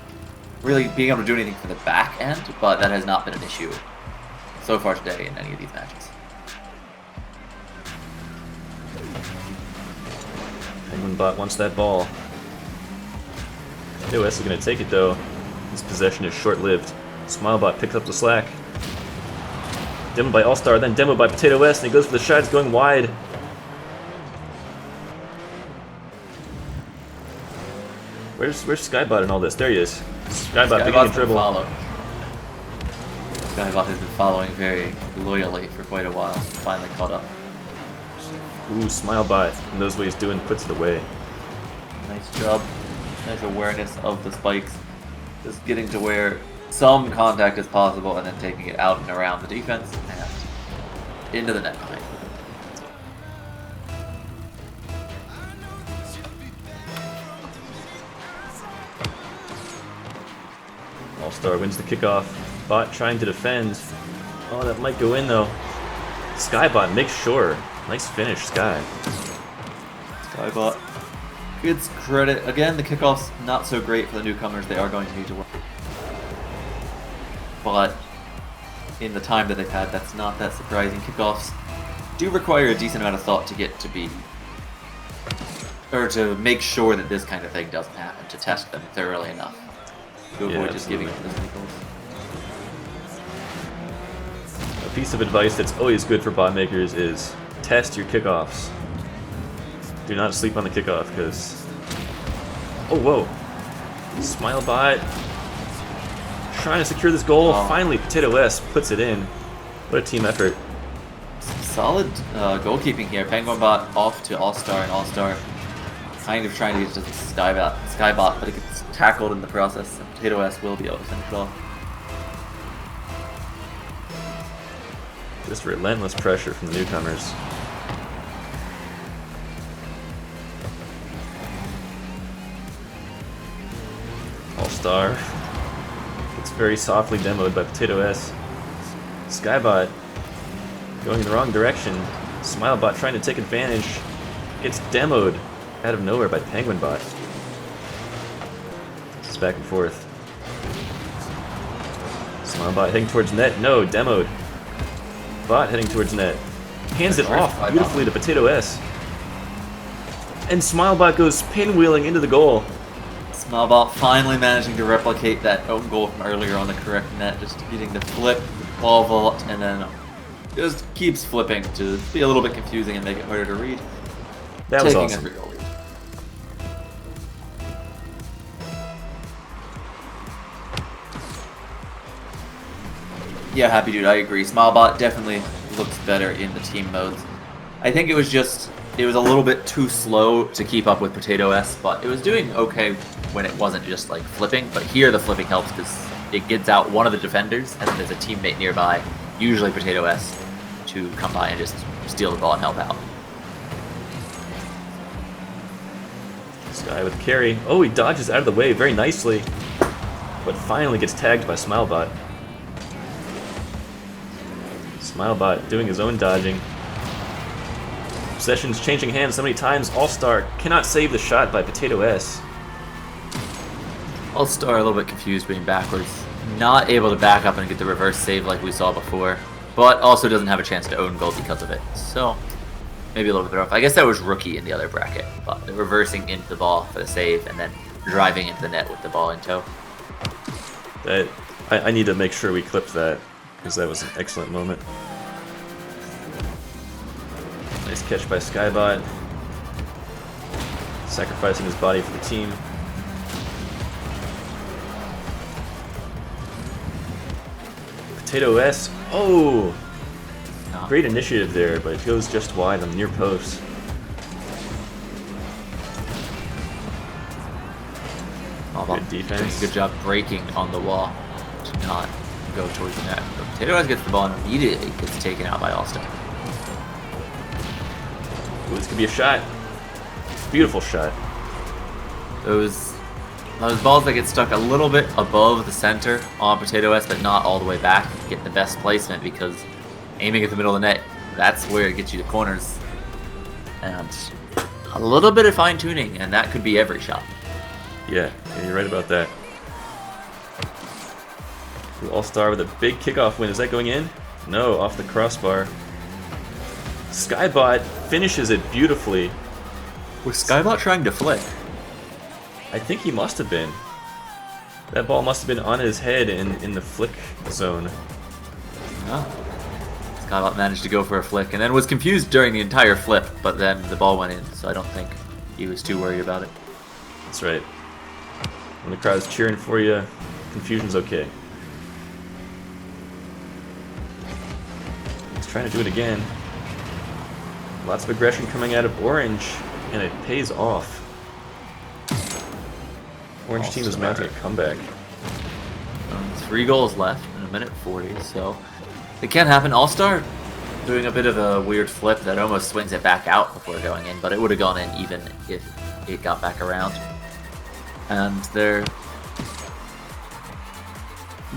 really being able to do anything for the back end, but that has not been an issue so far today in any of these matches. Penguin Bot wants that ball. Potato S is going to take it though. This possession is short-lived. SmileBot picks up the slack. Demo by All-Star, then demo by Potato S, and he goes for the shot. It's going wide. Where's SkyBot in all this? There he is. SkyBot beginning to dribble. SkyBot has been following very loyally for quite a while. Finally caught up. Ooh, SmileBot, and knows what he's doing, puts it away. Nice job. Nice awareness of the spikes. Just getting to where some contact is possible and then taking it out and around the defense and into the net behind. All-Star wins the kickoff. Bot trying to defend. Oh, that might go in though. SkyBot makes sure. Nice finish, Sky. SkyBot gets credit. Again, the kickoff's not so great for the newcomers. They are going to need to work. But in the time that they've had, that's not that surprising. Kickoffs do require a decent amount of thought to get to be, or to make sure that this kind of thing doesn't happen, to test them thoroughly enough to avoid just giving them as many goals. A piece of advice that's always good for bot makers is test your kickoffs. Do not sleep on the kickoff, because... Oh, whoa. SmileBot trying to secure this goal. Oh. Finally, Potato S puts it in. What a team effort. Solid goalkeeping here. Penguin Bot off to All-Star, and All-Star kind of trying to get to SkyBot, but it gets tackled in the process, and Potato S will be able to finish it off. Just relentless pressure from the newcomers. All-Star. It's very softly demoed by Potato S. SkyBot going in the wrong direction. SmileBot trying to take advantage. Gets demoed out of nowhere by Penguin Bot. It's back and forth. SmileBot heading towards net. No, demoed. Bot heading towards net. Hands it off Right beautifully to Potato S. And SmileBot goes pinwheeling into the goal. SmileBot finally managing to replicate that own goal from earlier on the correct net, just getting the flip, ball vault, and then just keeps flipping to be a little bit confusing and make it harder to read. That was Taking awesome. every goal lead. Yeah, happy dude, I agree. SmileBot definitely looks better in the team modes. I think it was a little bit too slow to keep up with Potato S, but it was doing okay when it wasn't just like flipping. But here the flipping helps because it gets out one of the defenders and then there's a teammate nearby, usually Potato S, to come by and just steal the ball and help out. Sky with carry. Oh, he dodges out of the way very nicely, but finally gets tagged by SmileBot. SmileBot doing his own dodging. Possession's changing hands so many times. All-Star cannot save the shot by Potato S. All-Star a little bit confused being backwards. Not able to back up and get the reverse save like we saw before, but also doesn't have a chance to own goal because of it. So maybe a little bit off. I guess that was Rookie in the other bracket, but the reversing into the ball for the save and then driving into the net with the ball in tow. I need to make sure we clipped that, because that was an excellent moment. Nice catch by SkyBot. Sacrificing his body for the team. Potato S. Oh! Great initiative there, but it goes just wide on the near post. Good defense. Good job breaking on the wall to not go towards the net. But Potato S gets the ball and immediately gets taken out by All-Star. Ooh, this could be a shot. Beautiful shot. Those balls that get stuck a little bit above the center on Potato S, but not all the way back, get the best placement because aiming at the middle of the net, that's where it gets you the corners. And a little bit of fine tuning, and that could be every shot. Yeah, you're right about that. All-Star with a big kickoff win. Is that going in? No, off the crossbar. SkyBot finishes it beautifully. Was SkyBot trying to flick? I think he must have been. That ball must have been on his head in the flick zone. Oh. SkyBot managed to go for a flick and then was confused during the entire flip, but then the ball went in, so I don't think he was too worried about it. That's right. When the crowd's cheering for you, confusion's okay. He's trying to do it again. Lots of aggression coming out of Orange, and it pays off. Orange team is mounting a comeback. 3 goals left in a minute 40, so it can happen. All-Star doing a bit of a weird flip that almost swings it back out before going in, but it would have gone in even if it got back around. And they're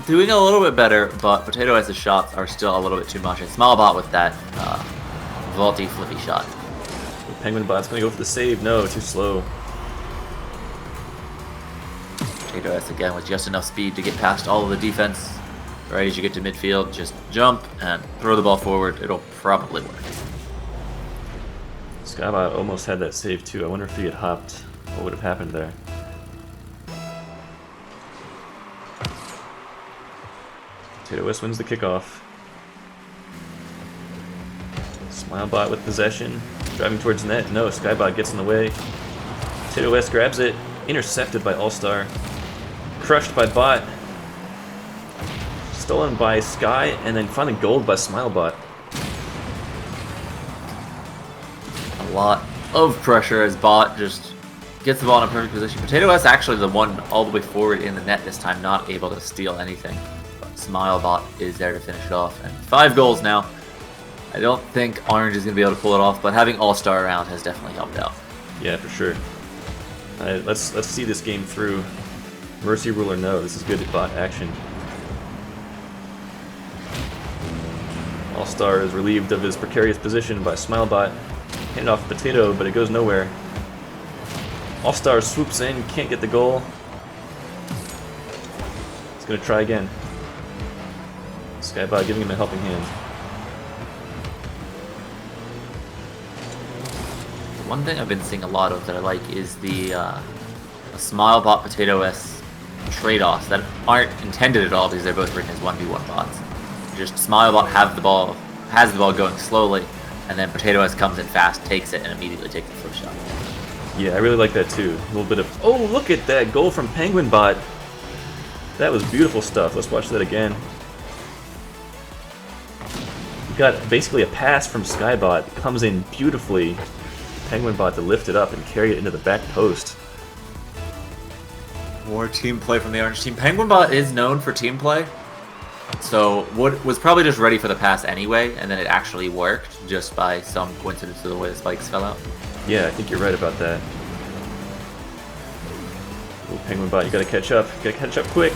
doing a little bit better, but Potato S's shots are still a little bit too much. And SmileBot with that vaulty flippy shot. Penguin Bot's gonna go for the save. No, too slow. Potato S again with just enough speed to get past all of the defense. Right as you get to midfield, just jump and throw the ball forward. It'll probably work. SkyBot almost had that save too. I wonder if he had hopped, what would have happened there? Potato S wins the kickoff. SmileBot with possession, driving towards net. No, SkyBot gets in the way. Potato S grabs it, intercepted by All-Star. Crushed by Bot. Stolen by Sky, and then finally gold by SmileBot. A lot of pressure as Bot just gets the ball in a perfect position. Potato S actually the one all the way forward in the net this time, not able to steal anything. But SmileBot is there to finish it off. And 5 goals now. I don't think Orange is going to be able to pull it off, but having All-Star around has definitely helped out. Yeah, for sure. Let's see this game through. Mercy rule or no, this is good Bot action. All-Star is relieved of his precarious position by SmileBot. Hand off Potato, but it goes nowhere. All-Star swoops in, can't get the goal. He's gonna try again. SkyBot giving him a helping hand. One thing I've been seeing a lot of that I like is the SmileBot Potato S trade-offs that aren't intended at all because they're both written as 1v1 bots. Just SmileBot has the ball going slowly, and then Potato S comes in fast, takes it, and immediately takes the first shot. Yeah, I really like that too. A little bit of, oh, look at that goal from PenguinBot. That was beautiful stuff. Let's watch that again. We got basically a pass from Skybot. It comes in beautifully. PenguinBot to lift it up and carry it into the back post. More team play from the orange team. PenguinBot is known for team play, so was probably just ready for the pass anyway, and then it actually worked just by some coincidence of the way the spikes fell out. Yeah, I think you're right about that. Oh, PenguinBot, you gotta catch up. You gotta catch up quick.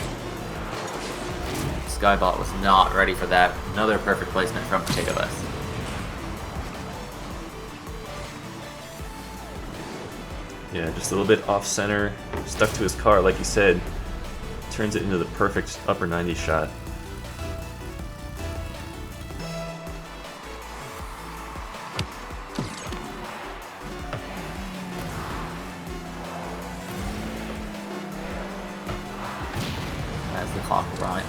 Skybot was not ready for that. Another perfect placement from Potato S. Yeah, just a little bit off center, stuck to his car, like you said. Turns it into the perfect upper 90 shot. As the clock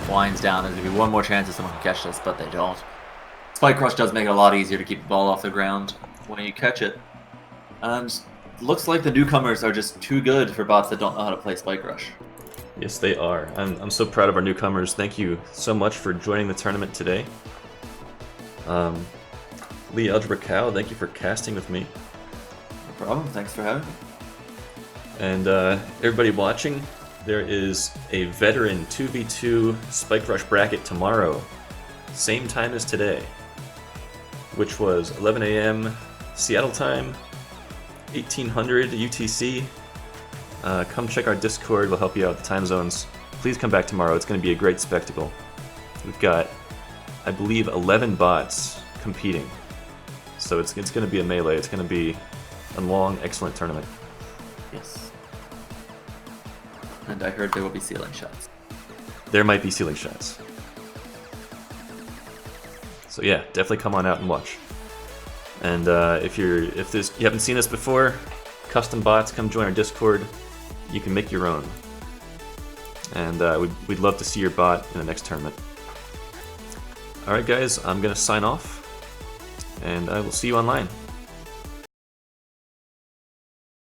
winds down, there's going to be one more chance that someone can catch this, but they don't. Spike Rush does make it a lot easier to keep the ball off the ground when you catch it. And looks like the newcomers are just too good for bots that don't know how to play Spike Rush. Yes, they are. I'm so proud of our newcomers. Thank you so much for joining the tournament today. Lee Algebra Cow, thank you for casting with me. No problem. Thanks for having me. And everybody watching, there is a veteran 2v2 Spike Rush bracket tomorrow, same time as today, which was 11 a.m. Seattle time, 1800 UTC. Come check our Discord, we'll help you out with the time zones. Please come back tomorrow, it's going to be a great spectacle. We've got, I believe, 11 bots competing. So it's going to be a melee, it's going to be a long, excellent tournament. Yes. And I heard there will be ceiling shots. There might be ceiling shots. So yeah, definitely come on out and watch. And if you haven't seen us before, custom bots, come join our Discord. You can make your own. And we'd love to see your bot in the next tournament. Alright guys, I'm going to sign off. And I will see you online.